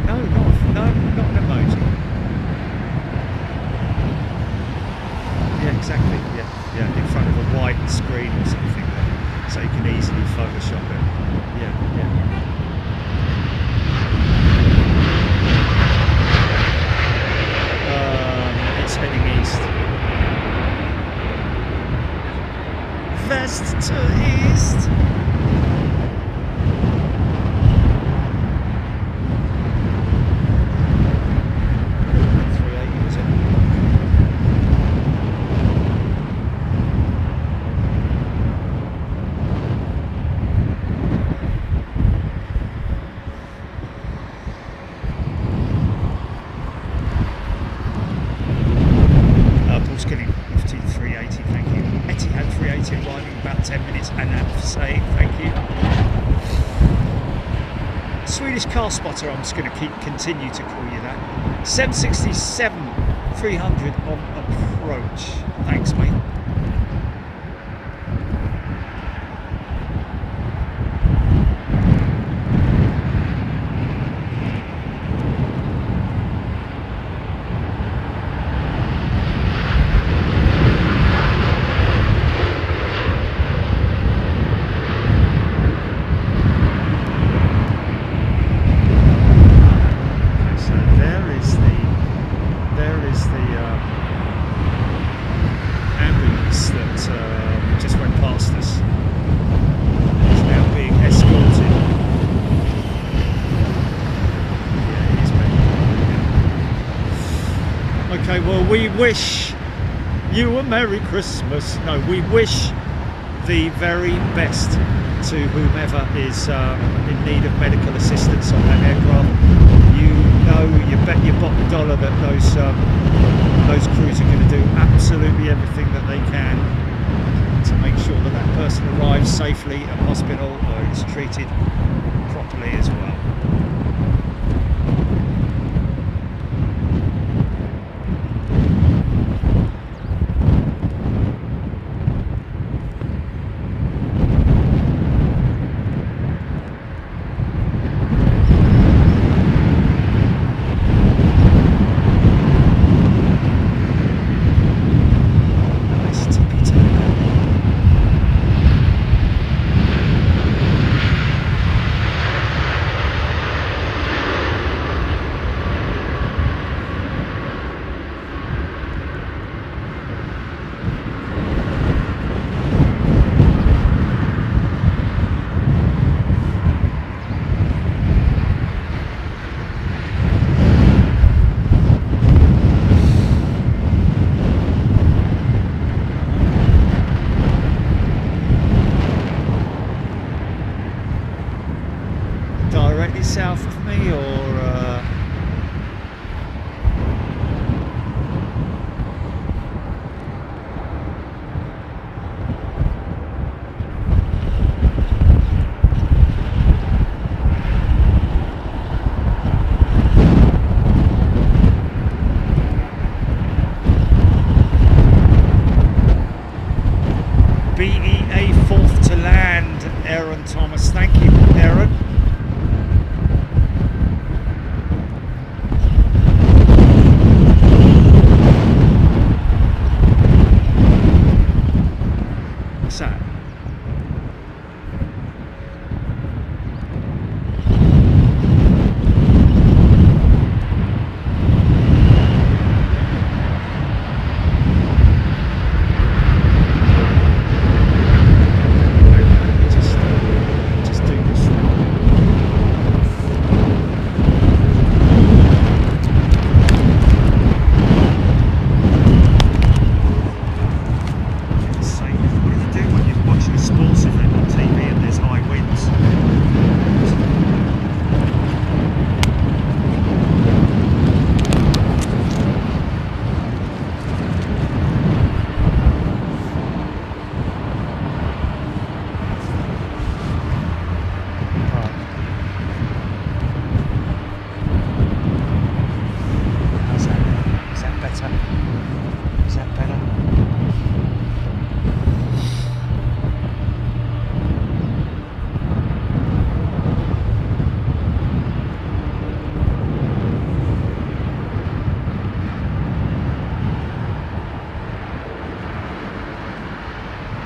S1: not an emoji. Yeah, exactly. Yeah, in front of a white screen or something, so you can easily Photoshop it. Yeah. It's heading east. West to east. Etihad A380 arriving about 10 minutes, and that's saying thank you. Swedish car spotter, I'm just going to continue to call you that. 767-300 on approach. Thanks, mate. There is the ambulance Okay, well, we wish you a Merry Christmas. No, we wish the very best to whomever is in need of medical assistance on that aircraft. You know, you bet your bottom dollar that those crews are going to do absolutely everything that they can to make sure that that person arrives safely at hospital or is treated properly as well. South of me, or BEA fourth to land, Aaron Thomas. Thank you, Aaron.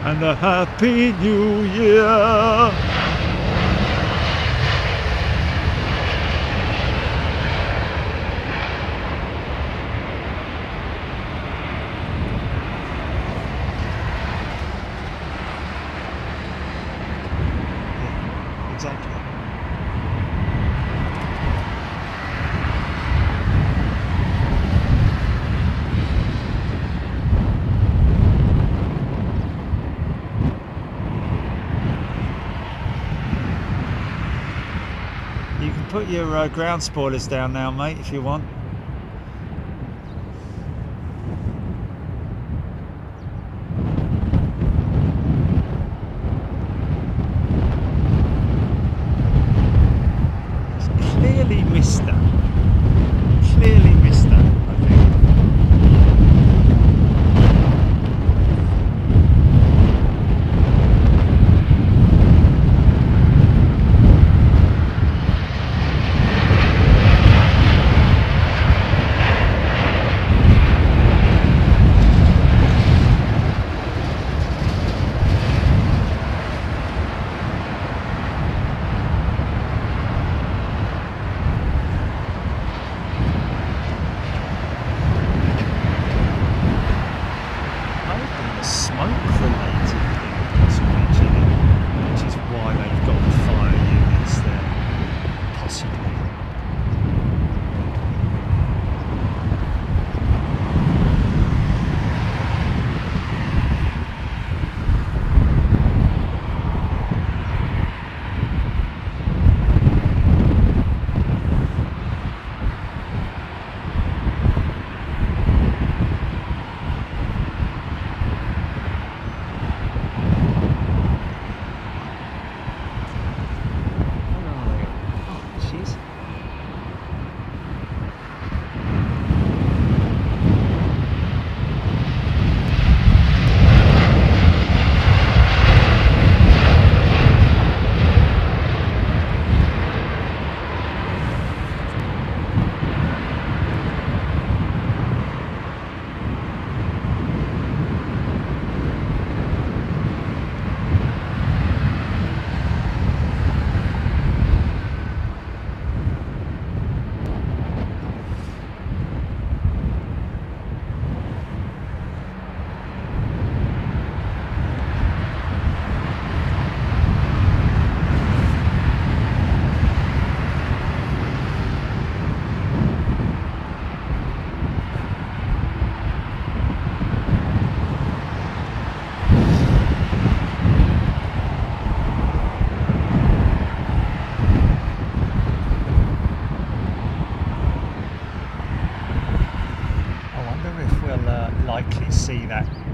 S1: And a Happy New Year! Yeah, exactly. Put your ground spoilers down now, mate, if you want. It's clearly missed that. Clearly missed that, I think.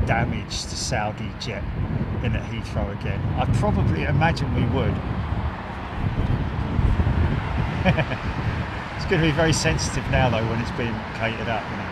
S1: damage to Saudi jet in at Heathrow again? I probably imagine we would. It's going to be very sensitive now though when it's being catered up, you know.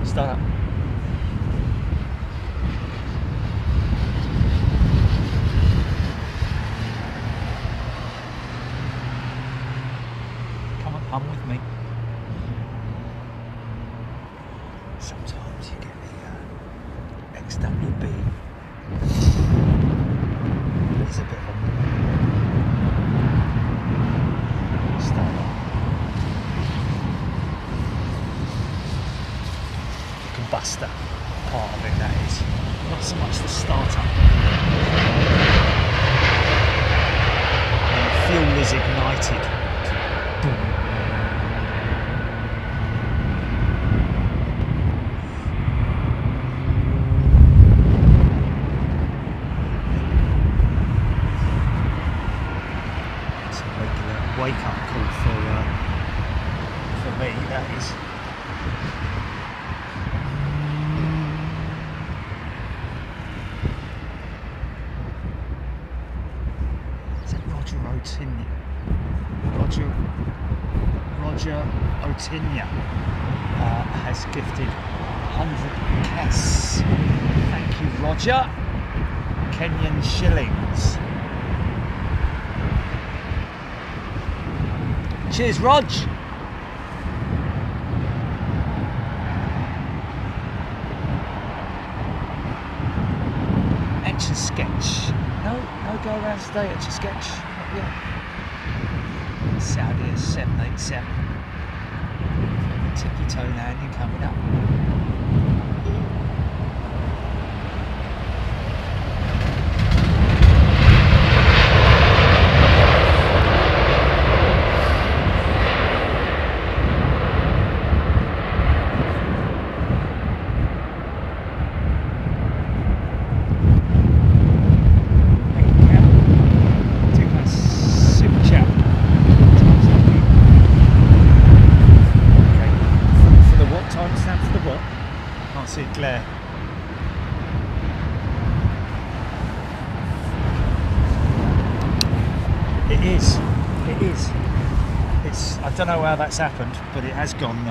S1: Start up. Come on, hum with me. Sometimes you get the XWB. It's a bit of a start up. Buster part of it, that is. Not so much the startup. When the fuel is ignited. Boom. It's a regular wake-up call for me, that is. Roger Otinya has gifted 100 Kes. Thank you, Roger. Kenyan shillings. Cheers, Rog. Etch and sketch. No go around today, etch and sketch. Not yet. Saudi 787. Tippy toe landing coming up. Glare. It is. It's. I don't know how that's happened, but it has gone.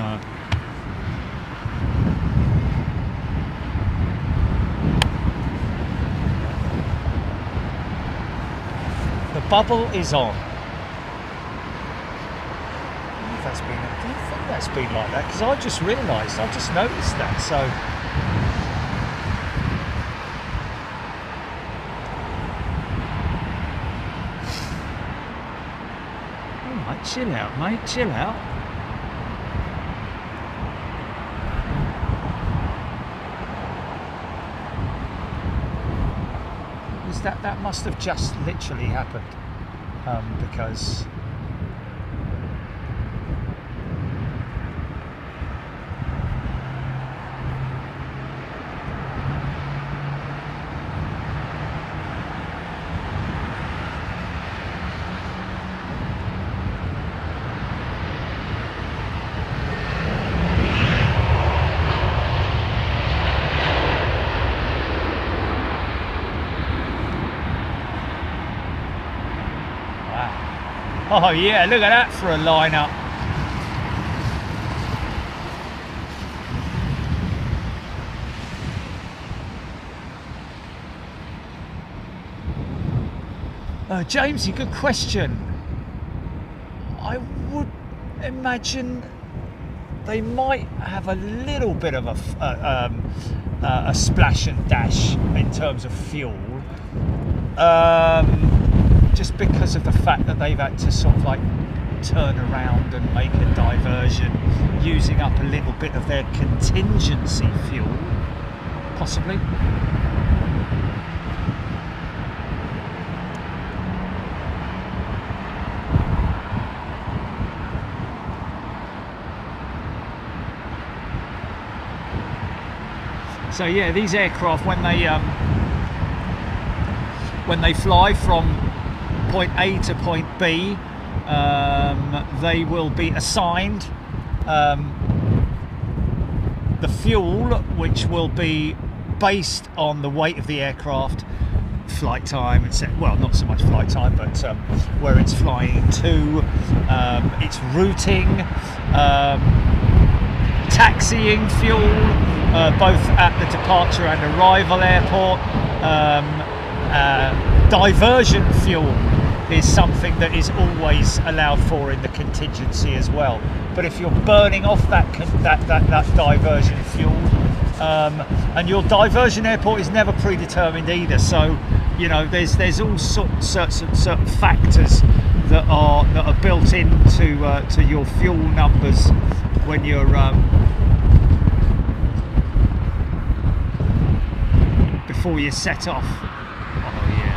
S1: The bubble is on. I don't think that's been like that because I just realised. I just noticed that. So. Chill out, mate, chill out. That must have just literally happened because oh yeah, look at that for a line-up. Jamesy, good question. I would imagine they might have a little bit of a splash and dash in terms of fuel. Just because of the fact that they've had to sort of like turn around and make a diversion, using up a little bit of their contingency fuel, possibly. So yeah, these aircraft, when they fly from point A to point B, they will be assigned the fuel, which will be based on the weight of the aircraft, flight time, etc. Well, not so much flight time, but where it's flying to, its routing, taxiing fuel, both at the departure and arrival airport. Diversion fuel is something that is always allowed for in the contingency as well. But if you're burning off that diversion fuel, and your diversion airport is never predetermined either, so you know there's all certain factors that are built into to your fuel numbers when you're before you set off. Oh yeah.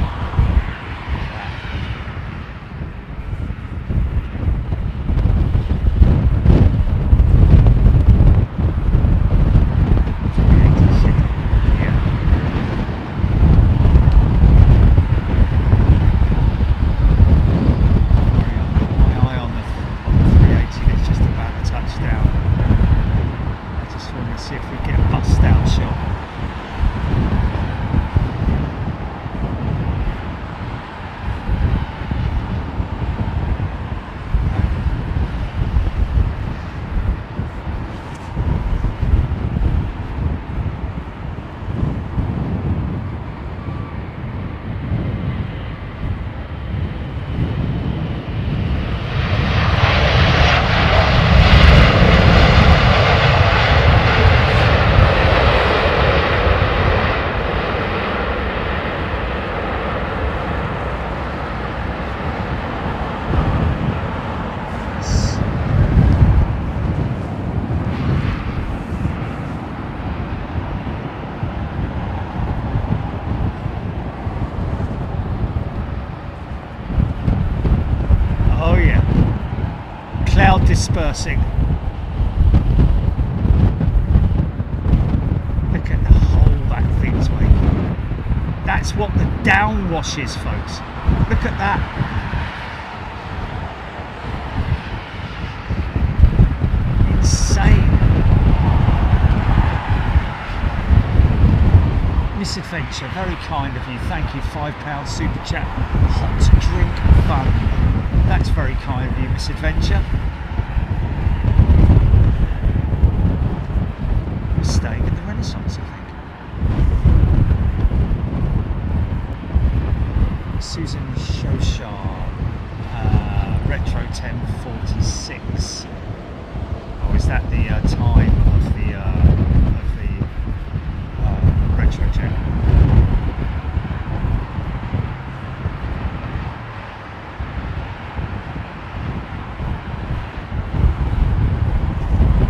S1: My eye on the 380, it's just about to touch down. I just want to see if we get a bust out shot. Dispersing. Look at the hole that thing's making. That's what the downwash is, folks. Look at that. Insane. Misadventure, very kind of you. Thank you. £5 super chat. Hot drink fun. That's very kind of you, Misadventure. Staying in the Renaissance, I think. Susan Shoshar, Retro 1046. Oh, is that the time of the Retro Jet?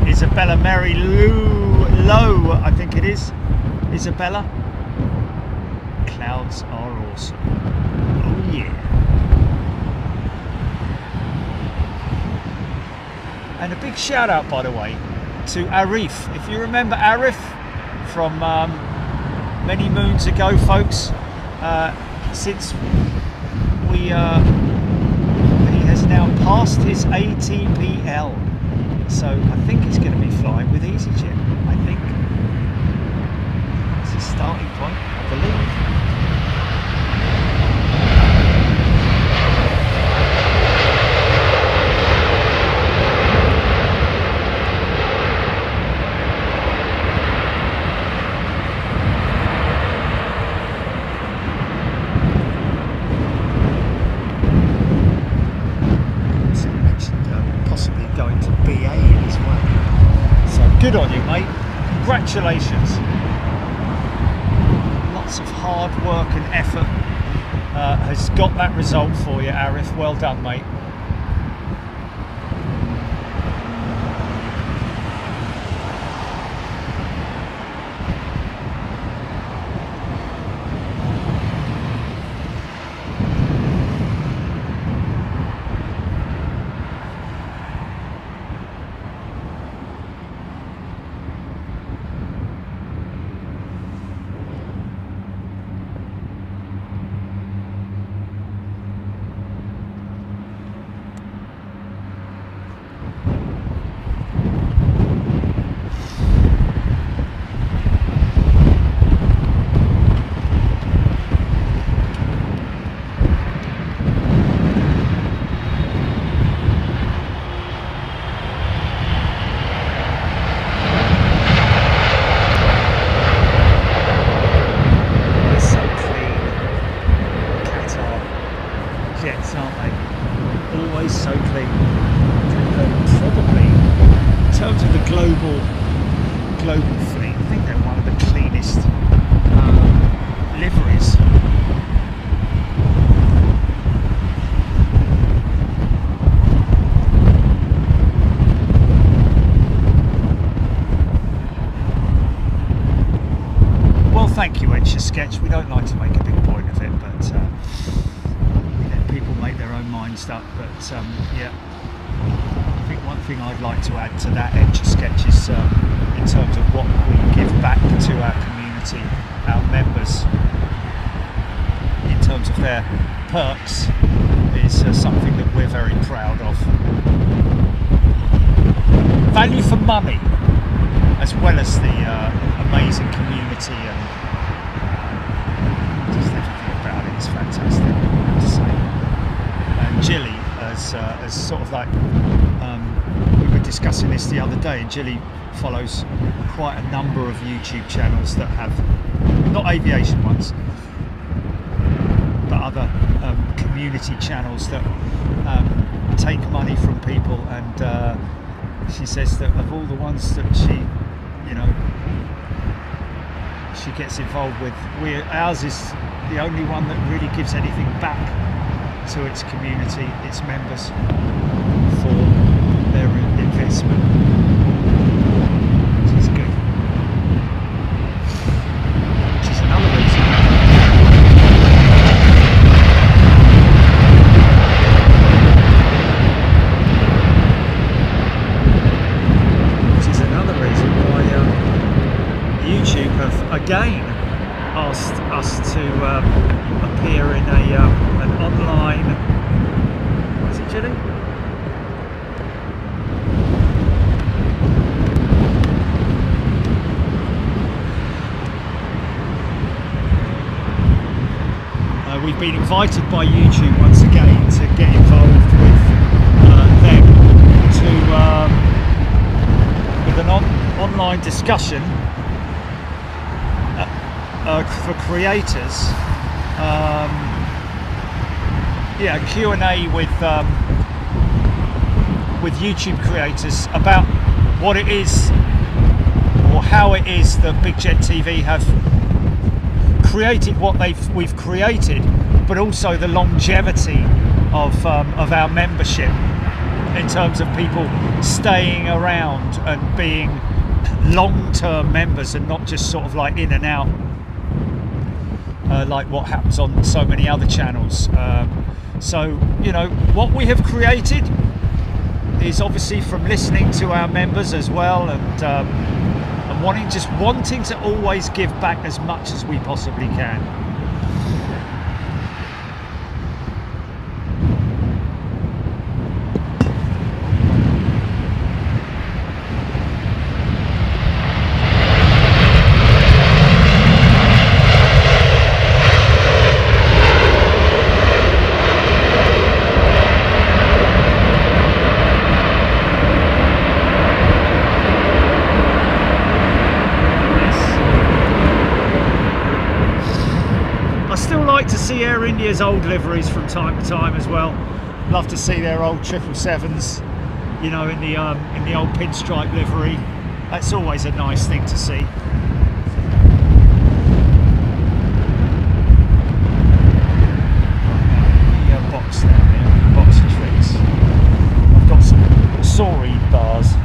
S1: Isabella Mary Low, I think it is. Isabella. Clouds are awesome. Oh yeah. And a big shout out, by the way, to Arif. If you remember Arif from many moons ago, folks, since he has now passed his ATPL. So I think he's going to be flying with EasyJet. I think it's his starting point, I believe. Possibly going to BA as well. So good on you, mate. Congratulations. Lots of hard work and effort has got that result for you, Arif. Well done, mate. nice, aren't they? Always so clean. Probably, in terms of the global fleet, I think they're one of the cleanest liveries. Well, thank you, Etch Sketch. We don't like to make a big point of it, but we let people make their own minds up. But yeah, I think one thing I'd like to add to that Etch Sketch is in terms of what we give back to our community, our members, in terms of their perks, is something that we're very proud of. Value for money, as well as the amazing community, and just everything about it is fantastic, I have to say. And Jilly, as sort of like, we were discussing this the other day, and Jilly follows quite a number of YouTube channels that have, not aviation ones, but other community channels that take money from people, and she says that of all the ones that she gets involved with, ours is the only one that really gives anything back to its community, its members, for their investment, which is good. Which is another reason. YouTube have again asked us to appear in an online, what is it, Jilly? We've been invited by YouTube once again to get involved with them with an online discussion for creators, Q&A with YouTube creators about what it is, or how it is that Big Jet TV have created what we've created, but also the longevity of our membership, in terms of people staying around and being long-term members and not just sort of like in and out, like what happens on so many other channels. So what we have created is obviously from listening to our members as well, and wanting to always give back as much as we possibly can. To see Air India's old liveries from time to time as well. Love to see their old 777s, in the old pinstripe livery. That's always a nice thing to see. The box down there, box of tricks. I've got some sorry bars.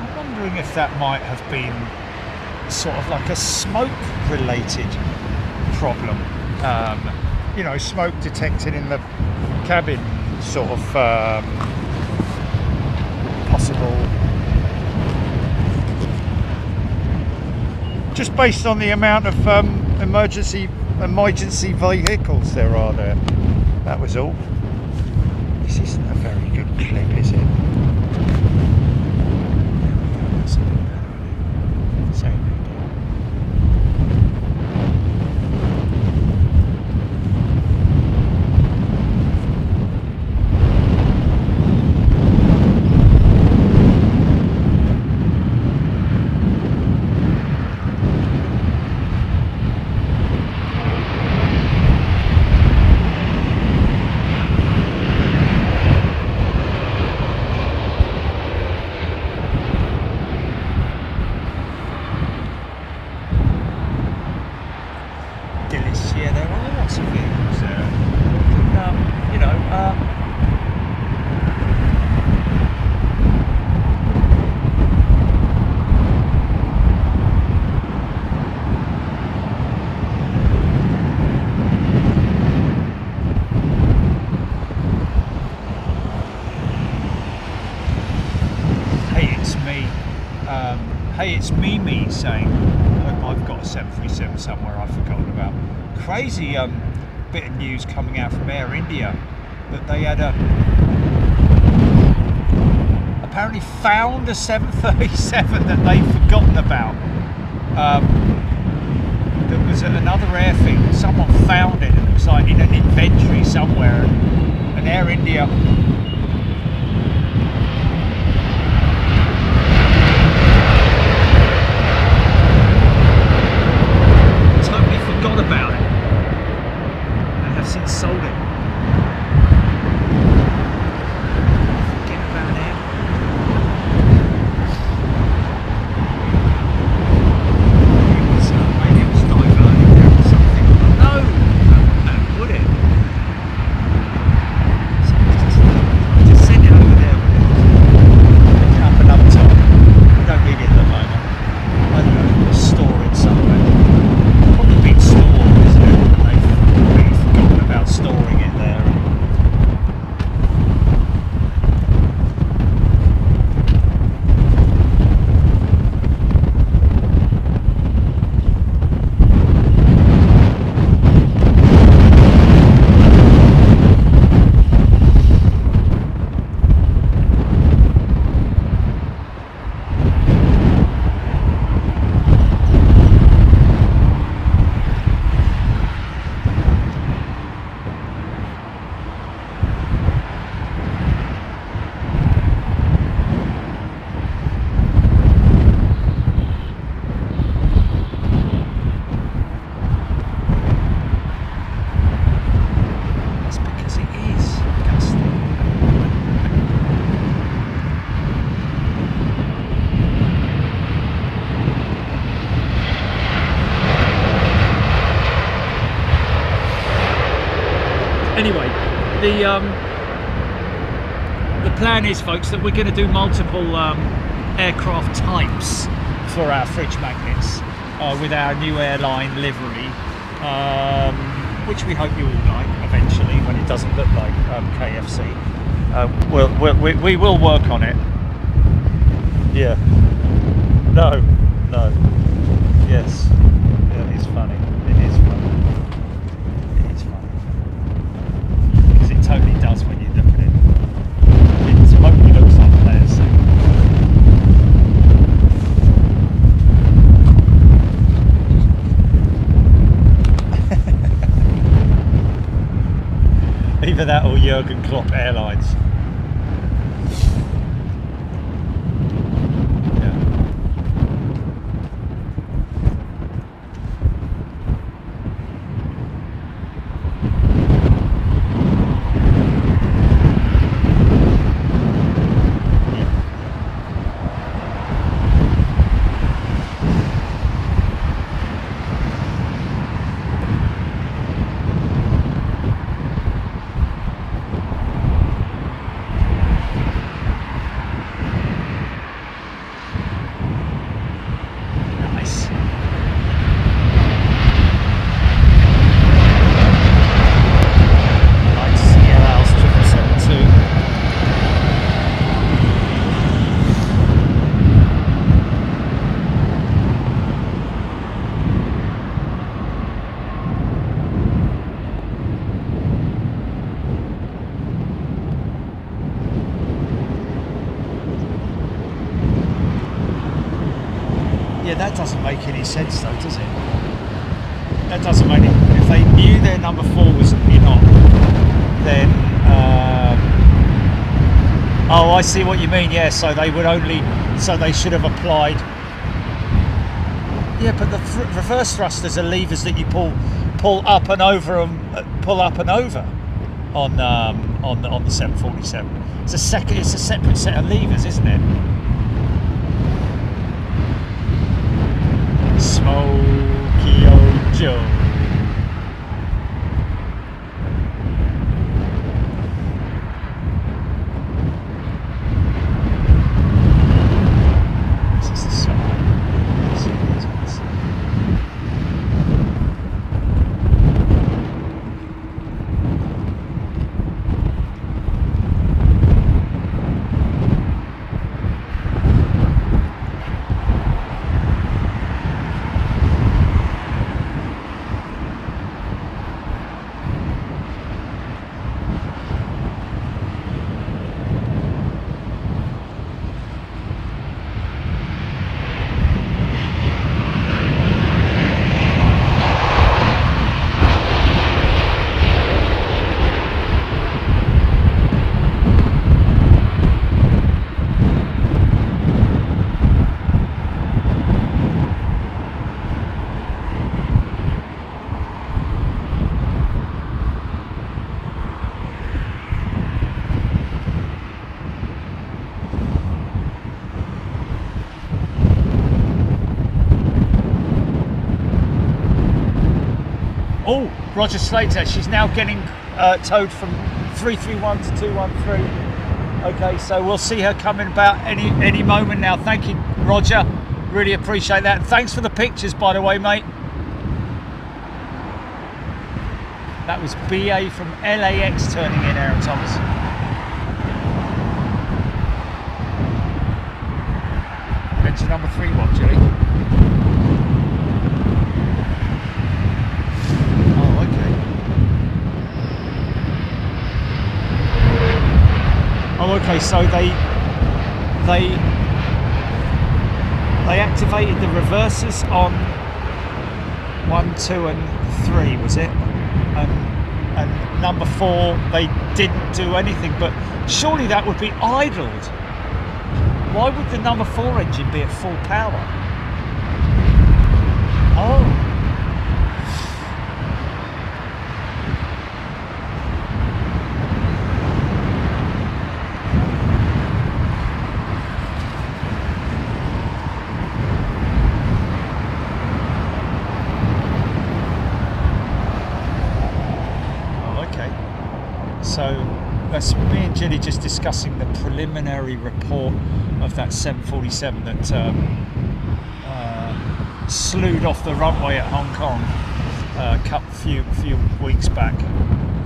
S1: I'm wondering if that might have been sort of like a smoke related problem. You know, smoke detected in the cabin, sort of possible, just based on the amount of emergency vehicles there are there. That was all. This isn't a very good clip, is it? Hey, it's me saying, I've got a 737 somewhere I've forgotten about. Crazy bit of news coming out from Air India that they had apparently found a 737 that they'd forgotten about. That was at another airfield. Someone found it, and it was like in an inventory somewhere. And Air India about it and have since sold it. Forget about it. Maybe it was diverted there or something. No, would it? Just send it over there. Pick it up another time. We don't need it at the moment. I don't know, store it somewhere. Storing it there. Anyway, the plan is, folks, that we're going to do multiple aircraft types for our fridge magnets with our new airline livery, which we hope you all like eventually when it doesn't look like KFC. We will work on it. Yeah. No. Yes. Yeah, it's funny. It is funny. It totally does when you look at it. It totally looks like players. Either that or Jurgen Klopp Airlines. doesn't make any sense though, does it? That doesn't make it. If they knew their number 4 was not, then oh, I see what you mean. Yeah, so they would only, so they should have applied. Yeah, but the reverse thrusters are levers that you pull up and over on the 747. It's a separate set of levers, isn't it? Smokey Joe. Oh, Roger Slater, she's now getting towed from 331 to 213. Okay, so we'll see her coming about any moment now. Thank you, Roger. Really appreciate that. Thanks for the pictures, by the way, mate. That was BA from LAX turning in, Aaron Thomas. Engine number 3, what, Julie? Oh, okay, so they activated the reversers on 1, 2 and 3, was it? And number 4 they didn't do anything, but surely that would be idled. Why would the number 4 engine be at full power? Oh. So that's me and Jenny just discussing the preliminary report of that 747 that slewed off the runway at Hong Kong a few weeks back.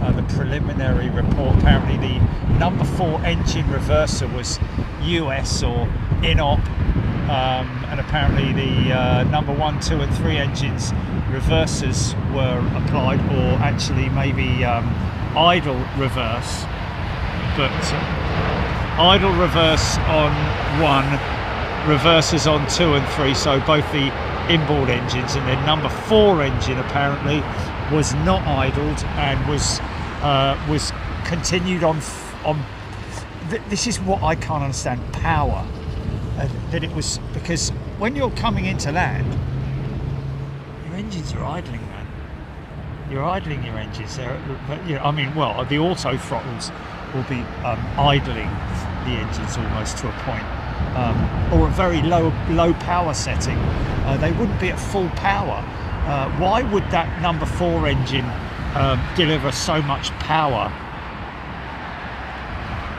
S1: The preliminary report, apparently the number 4 engine reverser was US or INOP, and apparently the number 1, 2 and 3 engines reversers were applied, or actually maybe idle reverse, but idle reverse on 1, reversers on 2 and 3, so both the inboard engines, and then number 4 engine apparently was not idled and was continued on this is what I can't understand, power, that it was, because when you're coming into land your engines are idling, man. You're idling your engines there, but you know, I mean, well, the auto throttles will be idling the engines almost to a point, or a very low power setting. They wouldn't be at full power. Why would that number 4 engine deliver so much power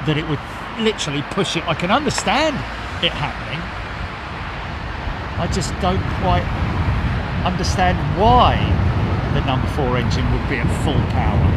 S1: that it would literally push it? I can understand it happening. I just don't quite understand why the number 4 engine would be at full power.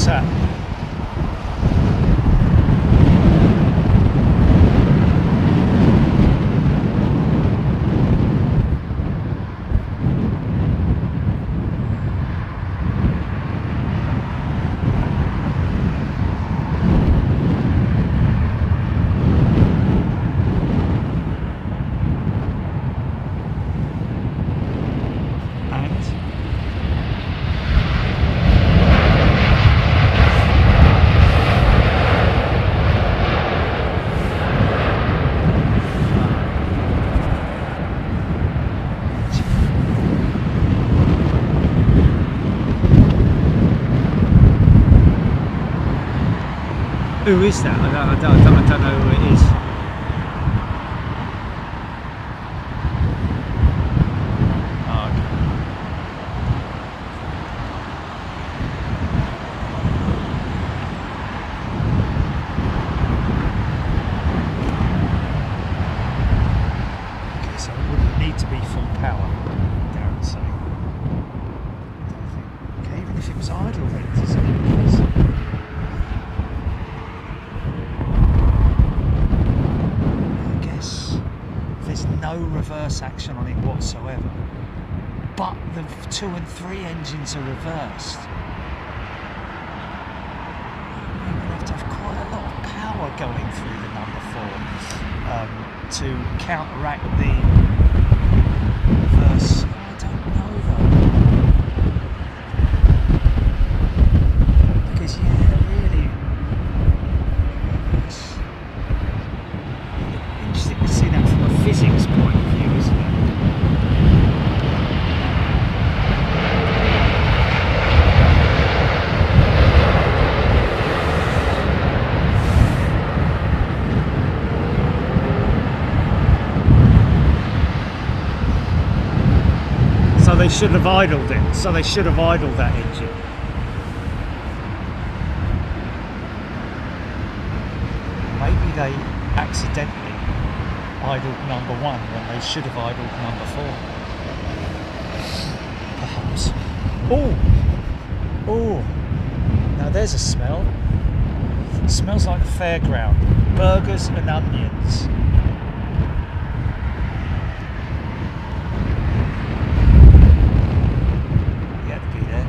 S2: What's that? Who is that? I don't know who it is. Oh, okay. Okay, so it wouldn't need to be full power, Darren's saying. I don't think. Okay, even if it was idle, then it's no reverse action on it whatsoever, but the 2 and 3 engines are reversed. You're going to have to have quite a lot of power going through the number 4 to counteract the reverse. I don't know though, because really interesting to see that from a physics point of view, isn't it? So they should have idled it. So they should have idled that engine. Maybe they accidentally idled number 1 when they should have idled number 4. Perhaps. Oh, now there's a smell. It smells like a fairground. Burgers and onions. You had to be there.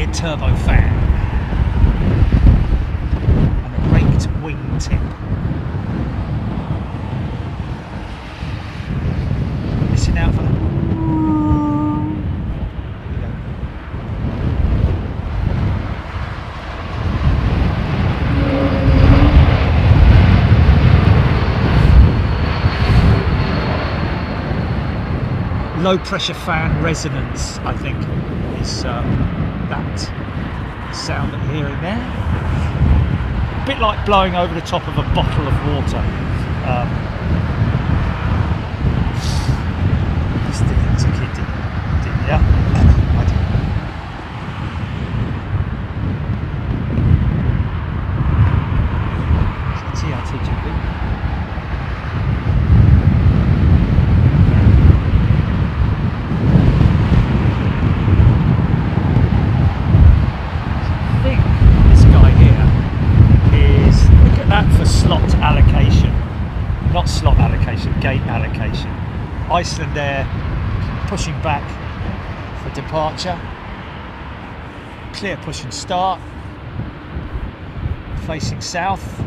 S2: Turbofan and a raked wingtip. Listen out for the low pressure fan resonance, I think, is that sound that you're hearing there. A bit like blowing over the top of a bottle of water. Used to do that as a kid, didn't you? I did. TRTGB. Not slot allocation, gate allocation. Iceland Air pushing back for departure. Clear push and start. Facing south.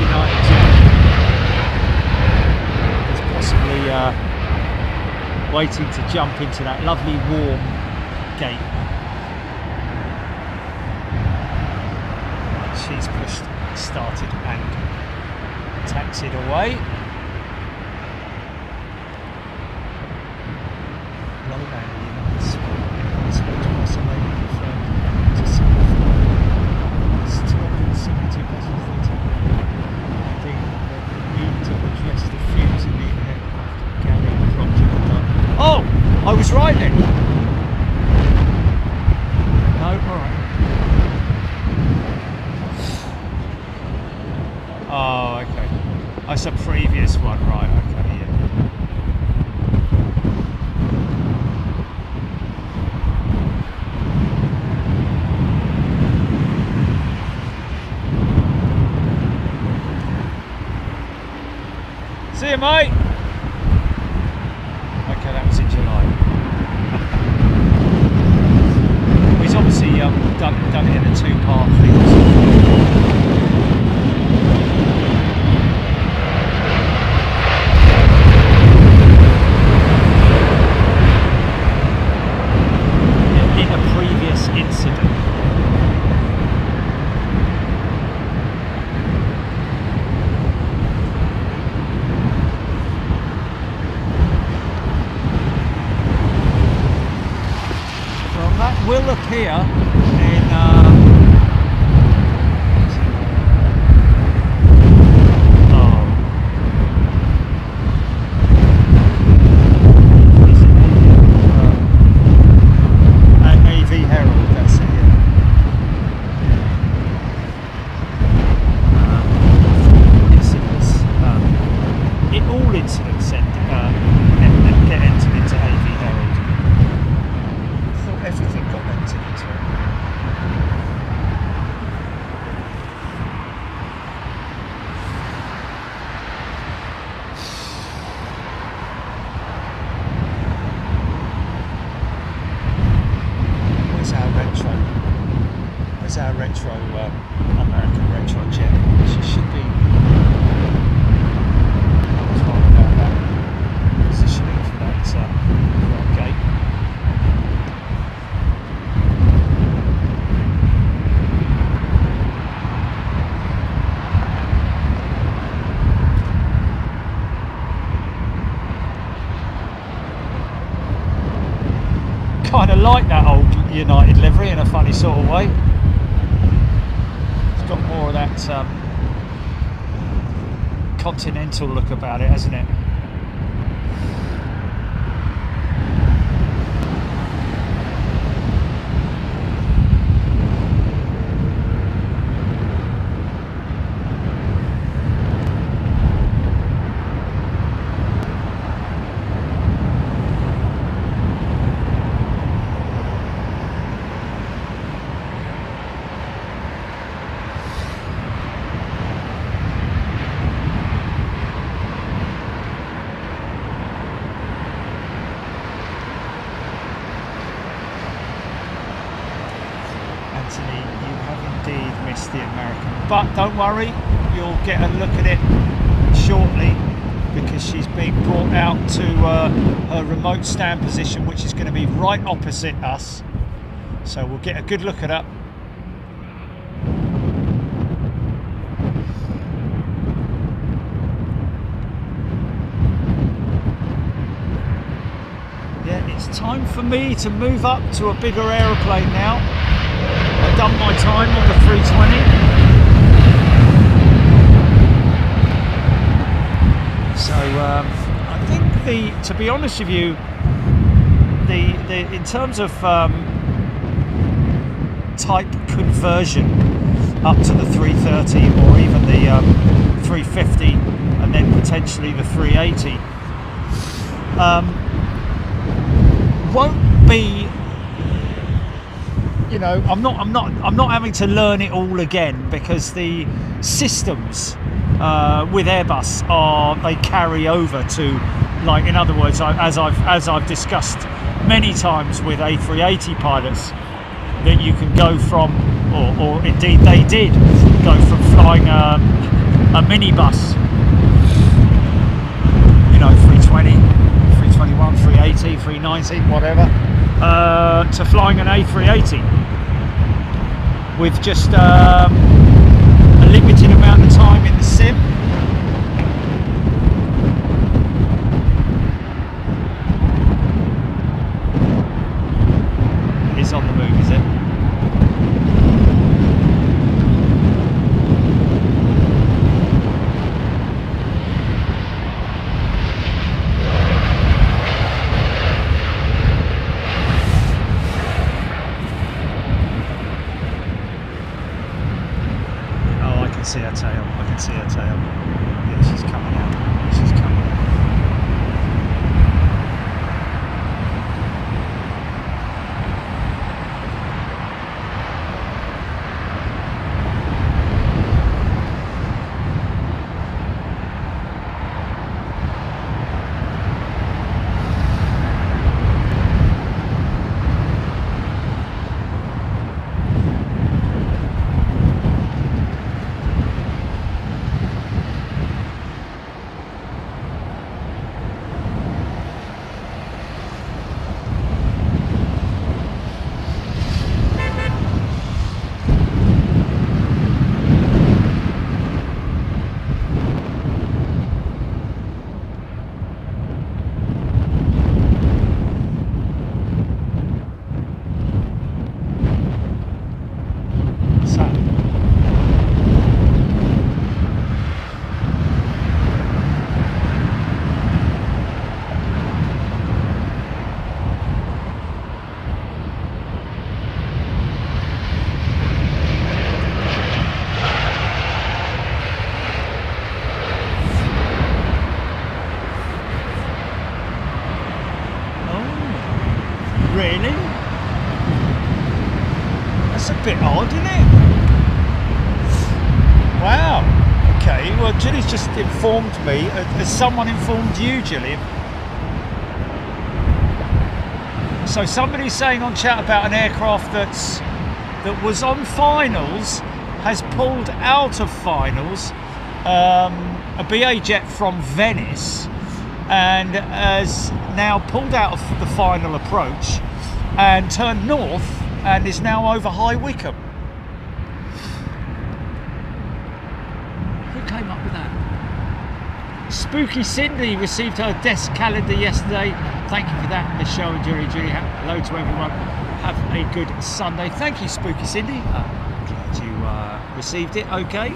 S2: United Jet. waiting to jump into that lovely warm gate. She's pushed, started and taxied away. Low landing United States lady confirmed to Singapore. It's 272 passengers. They need to address the fumes in the aircraft carrying project. Oh, I was right then. No, alright. Oh, okay. That's a previous one, right? Okay, yeah. See you, mate. Okay, that was in July. He's obviously done it in a two-part thing. Incident. Well, that will appear in our retro, American retro jet. She should be fine about that positioning for that gate. Kind of like that old United livery in a funny sort of way. It's got more of that continental look about it, hasn't it? The American, but don't worry, you'll get a look at it shortly because she's being brought out to her remote stand position, which is going to be right opposite us, so we'll get a good look at her. Yeah, it's time for me to move up to a bigger aeroplane now. I've done my time on the 320. So I think to be honest with you, in terms of type conversion up to the 330 or even the 350 and then potentially the 380 won't be. You know, I'm not having to learn it all again because the systems with Airbus they carry over to, like, in other words, as I've discussed many times with A380 pilots, that you can go from, or indeed they did go from flying a minibus, you know, 320, 321, 380. 380, 390, whatever, to flying an A380 with just a limited amount of time in the sim. It's on the move, is it? See her tail, I can see her tail. Yeah, she's coming out. She's coming out. Really? That's a bit odd, isn't it? Wow. Okay, well Gilly's just informed me, has someone informed you, Gilly? So somebody's saying on chat about an aircraft that was on finals, has pulled out of finals, a BA jet from Venice, and has now pulled out of the final approach and turned north and is now over High Wycombe. Who came up with that? Spooky Cindy received her desk calendar yesterday. Thank you for that, Miss Show and Jerry. Hello to everyone. Have a good Sunday. Thank you, Spooky Cindy. Glad you received it. Okay.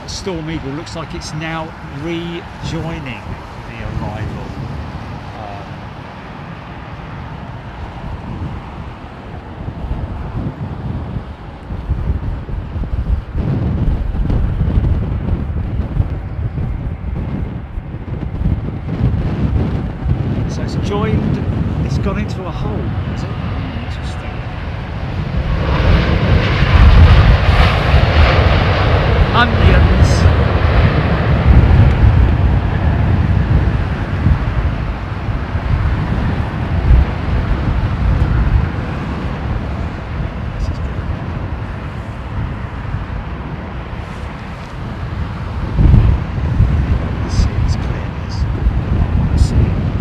S2: Storm Eagle looks like it's now rejoining the arrival. So it's joined, it's gone into a hole, is it? Interesting. Onions.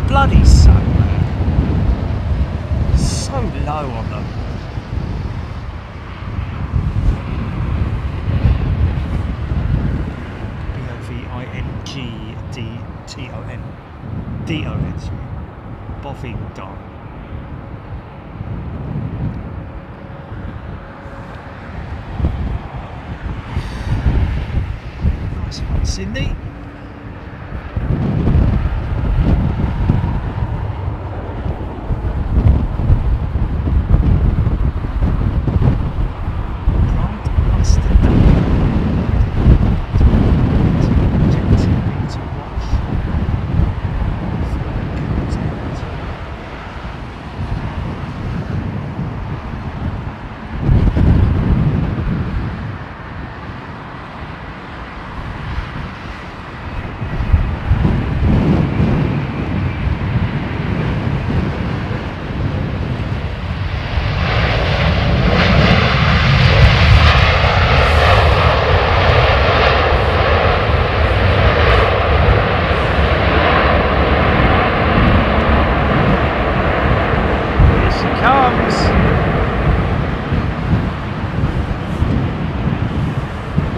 S2: Bloody sun, man. So low on them. BOVINGDTON. Bovingdon. Nice one, Cindy.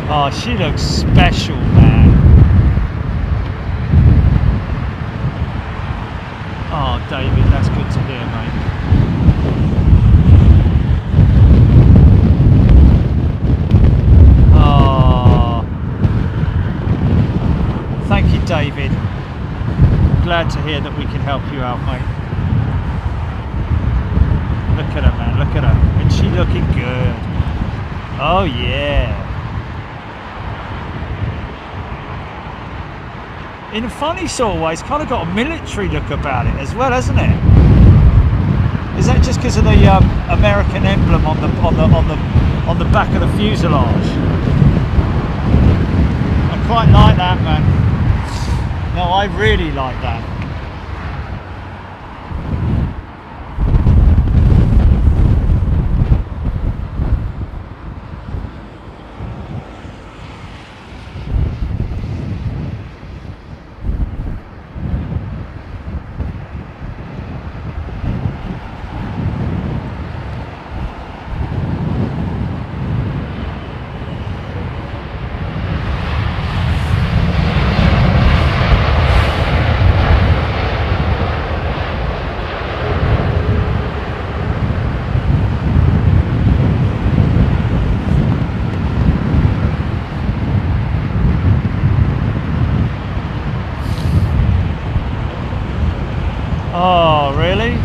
S2: Oh, she looks special, man. Oh, David, that's good to hear, mate. Oh, thank you, David. Glad to hear that we can help you out, mate. Look at her, man, look at her. And she looking good. Oh, yeah. In a funny sort of way, it's kind of got a military look about it as well, hasn't it? Is that just because of the American emblem on the back of the fuselage? I quite like that, man. No, I really like that. Oh, really?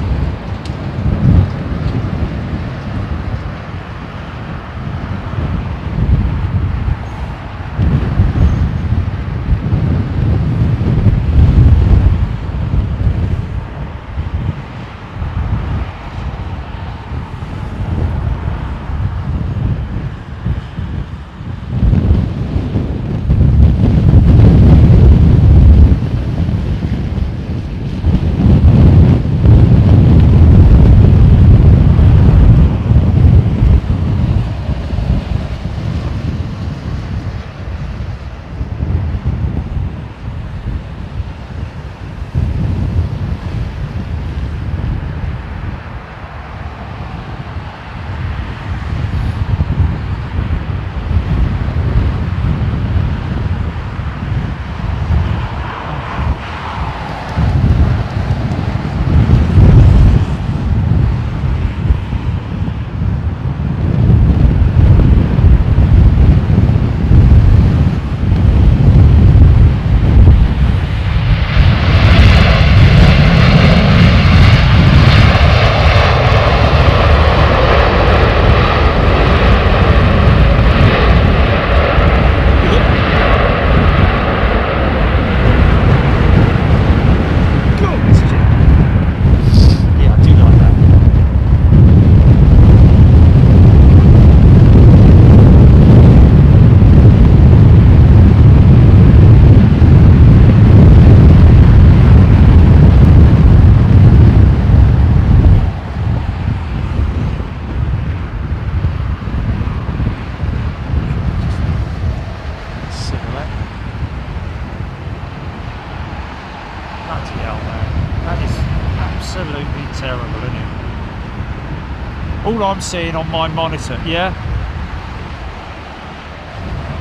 S2: All I'm seeing on my monitor, yeah?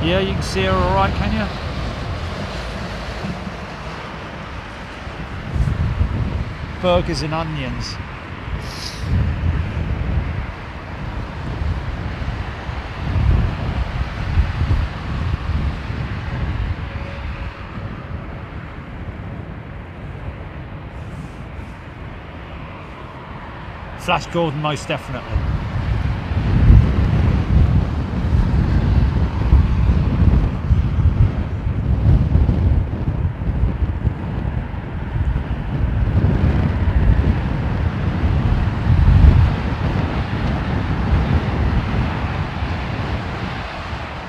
S2: Yeah, you can see her all right, can you? Burgers and onions. Flash Gordon, most definitely.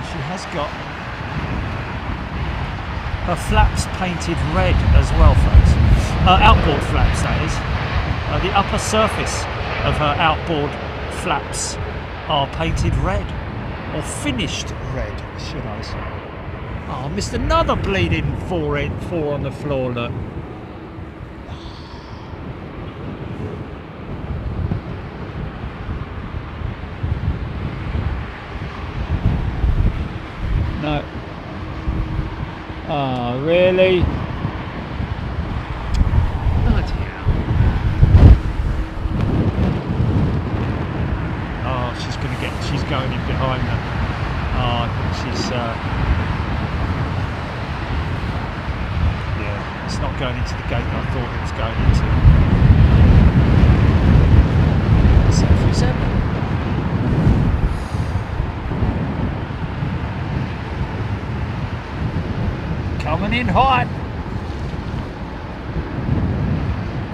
S2: She has got her flaps painted red as well, folks. Outboard flaps, that is. The upper surface of her outboard flaps are painted red, or finished red, should I say. Oh, I missed another bleeding four on the floor, look. No. Oh, really?
S1: Bloody hell.
S2: Oh, she's going in behind them. Oh, I think she's, yeah, it's not going into the gate that I thought it was going into. 737. Coming in hot.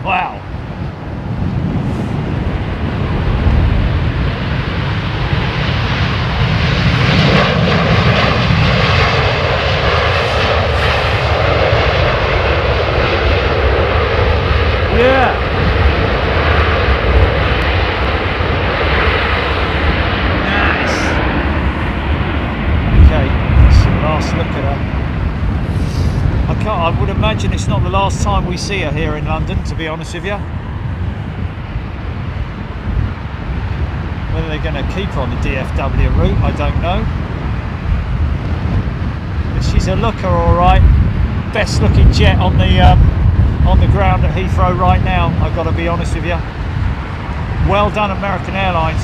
S2: Wow. Yeah. Nice. Okay, that's the last look at her. I would imagine it's not the last time we see her here in London, to be honest with you. Whether they're going to keep her on the DFW route, I don't know. But she's a looker, all right. Best looking jet on the ground at Heathrow right now, I've got to be honest with you. Well done, American Airlines.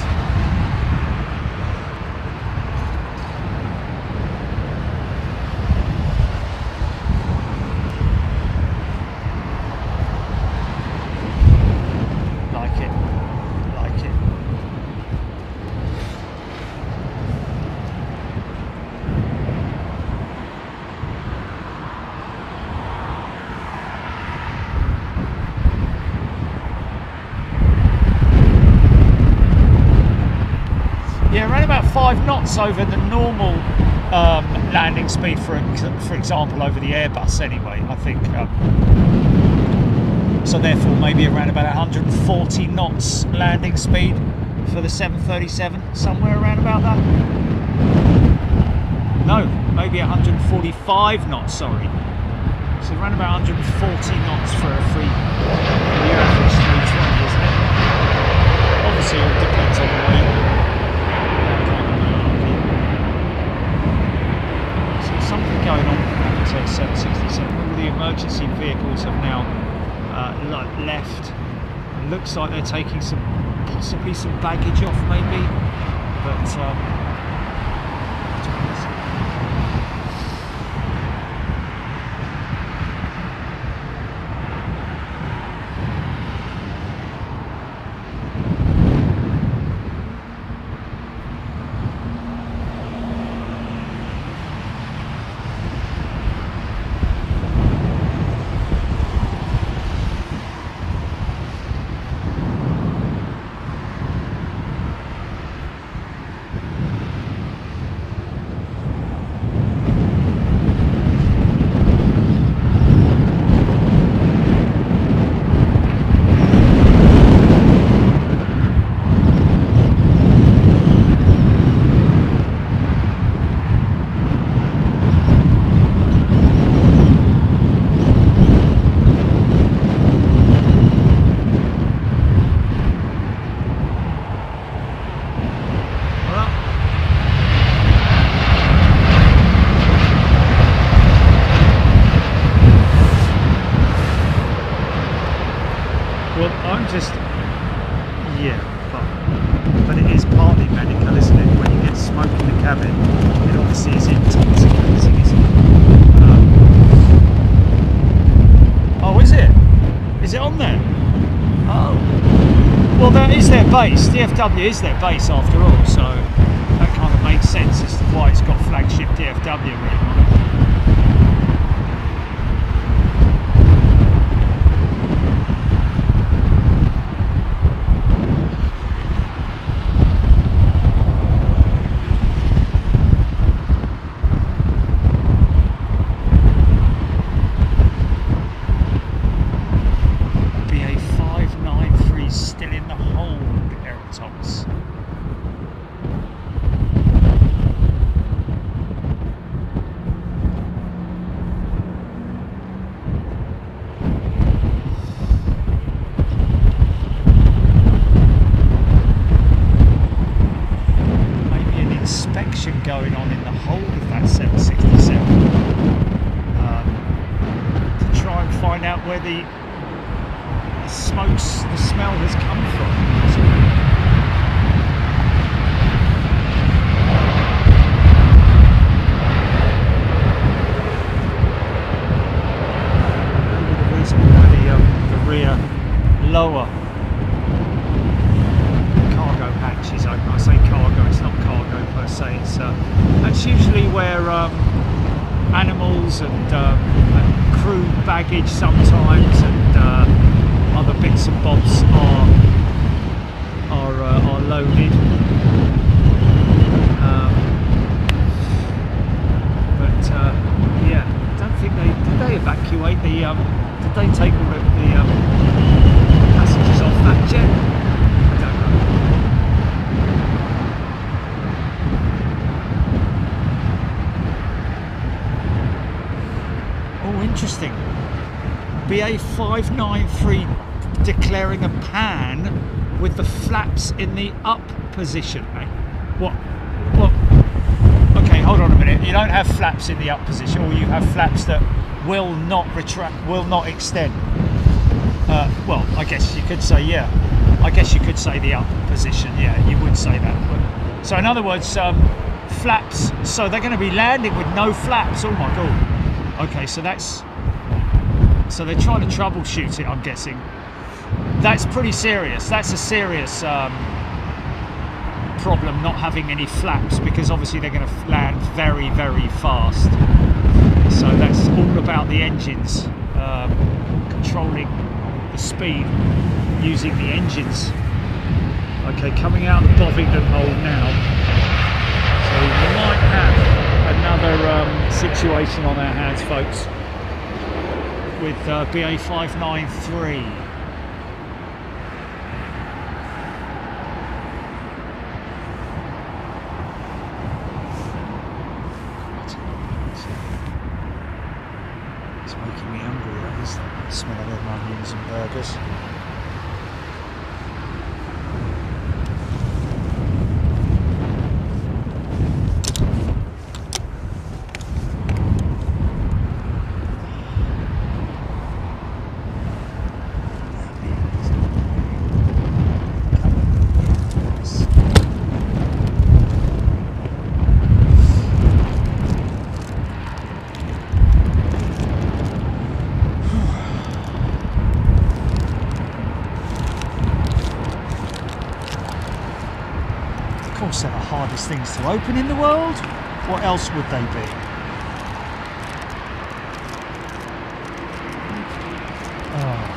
S2: Knots over the normal landing speed, for example, over the Airbus anyway, I think. So therefore maybe around about 140 knots landing speed for the 737, somewhere around about that. No, maybe 145 knots, sorry. So around about 140 knots for a free average 320, isn't it? Obviously it all depends on the weight. Something going on with the 767. All the emergency vehicles have now left. It looks like they're taking possibly some baggage off, maybe. But but it is partly medical, isn't it? When you get smoke in the cabin, it obviously is intoxicating, isn't it? Oh, is it? Is it on there? Oh. Well, that is their base. DFW is their base after all, so that kind of makes sense as to why it's got Flagship DFW written on it. down in the hold of that 767 to try and find out where the smell has come from. Rear lower cargo hatches open. I say cargo, it's not cargo per se, it's that's usually where animals and crew baggage sometimes and other bits and bobs are loaded. Yeah, I don't think did they evacuate the did they take all the passengers off that jet? I don't know. Oh, interesting. BA 593 declaring a pan with the flaps in the up position. Eh? What? Okay, hold on a minute. You don't have flaps in the up position, or you have flaps that will not retract, will not extend. Well, I guess you could say, yeah. I guess you could say the up position, yeah, you would say that. But, so in other words, flaps, so they're going to be landing with no flaps. Oh my God. Okay, so so they're trying to troubleshoot it, I'm guessing. That's pretty serious. That's a serious problem, not having any flaps, because obviously they're going to land very, very fast. So that's all about the engines, controlling the speed using the engines. Okay, coming out of the Bovington hold now. So we might have another situation on our hands, folks, with BA 593. Smell of them onions and burgers. They're the hardest things to open in the world. What else would they be? Oh.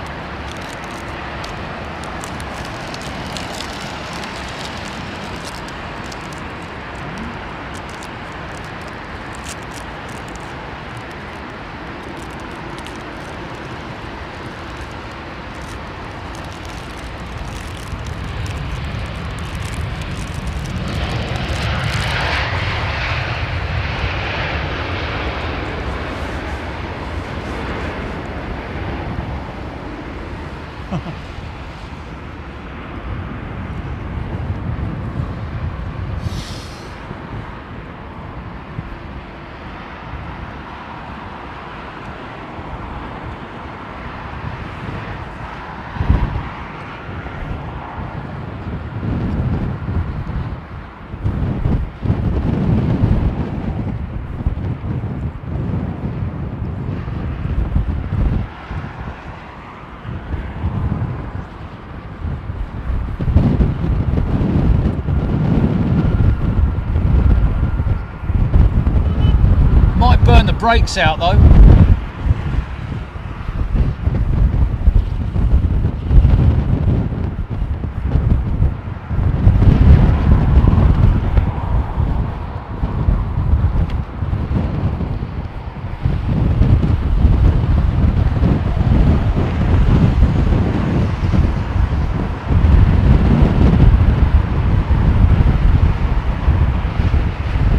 S2: Burn the brakes out though.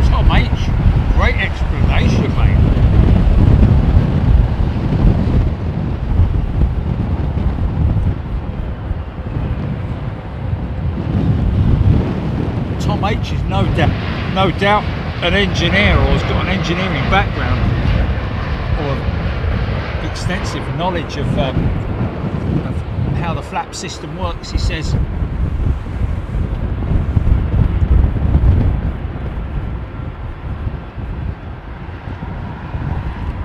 S2: So mate, great explanation, mate. Tom H is no doubt an engineer or has got an engineering background or extensive knowledge of how the flap system works, he says.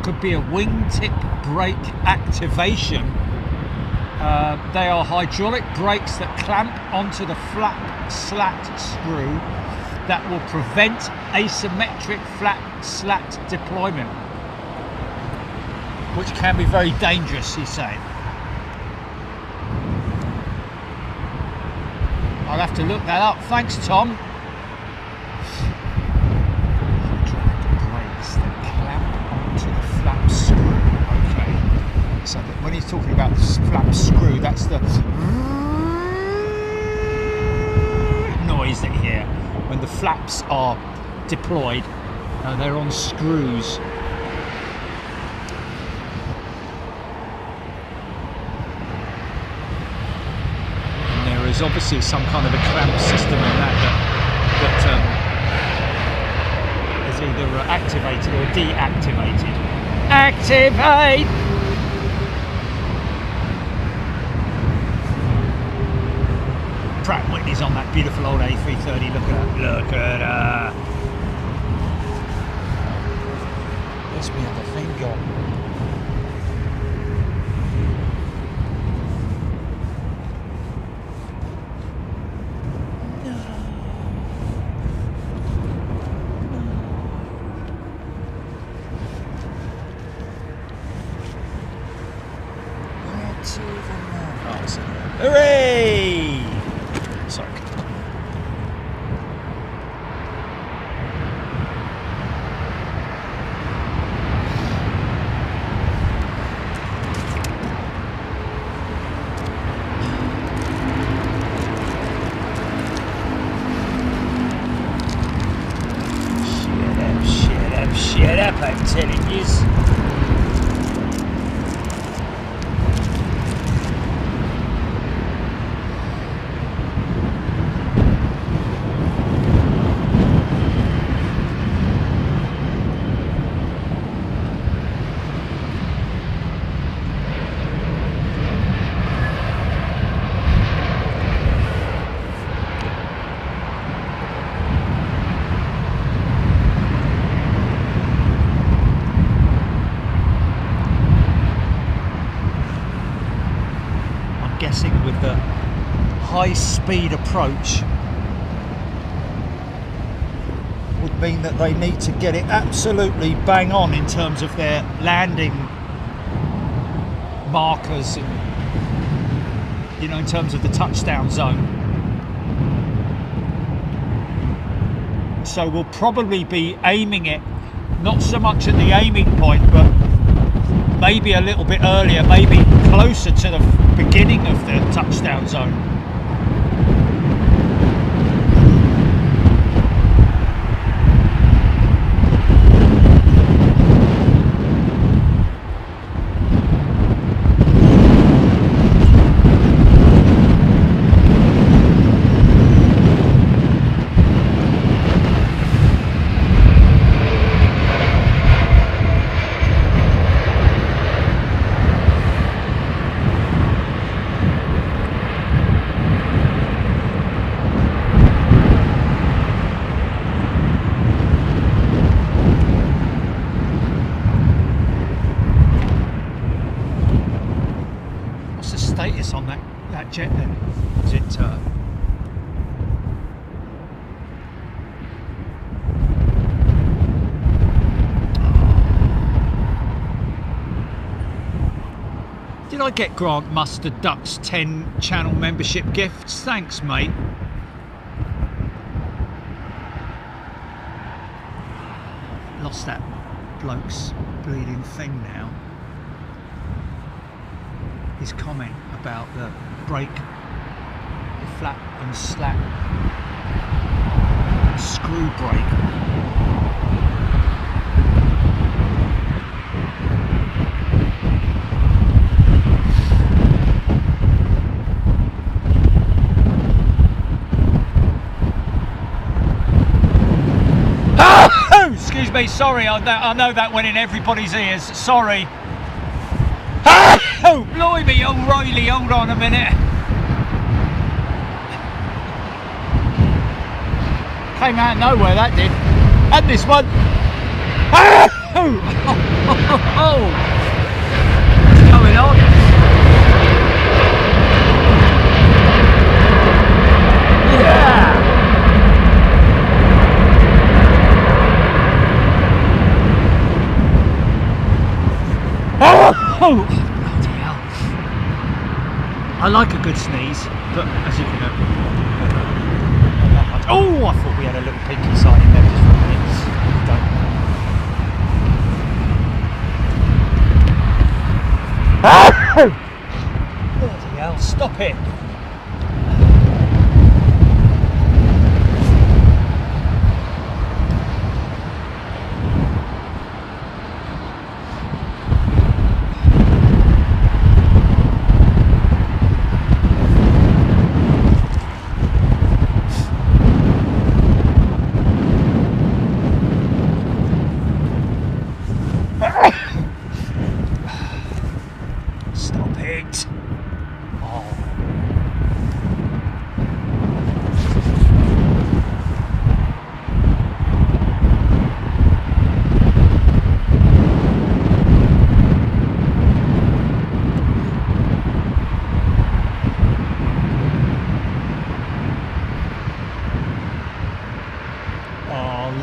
S2: Could be a wingtip brake activation. They are hydraulic brakes that clamp onto the flap slat screw that will prevent asymmetric flap slat deployment, which can be very dangerous, he's saying. I'll have to look that up. Thanks, Tom. Brakes that clamp onto the flap screw. Okay. So that when he's talking about the flap screw, that's the noise that you hear when the flaps are deployed. They're on screws. There's obviously some kind of a clamp system in that is either activated or deactivated. Activate! Pratt & Whitney's on that beautiful old A330. Look at her. Look at her. Where's my other thing gone? Hooray! Sorry. Shut up, I'm telling you. With the high-speed approach would mean that they need to get it absolutely bang on in terms of their landing markers and, you know, in terms of the touchdown zone. So we'll probably be aiming it not so much at the aiming point, but maybe a little bit earlier, maybe closer to the beginning of the touchdown zone. On that jet then? Is it Did I get Grant Mustard Duck's 10 channel membership gifts? Thanks, mate. Lost that bloke's bleeding thing now. His comment about the brake, the flap and slat screw brake. Excuse me, sorry, I know that went in everybody's ears. Sorry. Oh, blimey, O'Reilly, hold on a minute. Came out of nowhere, that did. And this one. Oh, what's going on? Yeah. Oh, bloody hell. I like a good sneeze, but as you can know, not much. Oh, I thought we had a little pink inside in there just for a minute. We don't. Bloody hell, stop it.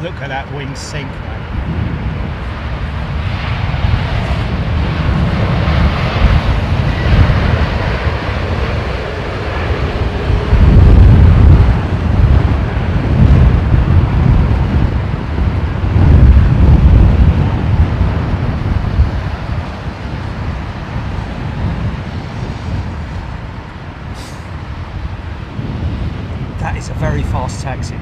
S2: Look at that wing sink, man. That is a very fast taxi.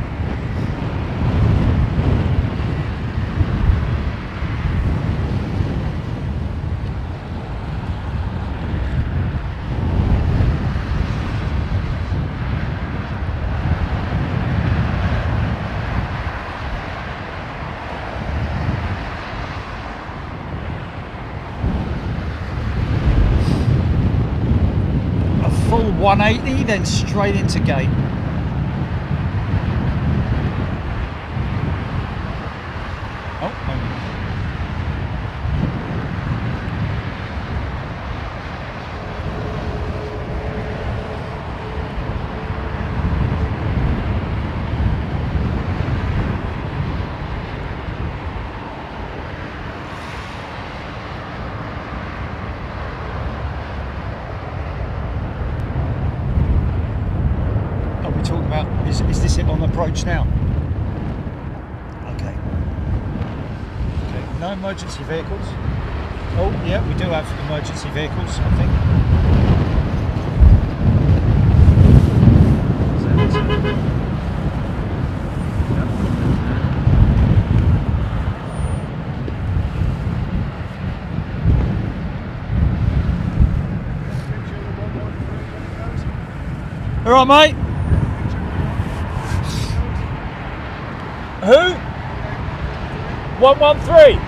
S2: A full 180, then straight into gate. Is this it on approach now? Okay. Okay, no emergency vehicles. Oh, yeah, we do have emergency vehicles, I think. All right, mate. Who? 113.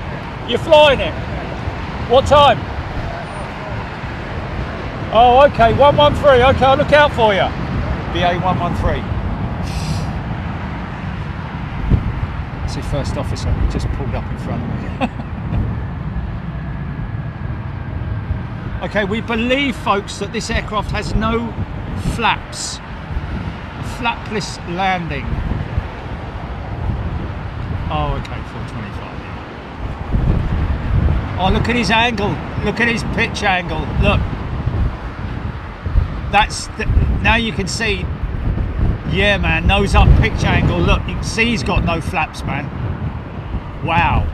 S2: You're flying it. What time? Oh, okay. 113. Okay, I'll look out for you. BA 113. See, first officer just pulled up in front of me. Okay, we believe, folks, that this aircraft has no flaps. A flapless landing. Oh, okay, 425, yeah. Oh, look at his angle. Look at his pitch angle. Look. That's... now you can see... yeah, man, nose up pitch angle. Look, you can see he's got no flaps, man. Wow.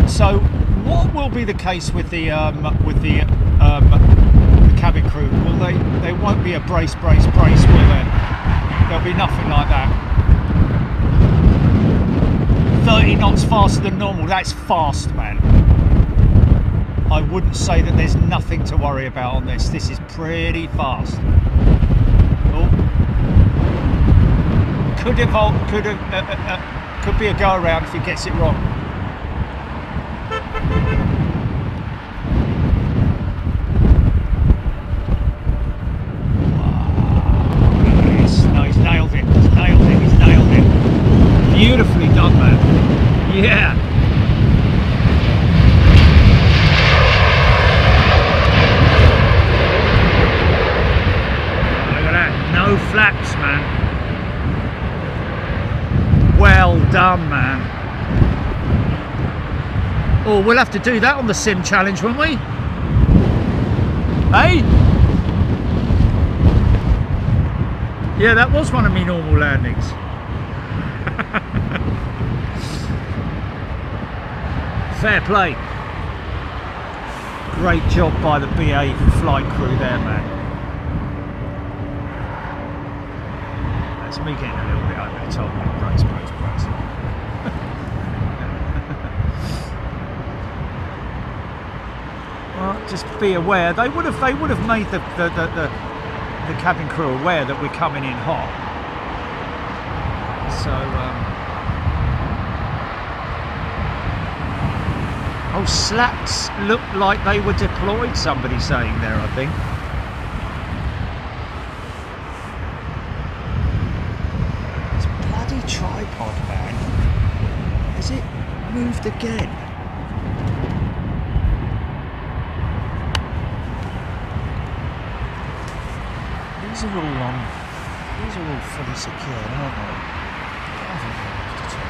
S2: So, what will be the case with the cabin crew? Will they won't be a brace, will there? There'll be nothing like that. 30 knots faster than normal. That's fast, man. I wouldn't say that there's nothing to worry about on this. This is pretty fast. Oh. Could have Could be a go around if he gets it wrong. Yes, no, he's nailed it. He's nailed it. He's nailed it. Beautifully done, man. Yeah. Look at that. No flaps, man. Well done, man. Oh, we'll have to do that on the sim challenge, won't we? Hey? Yeah, that was one of my normal landings. Fair play. Great job by the BA flight crew there, man. That's me getting a little bit over the top. Brace. Well, just be aware. They would have made the cabin crew aware that we're coming in hot. So. Oh, slats looked like they were deployed, somebody saying there, I think. This bloody tripod, man. Has it moved again? These are all fully secured, aren't they? I haven't moved at all.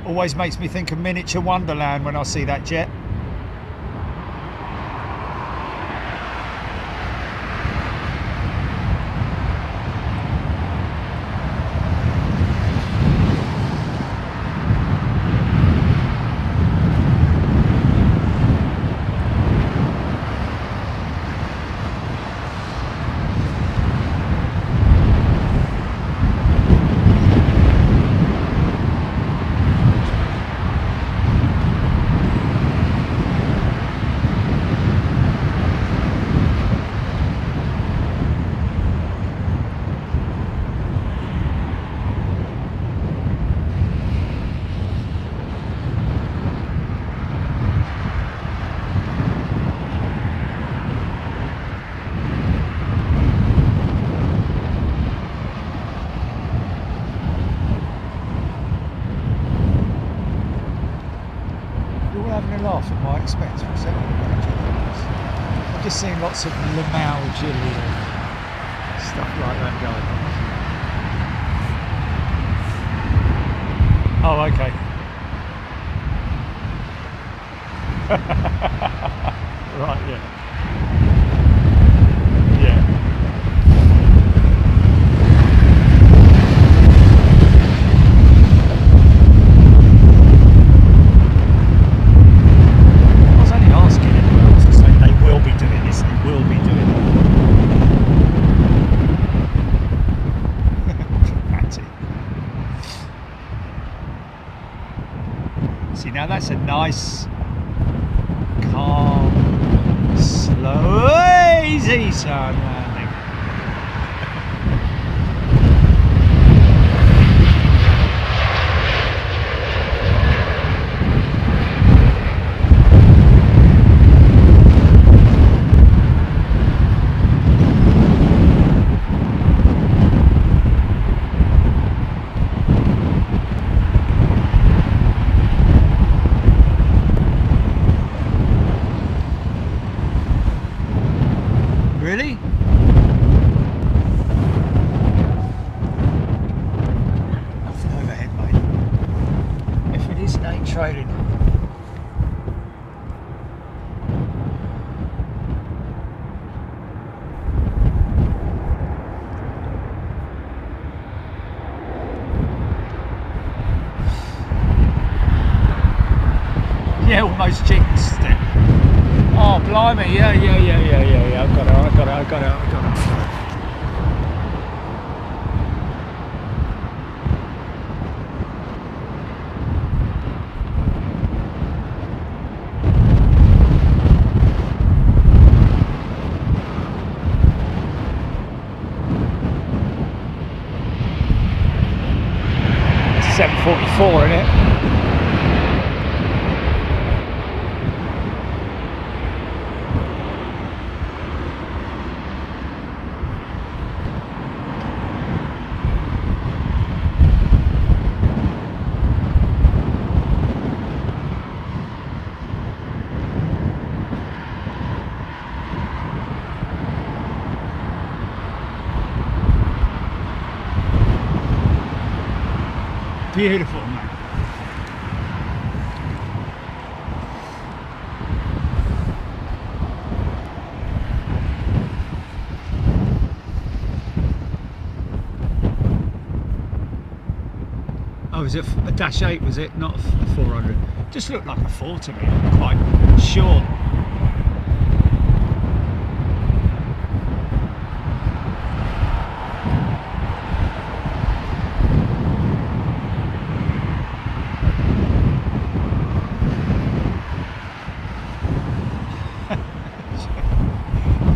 S2: Always makes me think of Miniature Wonderland when I see that jet. I've just seen lots of Lamau Jilly and stuff like that going on. Oh, okay. Right, yeah. Yeah. Now that's a nice, calm, slow, easy sun landing. Really? Yeah, almost jinxed it. Oh, blimey, yeah. I've got it. It's 744 in it. Beautiful, man. Oh, was it a Dash 8, was it? Not a 400. Just looked like a 4 to me, quite short.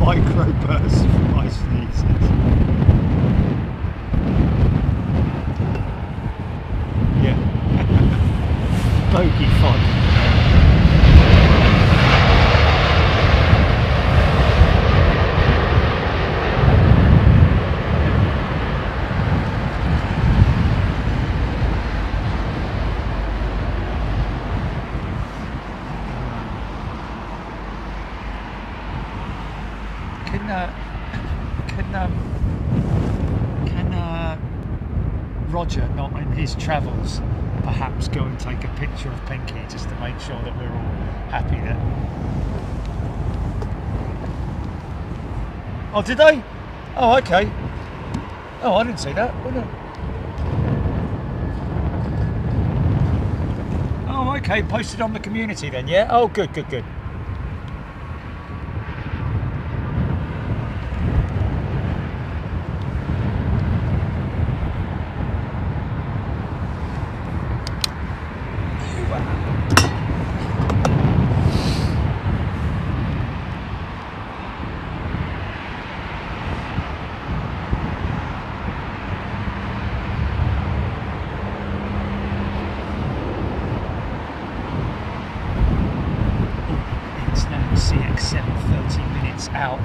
S2: Microburst for my sneezes. Yeah. Bogey fun. Can Roger, not in his travels, perhaps go and take a picture of Pinky just to make sure that we're all happy there? Oh, did they? Oh, okay. Oh, I didn't see that. Oh, okay. Posted on the community then, yeah? Oh, good. CX7 30 minutes out.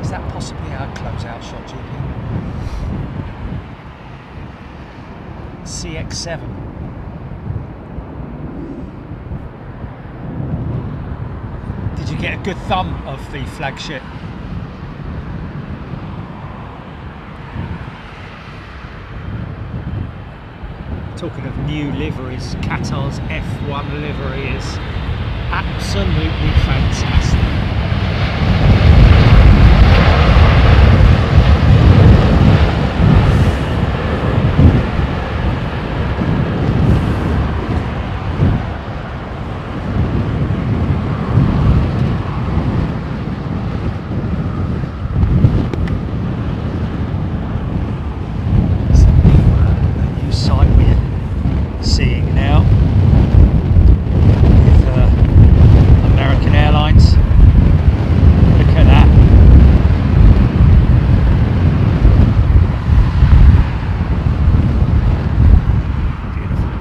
S2: Is that possibly our closeout shot, GP? CX7. Did you get a good thumb of the Flagship? Talking of new liveries, Qatar's F1 livery is absolutely fantastic. A new site we're seeing now. American Airlines. Look at that. Beautiful.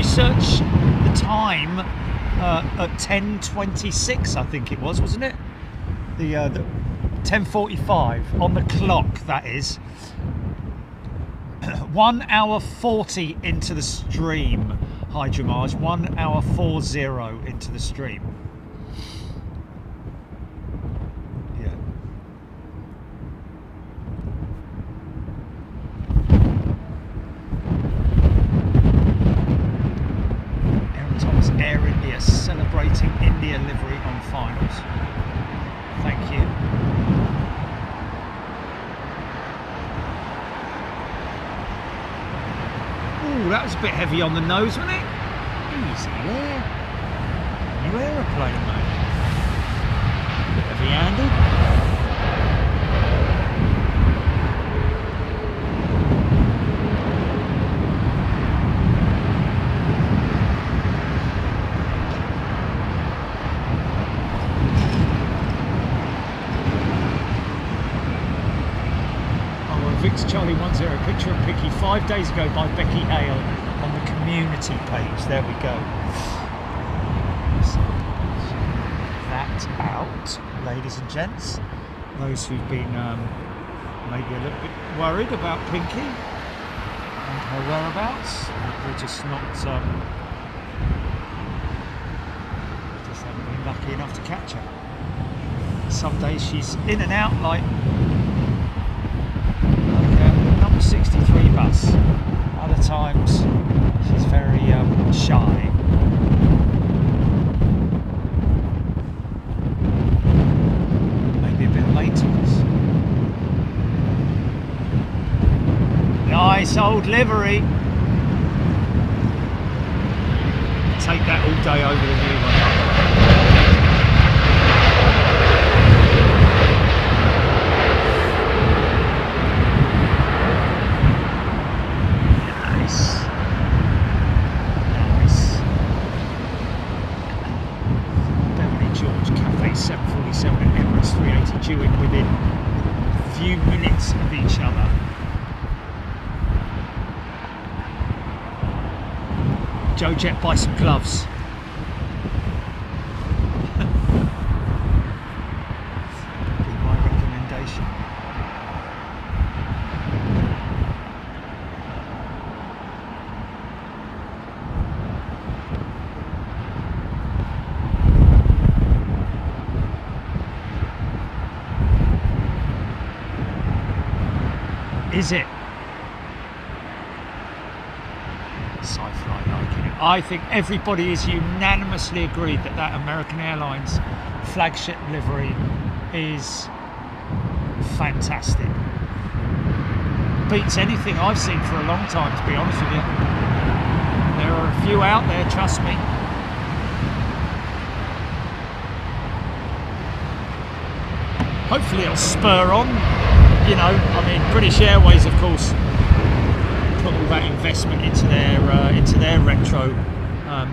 S2: Search the time at 10:26, I think it was, wasn't it? The 10:45 on the clock, that is. 1 hour 40 into the stream, Hydramage. 1 hour 40 into the stream. Yeah. suppose. Thank you. Ooh, that was a bit heavy on the nose, wasn't it? Easy there. New aeroplane, mate. Bit heavy-handed. Charlie 10, picture of Picky 5 days ago by Becky Hale on the community page. There we go. So, that out, ladies and gents. Those who've been maybe a little bit worried about Pinky and her whereabouts, we're just not, just haven't been lucky enough to catch her. Some days she's in and out like 63 bus. Other times she's very shy. Maybe a bit late to us. Nice old livery. Take that all day over the new one. Cathay 747 and Emirates A380 due in within a few minutes of each other. Joe Jet, buy some gloves. Be my recommendation. Is it? Sci-fi liking it. I think everybody is unanimously agreed that that American Airlines Flagship livery is fantastic. Beats anything I've seen for a long time, to be honest with you. There are a few out there, trust me. Hopefully it'll spur on. You know, I mean, British Airways, of course, put all that investment into their retro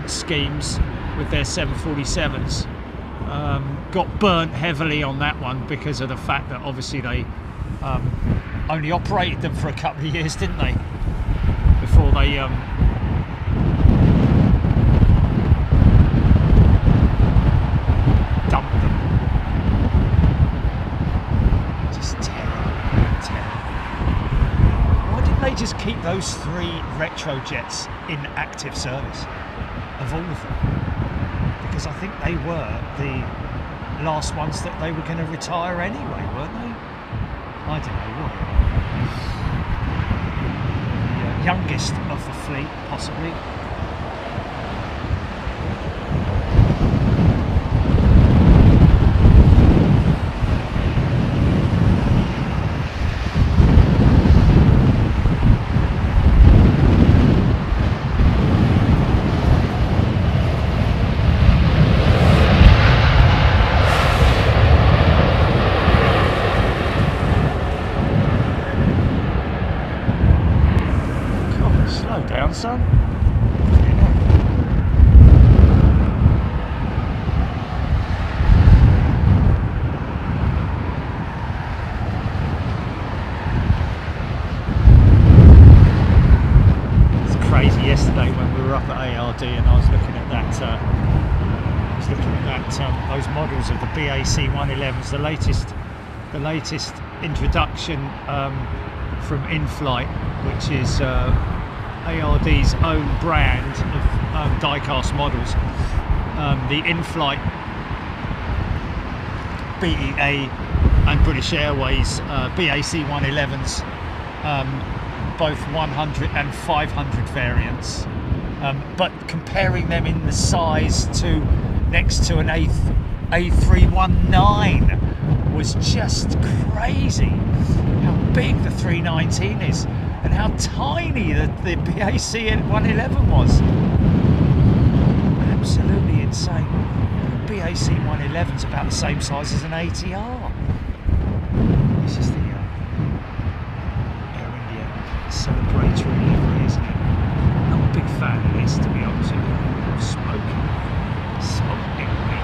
S2: schemes with their 747s. Got burnt heavily on that one because of the fact that obviously they only operated them for a couple of years, didn't they? Before they dumped them. They just keep those 3 retro jets in active service of all of them, because I think they were the last ones that they were going to retire anyway, weren't they? I don't know what. The youngest of the fleet, possibly. Son. It's crazy. Yesterday when we were up at ARD and I was looking at that, those models of the BAC 111s, the latest introduction from Incl, which is ARD's own brand of die-cast models. The in-flight BEA and British Airways BAC 111s, both 100 and 500 variants, but comparing them in the size to next to an A319 was just crazy. How big the 319 is and how tiny the BAC 111 was. Absolutely insane. The BAC 111 is about the same size as an ATR. This is the Air India celebratory livery, isn't it? Not a big fan of this, to be honest with you. Smoking me.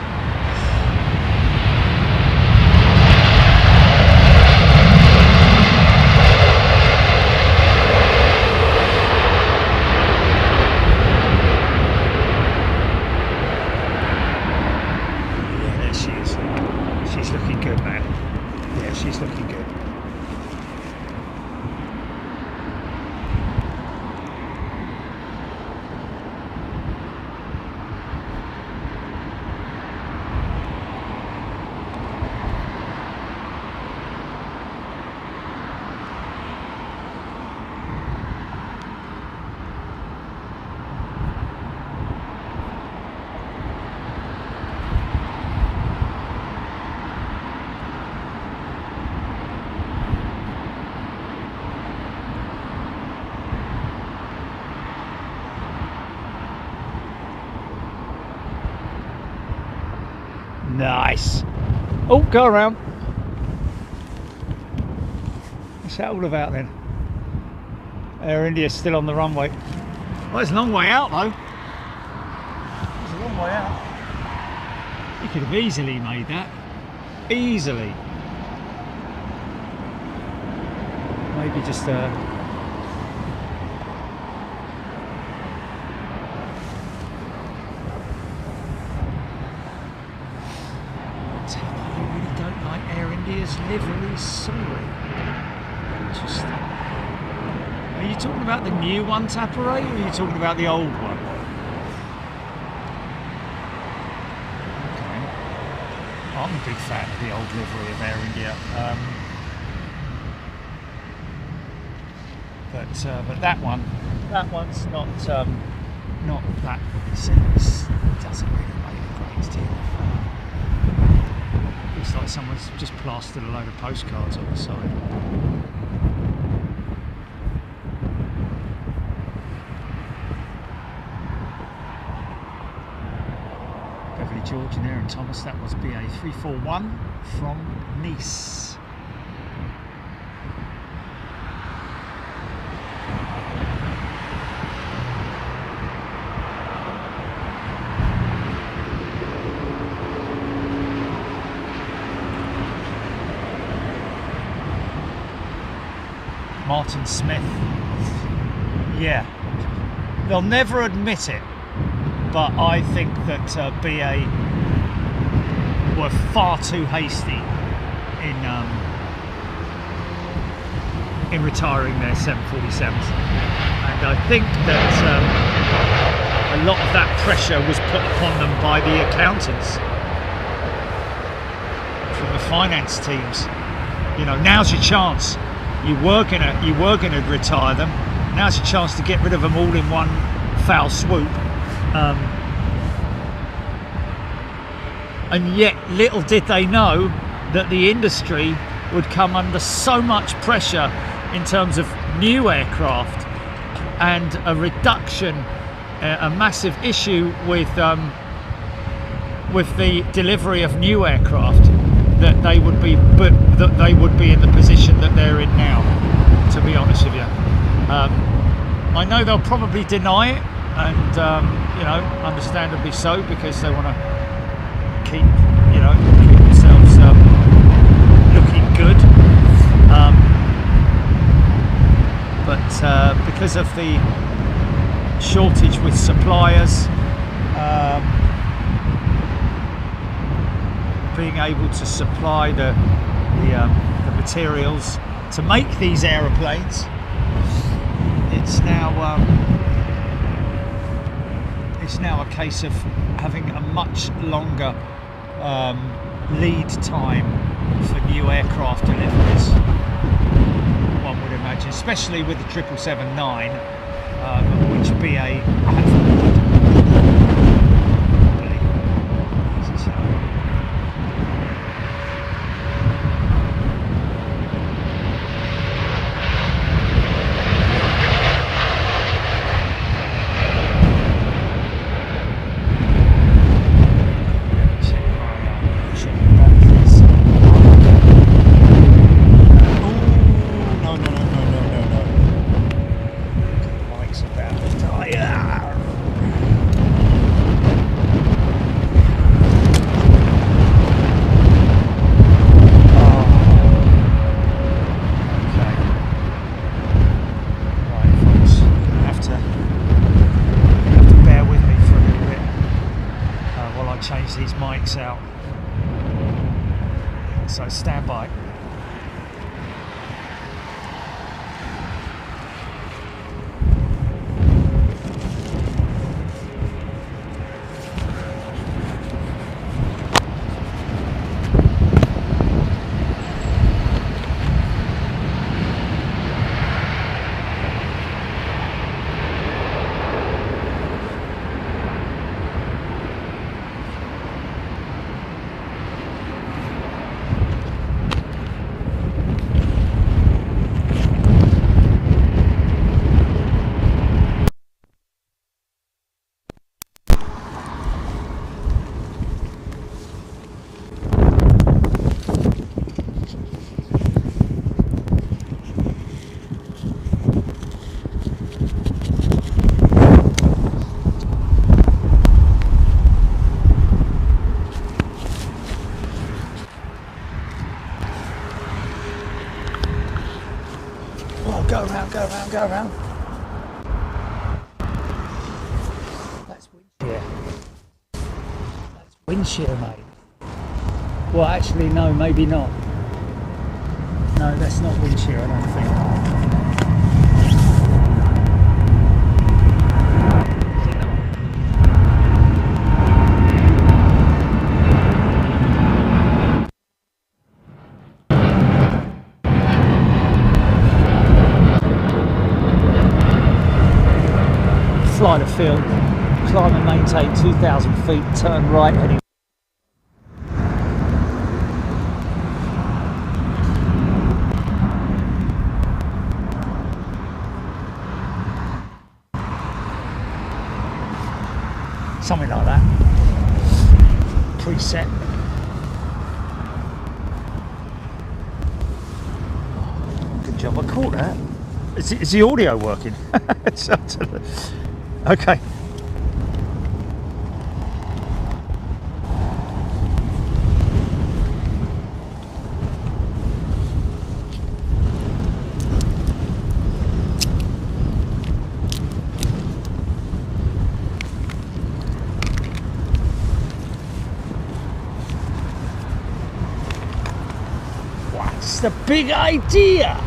S2: Yeah, there she is. She's looking good, man. Yeah, she's looking good. Nice. Oh, go around. What's that all about then? Air India's still on the runway. Well, it's a long way out though. It's a long way out. You could have easily made that. Easily. Maybe just India's livery, sorry. Interesting. Are you talking about the new one, Taparay, or are you talking about the old one? Okay. I'm a big fan of the old livery of Air India. But that one's not that. It doesn't really make a great deal. Looks like someone's just plastered a load of postcards on the side. Beverly George and Aaron Thomas, that was BA 341 from Nice. Martin Smith, yeah, they'll never admit it, but I think that BA were far too hasty in retiring their 747s, and I think that a lot of that pressure was put upon them by the accountants from the finance teams. You know, now's your chance. You were gonna retire them. Now's your chance to get rid of them all in one foul swoop. And yet, little did they know that the industry would come under so much pressure in terms of new aircraft and a reduction, a massive issue with the delivery of new aircraft. That they would be in the position that they're in now, to be honest with you. I know they'll probably deny it, and you know, understandably so, because they want to keep themselves looking good. But because of the shortage with suppliers, being able to supply the materials to make these aeroplanes, it's now a case of having a much longer lead time for new aircraft deliveries, one would imagine, especially with the 777-9, which BA have ordered. Go around, go around, go around. That's wind shear. That's wind shear, mate. Well, actually, no, maybe not. No, that's not wind shear, I don't think. Fly the field, climb and maintain 2,000 feet, turn right heading. Something like that. Preset. Good job, I caught that. Is the audio working? Okay. What's the big idea?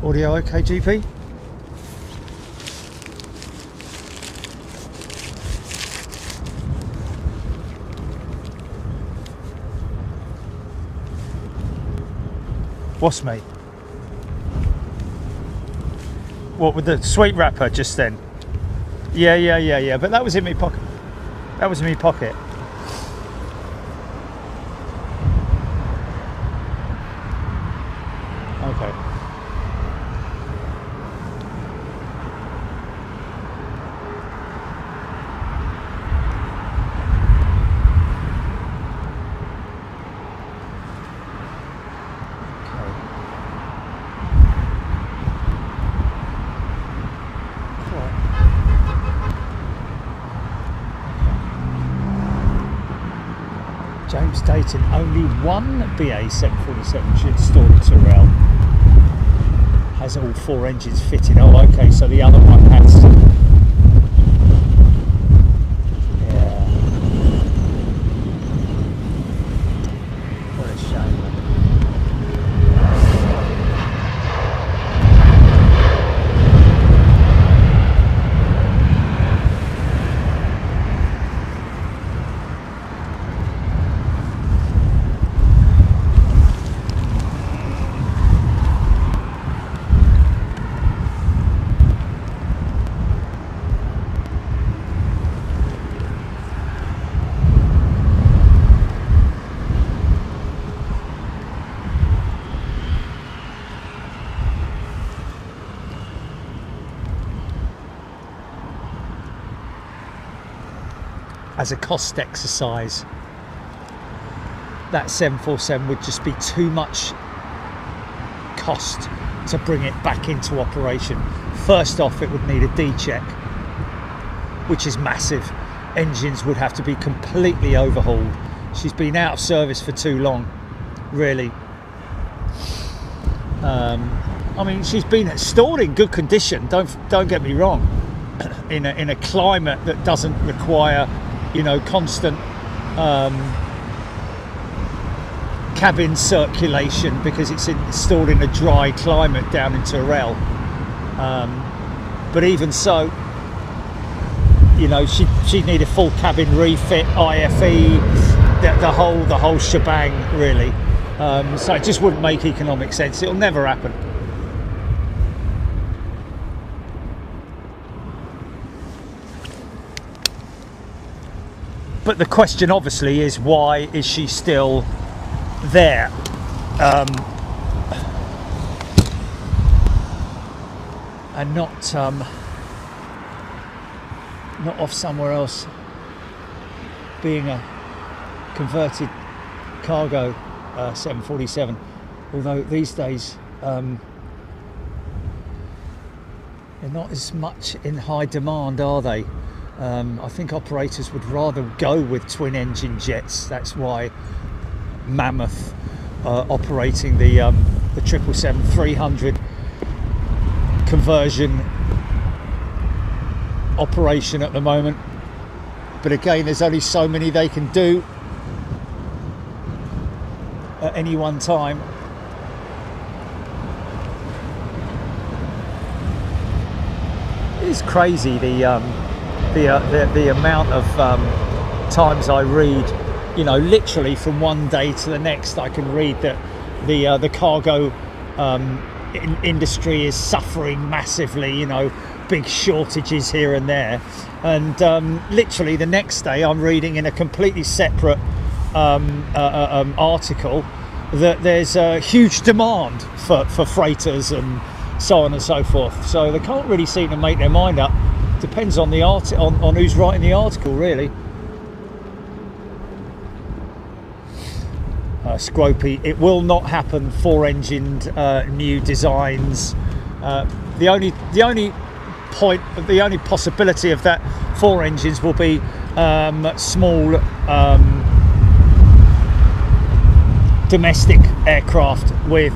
S2: Audio okay, GP? What's me? What, with the sweet wrapper just then? Yeah, but that was in my pocket. That was in my pocket. Okay. James Dayton, only one BA 747 ship stored at Tyrrell. Has all 4 engines fitted. Oh, okay, so the other one has to. Yeah. What a shame. As a cost exercise, that 747 would just be too much cost to bring it back into operation. First off, it would need a D-check, which is massive. Engines would have to be completely overhauled. She's been out of service for too long, really. I mean, she's been stored in good condition, don't get me wrong, in a climate that doesn't require, you know, constant cabin circulation because it's installed in a dry climate down in Tyrrell. But even so, you know, she'd need a full cabin refit, IFE, the whole shebang, really. So it just wouldn't make economic sense. It'll never happen. But the question obviously is, why is she still there? And not off somewhere else, being a converted cargo 747. Although these days they're not as much in high demand, are they? I think operators would rather go with twin engine jets. That's why Mammoth operating the 777-300 conversion operation at the moment. But again, there's only so many they can do at any one time. It's crazy the amount of times I read, you know, literally from one day to the next, I can read that the cargo industry is suffering massively, you know, big shortages here and there, and literally the next day I'm reading in a completely separate article that there's a huge demand for freighters and so on and so forth. So they can't really seem to make their mind up. Depends on the on who's writing the article, really. Scropey, it will not happen. Four-engined new designs. The only possibility of that 4 engines will be small domestic aircraft with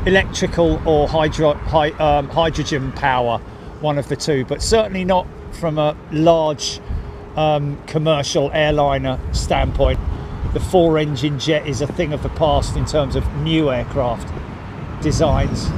S2: electrical or hydrogen power, one of the two, but certainly not from a large commercial airliner standpoint. The 4-engine jet is a thing of the past in terms of new aircraft designs.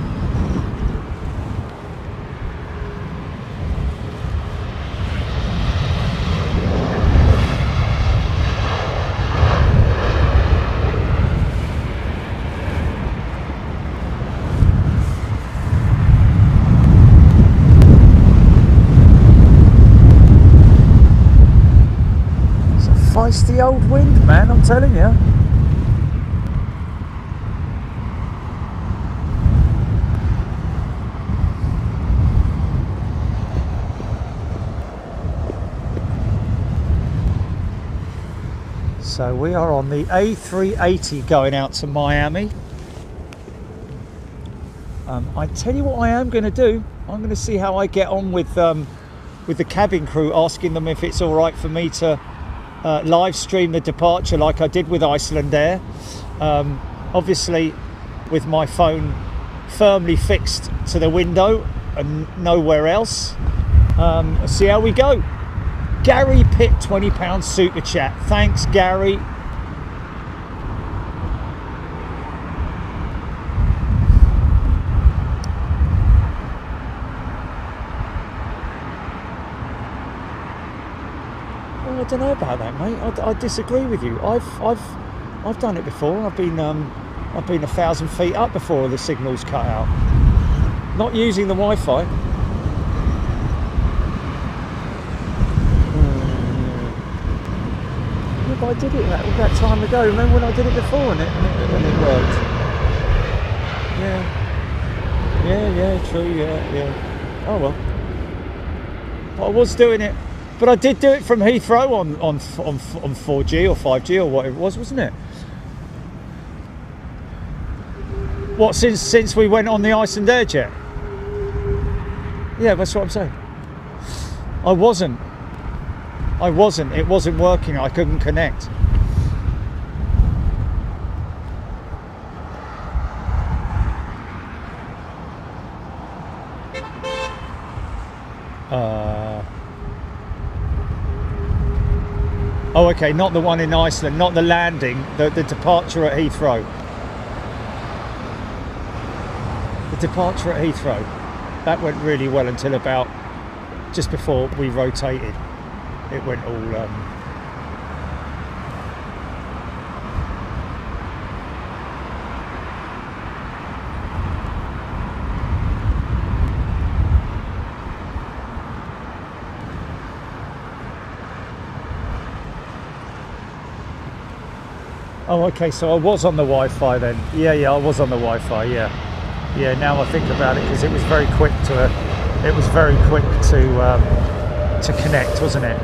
S2: Feisty old wind, man, I'm telling you. So we are on the A380 going out to Miami. I tell you what I am going to do. I'm going to see how I get on with the cabin crew, asking them if it's all right for me to live stream the departure like I did with Iceland Air, obviously with my phone firmly fixed to the window and nowhere else. See how we go. Gary Pitt, £20 super chat. Thanks, Gary. I don't know about that, mate. I disagree with you. I've done it before. I've been 1,000 feet up before the signal's cut out. Not using the Wi-Fi. Yeah, but I did it that time ago. Remember when I did it before and it worked? Yeah, true. Yeah. Oh well. But I was doing it. But I did do it from Heathrow on 4G or 5G or whatever it was, wasn't it? What, since we went on the Iceland Air jet? Yeah, that's what I'm saying. I wasn't. It wasn't working. I couldn't connect. Oh,
S1: Oh, okay, not the one in Iceland, not the landing, the departure at Heathrow. The departure at Heathrow. That went really well until about just before we rotated. It went all... Oh, okay, so I was on the Wi-Fi then. Yeah, I was on the Wi-Fi, yeah. Yeah, now I think about it, because it was very quick to connect, wasn't it?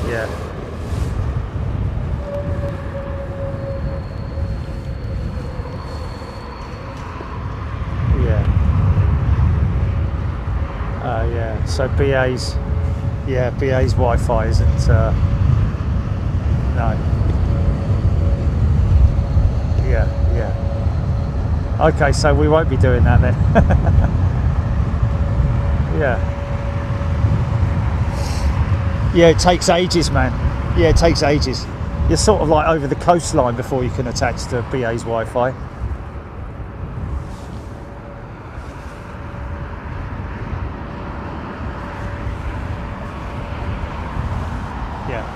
S1: Yeah. Yeah. Yeah. So BA's Wi-Fi isn't no. Yeah. Okay, so we won't be doing that then. Yeah, it takes ages, man. Yeah, it takes ages. You're sort of like over the coastline before you can attach to BA's Wi-Fi. Yeah.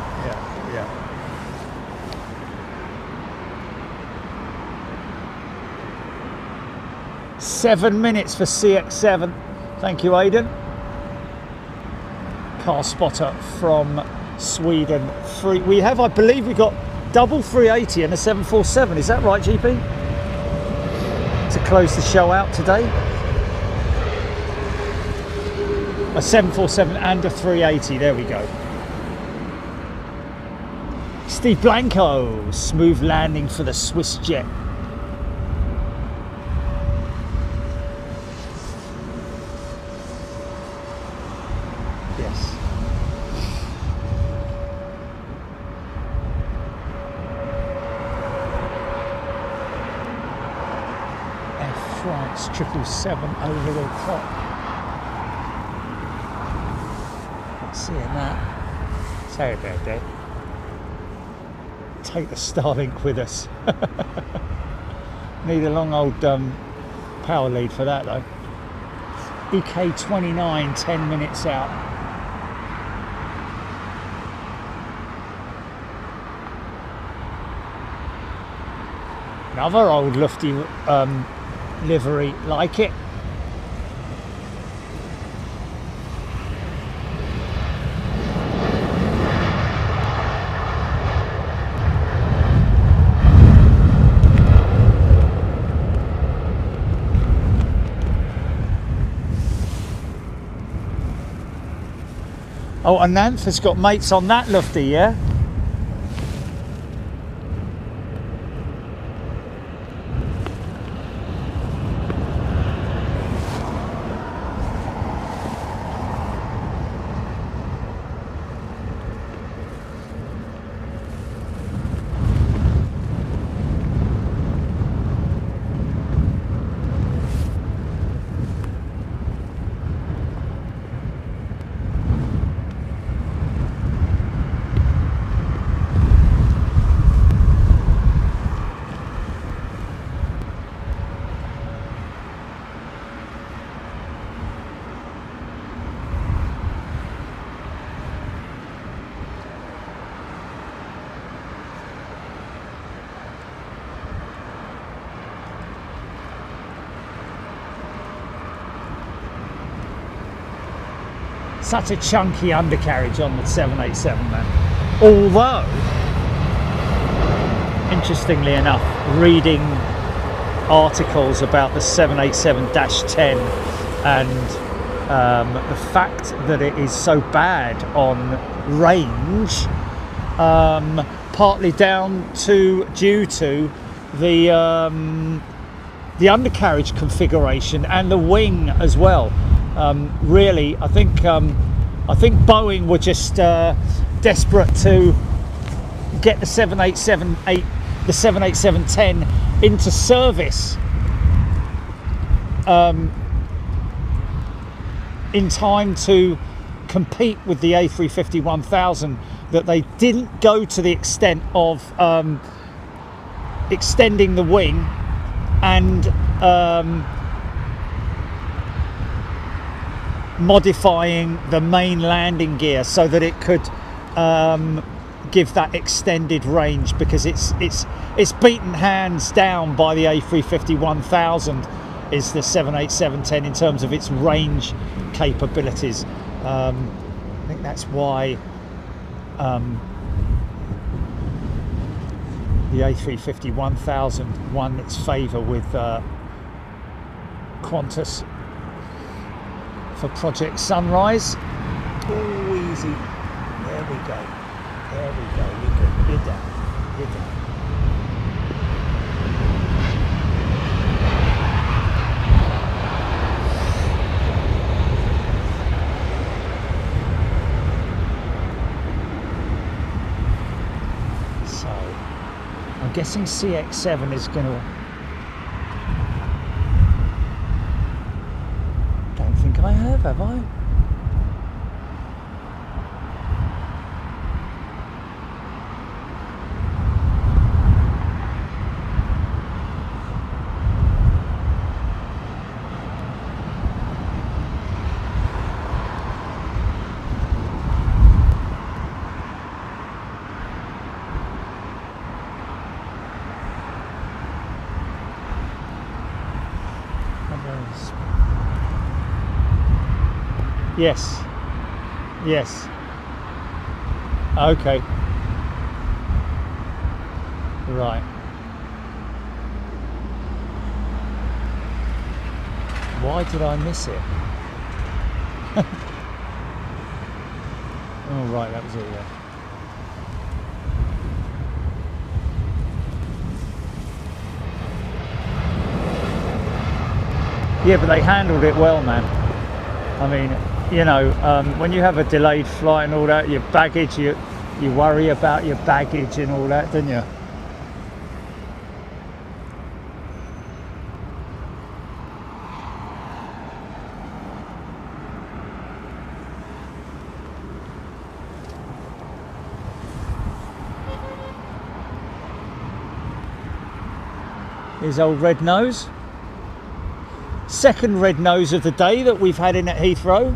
S1: 7 minutes for CX7. Thank you, Aidan. Car spotter from Sweden. We have, I believe, we got double 380 and a 747. Is that right, GP? To close the show out today. A 747 and a 380. There we go. Steve Blanco. Smooth landing for the Swiss jet. France 777 over the top. Not seeing that. Sorry about that. Take the Starlink with us. Need a long old power lead for that though. EK29, 10 minutes out. Another old lofty livery like it. Oh, and Nanth has got mates on that lofty, yeah? Such a chunky undercarriage on the 787, man. Although, interestingly enough, reading articles about the 787-10 and the fact that it is so bad on range, partly due to the undercarriage configuration and the wing as well. Really, I think Boeing were just desperate to get the 787-8, the 787-10 into service in time to compete with the A350-1000
S2: that they didn't go to the extent of extending the wing and modifying the main landing gear so that it could give that extended range, because it's beaten hands down by the A350-1000 is the 787-10 in terms of its range capabilities. I think that's why the A350-1000 won its favour with Qantas for Project Sunrise. Oh, easy. There we go. There we go. You're down. You're down. So, I'm guessing CX7 is going to... Don't think I have I? Yes. Yes. Okay. Right. Why did I miss it? Oh, right, that was it, yeah. Yeah, but they handled it well, man. I mean, you know, when you have a delayed flight and all that, your baggage, you worry about your baggage and all that, don't you? Here's old Red Nose. Second red nose of the day that we've had in at Heathrow.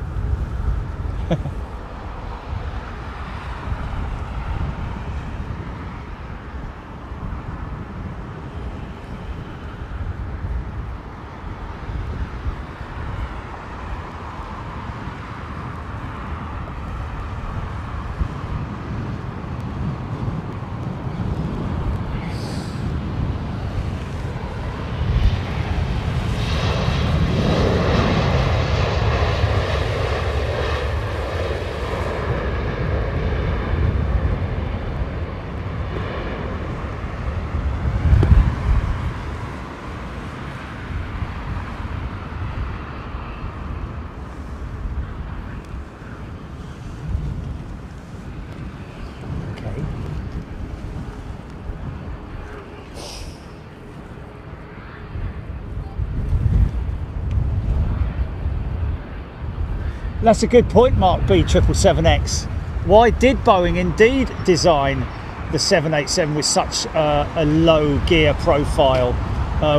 S2: That's a good point, Mark B777X. Why did Boeing indeed design the 787 with such a low gear profile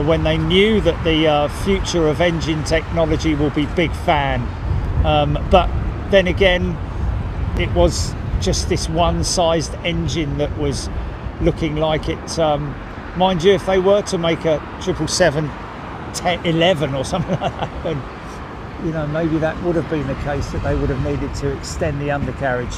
S2: when they knew that the future of engine technology will be big fan? But then again, it was just this one-sized engine that was looking like it. Mind you, if they were to make a 777-11 or something like that, then, you know, maybe that would have been the case, that they would have needed to extend the undercarriage.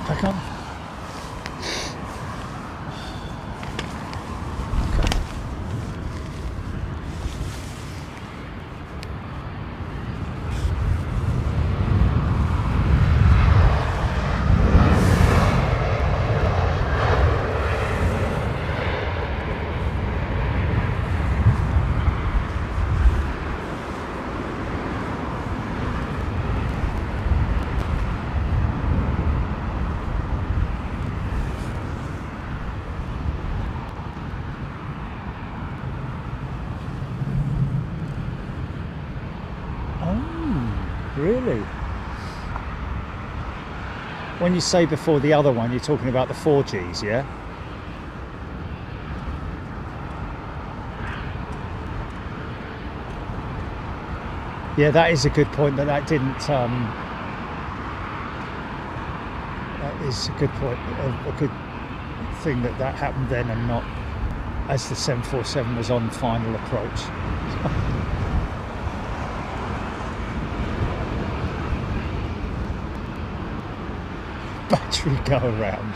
S2: Back on.
S1: Really? When you say before the other one, you're talking about the 4Gs, yeah? Yeah, that is a good point that didn't, that is a good point, a good thing that happened then and not as the 747 was on final approach. Battery go around.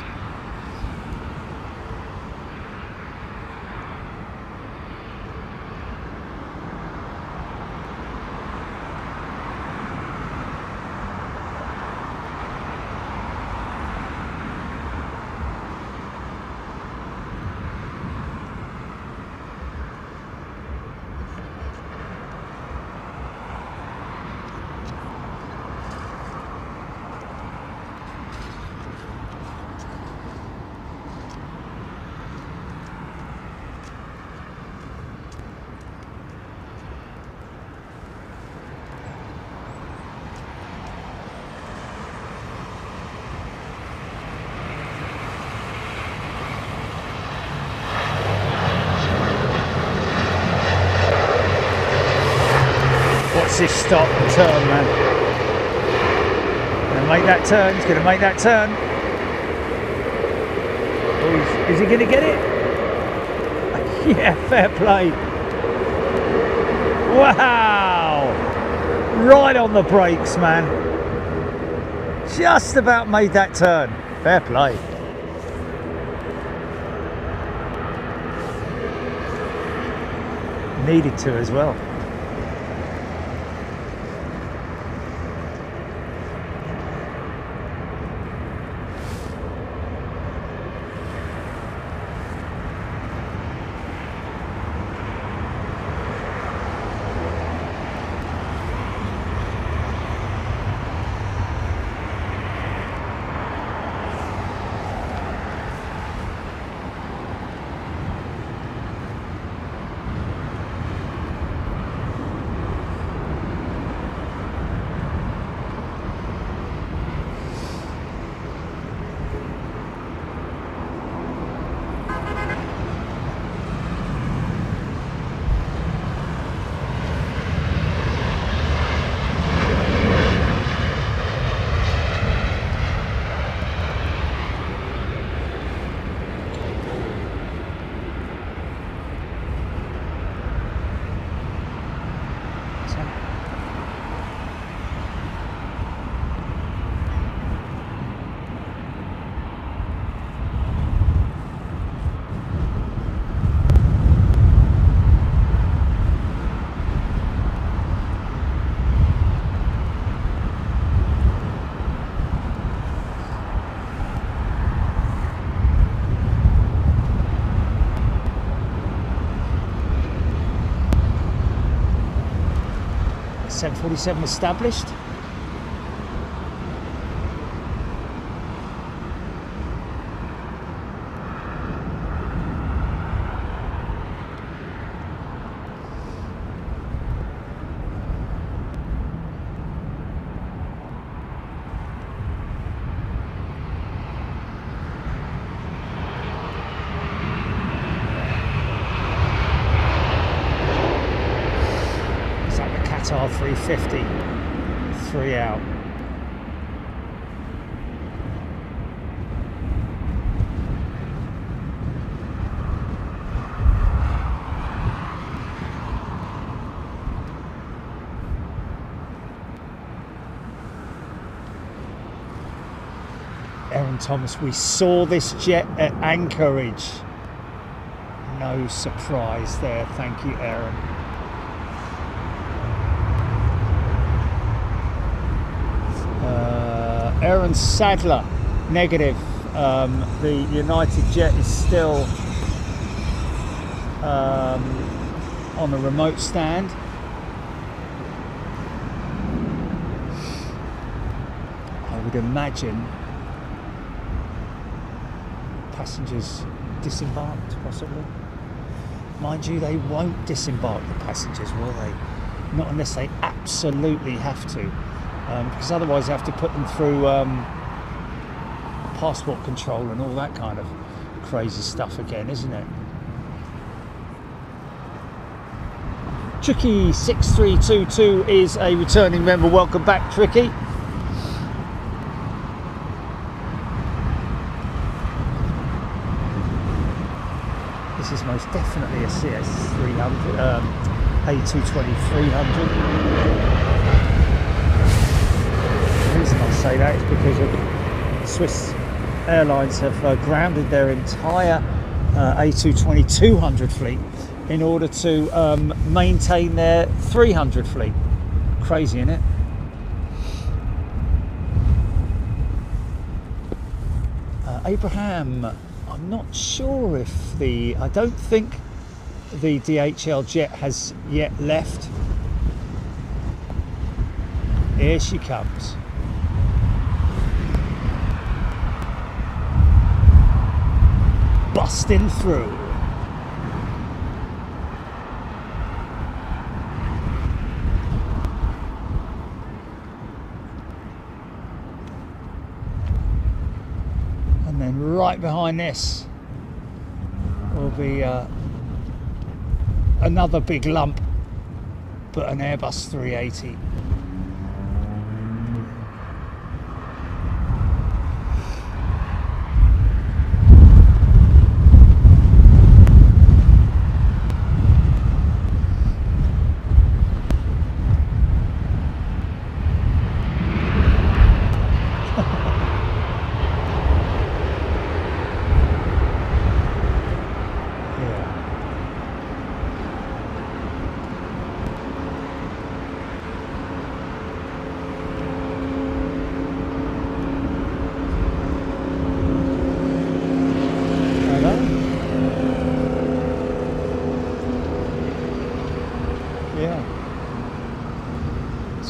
S1: This stop and turn, man. Gonna make that turn, he's gonna make that turn. Oh, is he gonna get it? Yeah, fair play. Wow! Right on the brakes, man. Just about made that turn. Fair play. Needed to as well. .747 established. Qatar 350, 3 out. Aaron Thomas, we saw this jet at Anchorage. No surprise there. Thank you, Aaron. Aaron Sadler, negative. The United jet is still on a remote stand. I would imagine passengers disembarked, possibly. Mind you, they won't disembark the passengers, will they? Not unless they absolutely have to, because otherwise they have to put them through passport control and all that kind of crazy stuff again, isn't it? Tricky 6322 is a returning member. Welcome back, Tricky. This is most definitely a CS300, A330-300. The reason I say that is because of Swiss Airlines have grounded their entire A320-200 fleet in order to maintain their 300 fleet. Crazy, isn't it? Abraham, I'm not sure if I don't think the DHL jet has yet left. Here she comes. Busting through. And then right behind this will be another big lump, but an Airbus 380.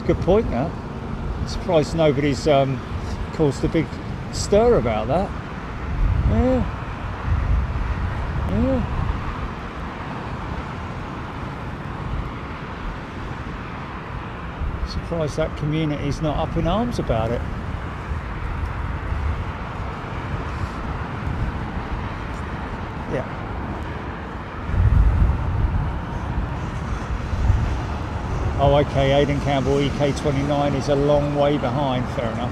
S1: Good point now. Surprised nobody's caused a big stir about that. Yeah. Surprised that community's not up in arms about it. Yeah. Oh, okay, Aidan Campbell, EK29 is a long way behind, fair enough.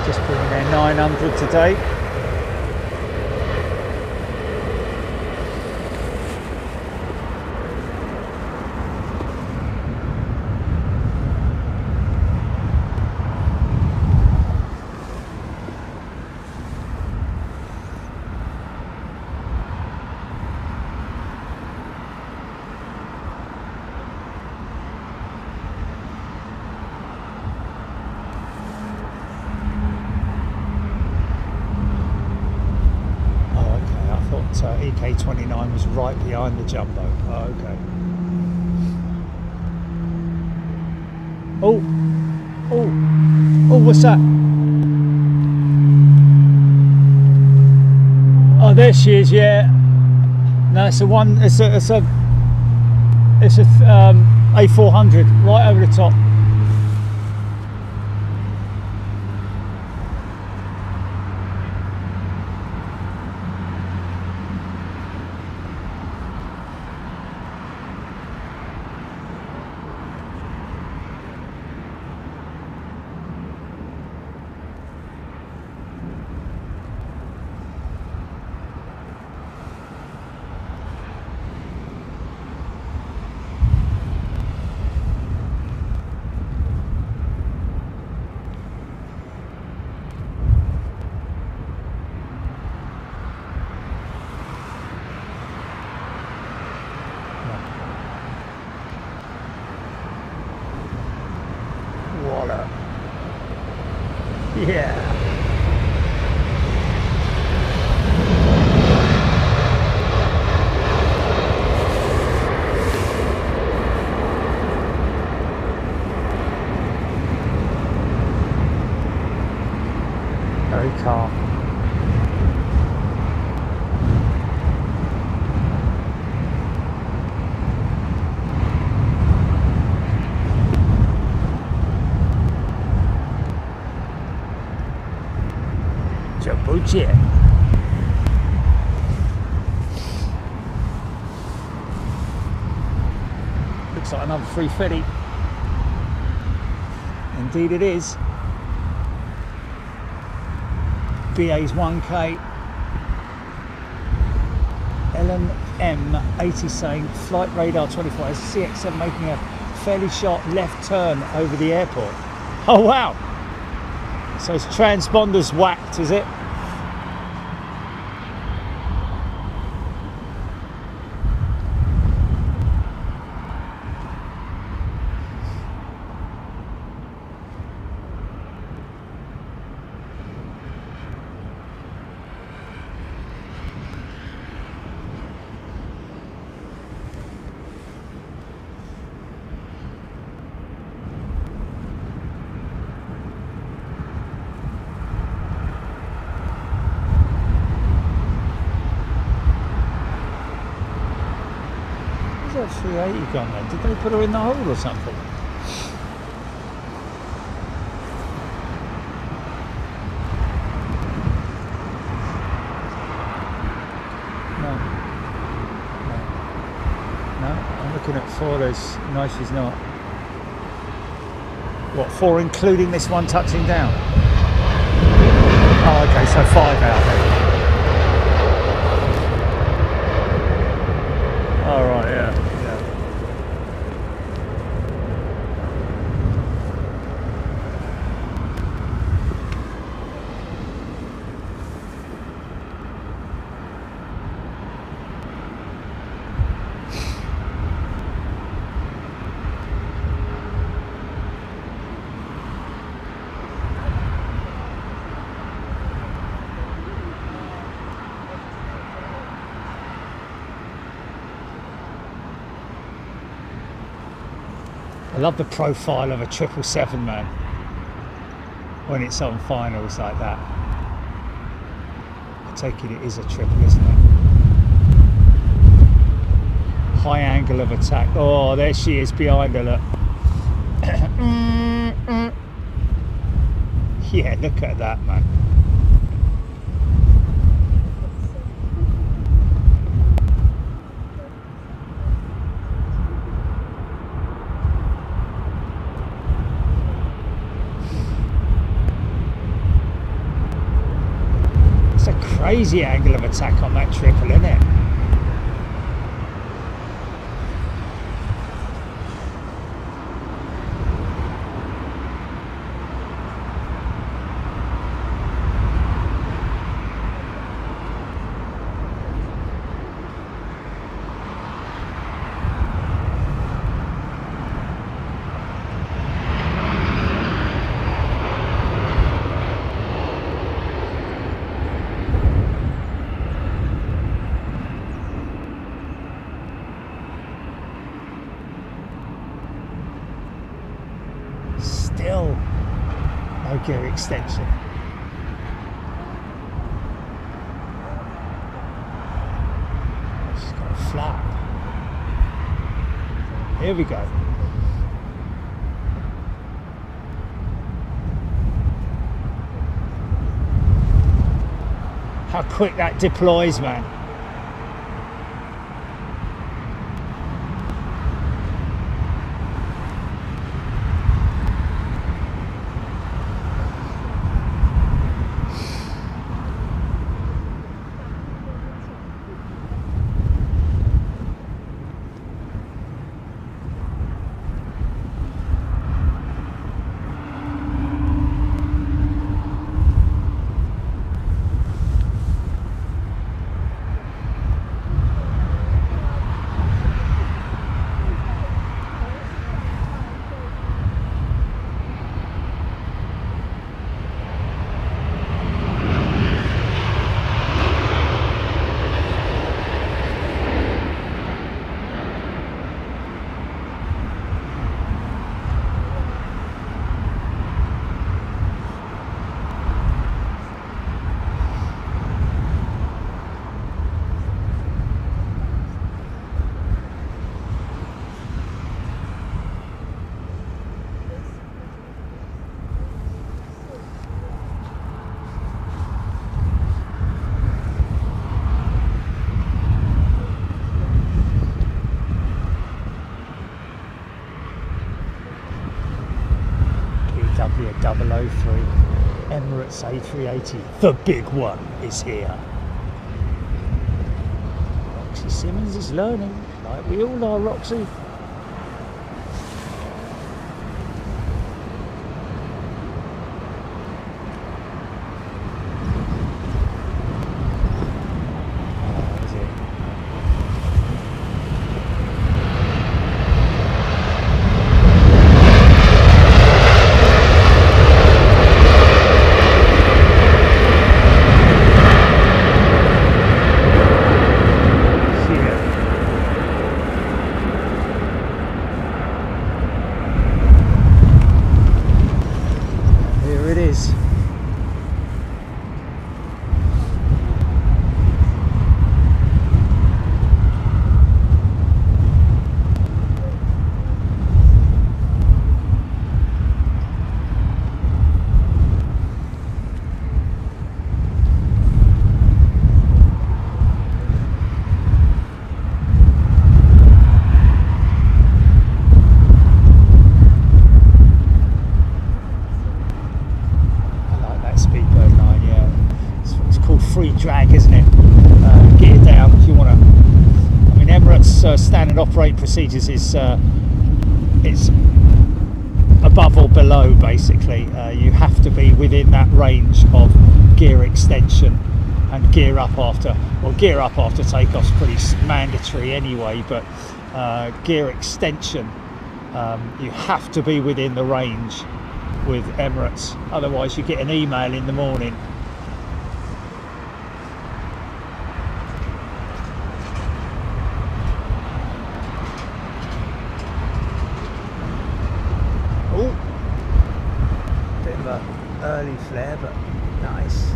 S1: Just bringing their 900 today. EK29 was right behind the jumbo. Oh, okay. Oh, what's that? Oh, there she is. Yeah. No, it's a A400 right over the top.
S2: dollar. Yeah. Very calm. Djibouti. Looks like another 350. Indeed it is. BA's 1K. LM80 saying flight radar 24 has CX7 making a fairly sharp left turn over the airport. Oh wow! So it's transponders whacked, is it? Where's that 380 gone then? Did they put her in the hole or something? No, I'm looking at 4. There's no, she's not. What, 4 including this one touching down? Oh, okay, so 5 out there. All right, yeah. I love the profile of a 777, man, when it's on finals like that. I take it is a triple, isn't it? High angle of attack. Oh, there she is behind her, look. Yeah, look at that, man. Crazy angle of attack on that triple, isn't it? Still no gear extension. She's got a flap. Here we go. How quick that deploys, man. India 003, Emirates A380, the big one is here. Roxy Simmons is learning, like we all are, Roxy. Drag, isn't it? Get it down if you want to. I mean, Emirates standard operating procedures is it's above or below, basically. You have to be within that range of gear extension and gear up after. Well, gear up after takeoff's pretty mandatory anyway, but gear extension, you have to be within the range with Emirates. Otherwise, you get an email in the morning. Early flare, but nice.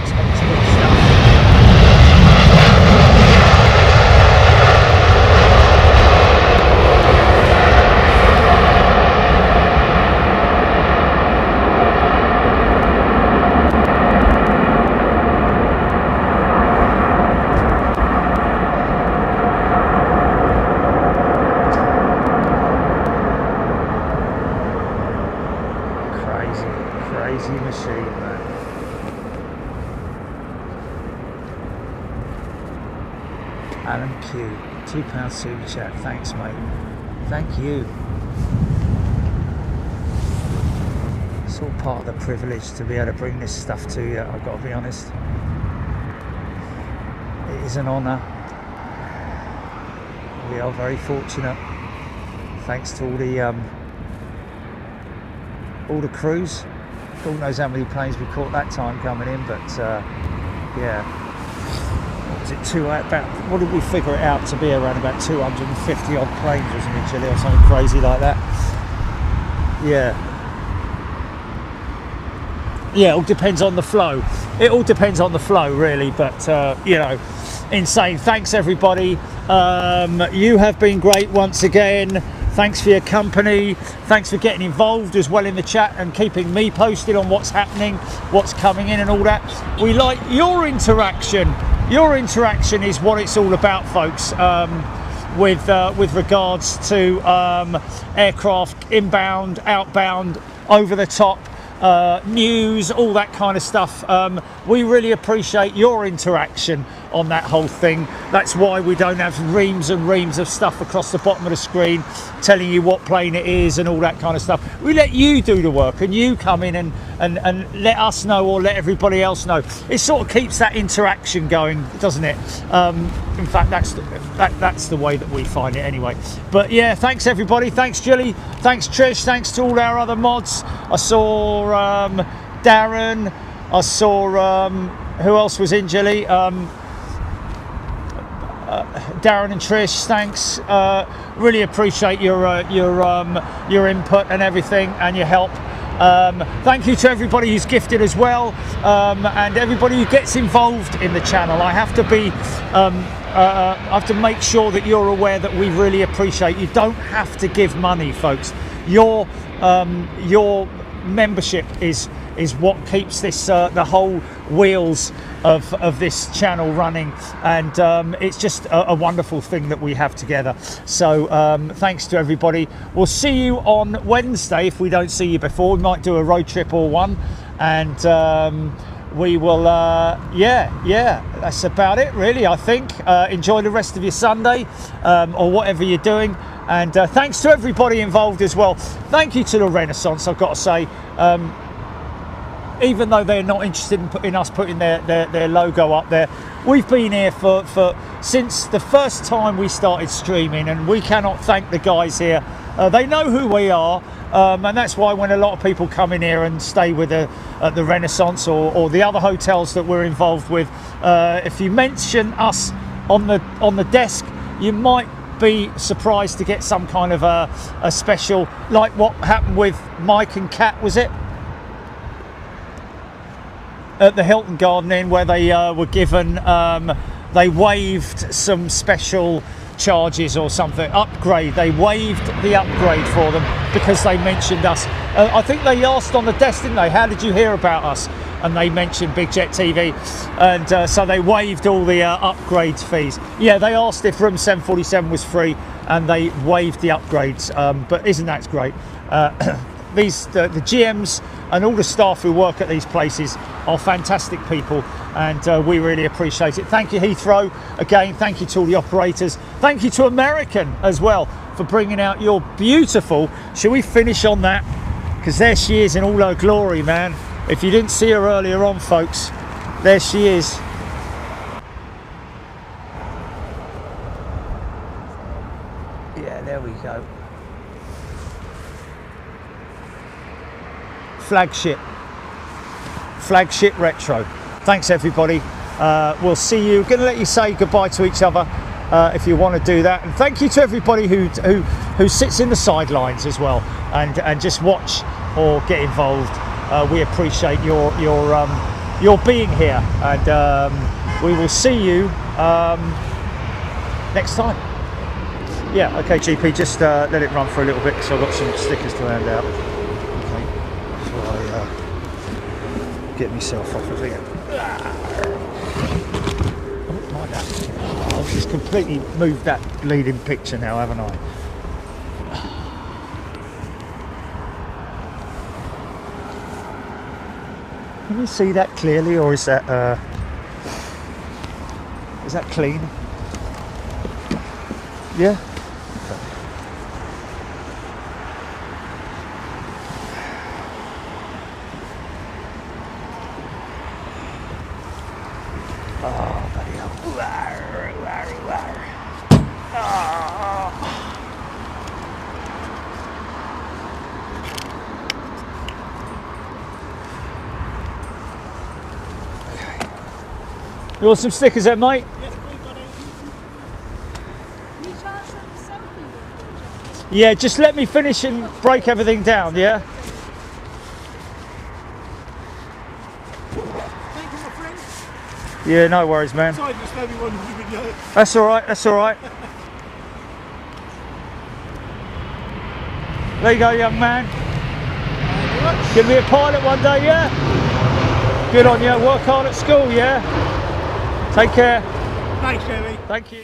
S2: Textbook stuff. Crazy machine, man. Alan Q, £2 super chat. Thanks, mate. Thank you. It's all part of the privilege to be able to bring this stuff to you, I've got to be honest. It is an honour. We are very fortunate. Thanks to all the crews. God knows how many planes we caught that time coming in, but yeah, what was it, what did we figure it out to be, around about 250 odd planes, wasn't it, Chile, or something crazy like that? Yeah, it all depends on the flow. It all depends on the flow, really, but you know, insane. Thanks everybody. You have been great once again. Thanks for your company. Thanks for getting involved as well in the chat and keeping me posted on what's happening, what's coming in and all that. We like your interaction. Your interaction is what it's all about, folks, with regards to aircraft, inbound, outbound, over the top, news, all that kind of stuff. We really appreciate your interaction on that whole thing. That's why we don't have reams and reams of stuff across the bottom of the screen telling you what plane it is and all that kind of stuff. We let you do the work, and you come in and let us know, or let everybody else know. It sort of keeps that interaction going, doesn't it? In fact, that's the way that we find it anyway. But yeah, thanks everybody. Thanks Jilly, thanks Trish, thanks to all our other mods. I saw Darren, I saw who else was in, Jilly? Darren and Trish, thanks. Really appreciate your input and everything, and your help. Thank you to everybody who's gifted as well, and everybody who gets involved in the channel. I have to be I have to make sure that you're aware that we really appreciate. You don't have to give money, folks. Your membership is what keeps this the whole wheels of this channel running, and it's just a wonderful thing that we have together. So thanks to everybody. We'll see you on Wednesday. If we don't see you before, we might do a road trip or one, and we will yeah, that's about it really, I think. Enjoy the rest of your Sunday, or whatever you're doing, and thanks to everybody involved as well. Thank you to the Renaissance, I've got to say. Even though they're not interested in us putting their logo up there, we've been here for since the first time we started streaming, and we cannot thank the guys here. They know who we are, and that's why when a lot of people come in here and stay with at the Renaissance or the other hotels that we're involved with, if you mention us on the desk, you might be surprised to get some kind of a special, like what happened with Mike and Kat, was it? At the Hilton Garden Inn, where they were given, they waived some special charges or something, upgrade. They waived the upgrade for them because they mentioned us. I think they asked on the desk, didn't they, how did you hear about us? And they mentioned Big Jet TV, and so they waived all the upgrades fees. Yeah, they asked if room 747 was free, and they waived the upgrades. But isn't that great? The GMs and all the staff who work at these places are fantastic people, and we really appreciate it. Thank you, Heathrow, again. Thank you to all the operators. Thank you to American as well for bringing out your beautiful. Shall we finish on that? Because there she is in all her glory, man. If you didn't see her earlier on, folks, there she is. Yeah, there we go. Flagship Retro. Thanks everybody. We'll see you. Going to let you say goodbye to each other if you want to do that, and thank you to everybody who sits in the sidelines as well and just watch or get involved. We appreciate your being here, and we will see you next time. Yeah, okay, GP, just let it run for a little bit because I've got some stickers to hand out. Get myself off of here. Oh, like that. I've just completely moved that leading picture now, haven't I? Can you see that clearly, or is that clean? Yeah. Oh, bloody hell. Okay. You want some stickers there, mate?
S3: Yes, please, buddy. Can you charge them for something?
S2: Yeah, just let me finish and break everything down, yeah? Yeah, no worries, man.
S3: Sorry, just everyone in the video.
S2: That's all right, that's all right. There you go, young man. Give me a pilot one day, yeah? Good on you. Work hard at school, yeah? Take care.
S3: Thanks, Jerry.
S2: Thank you.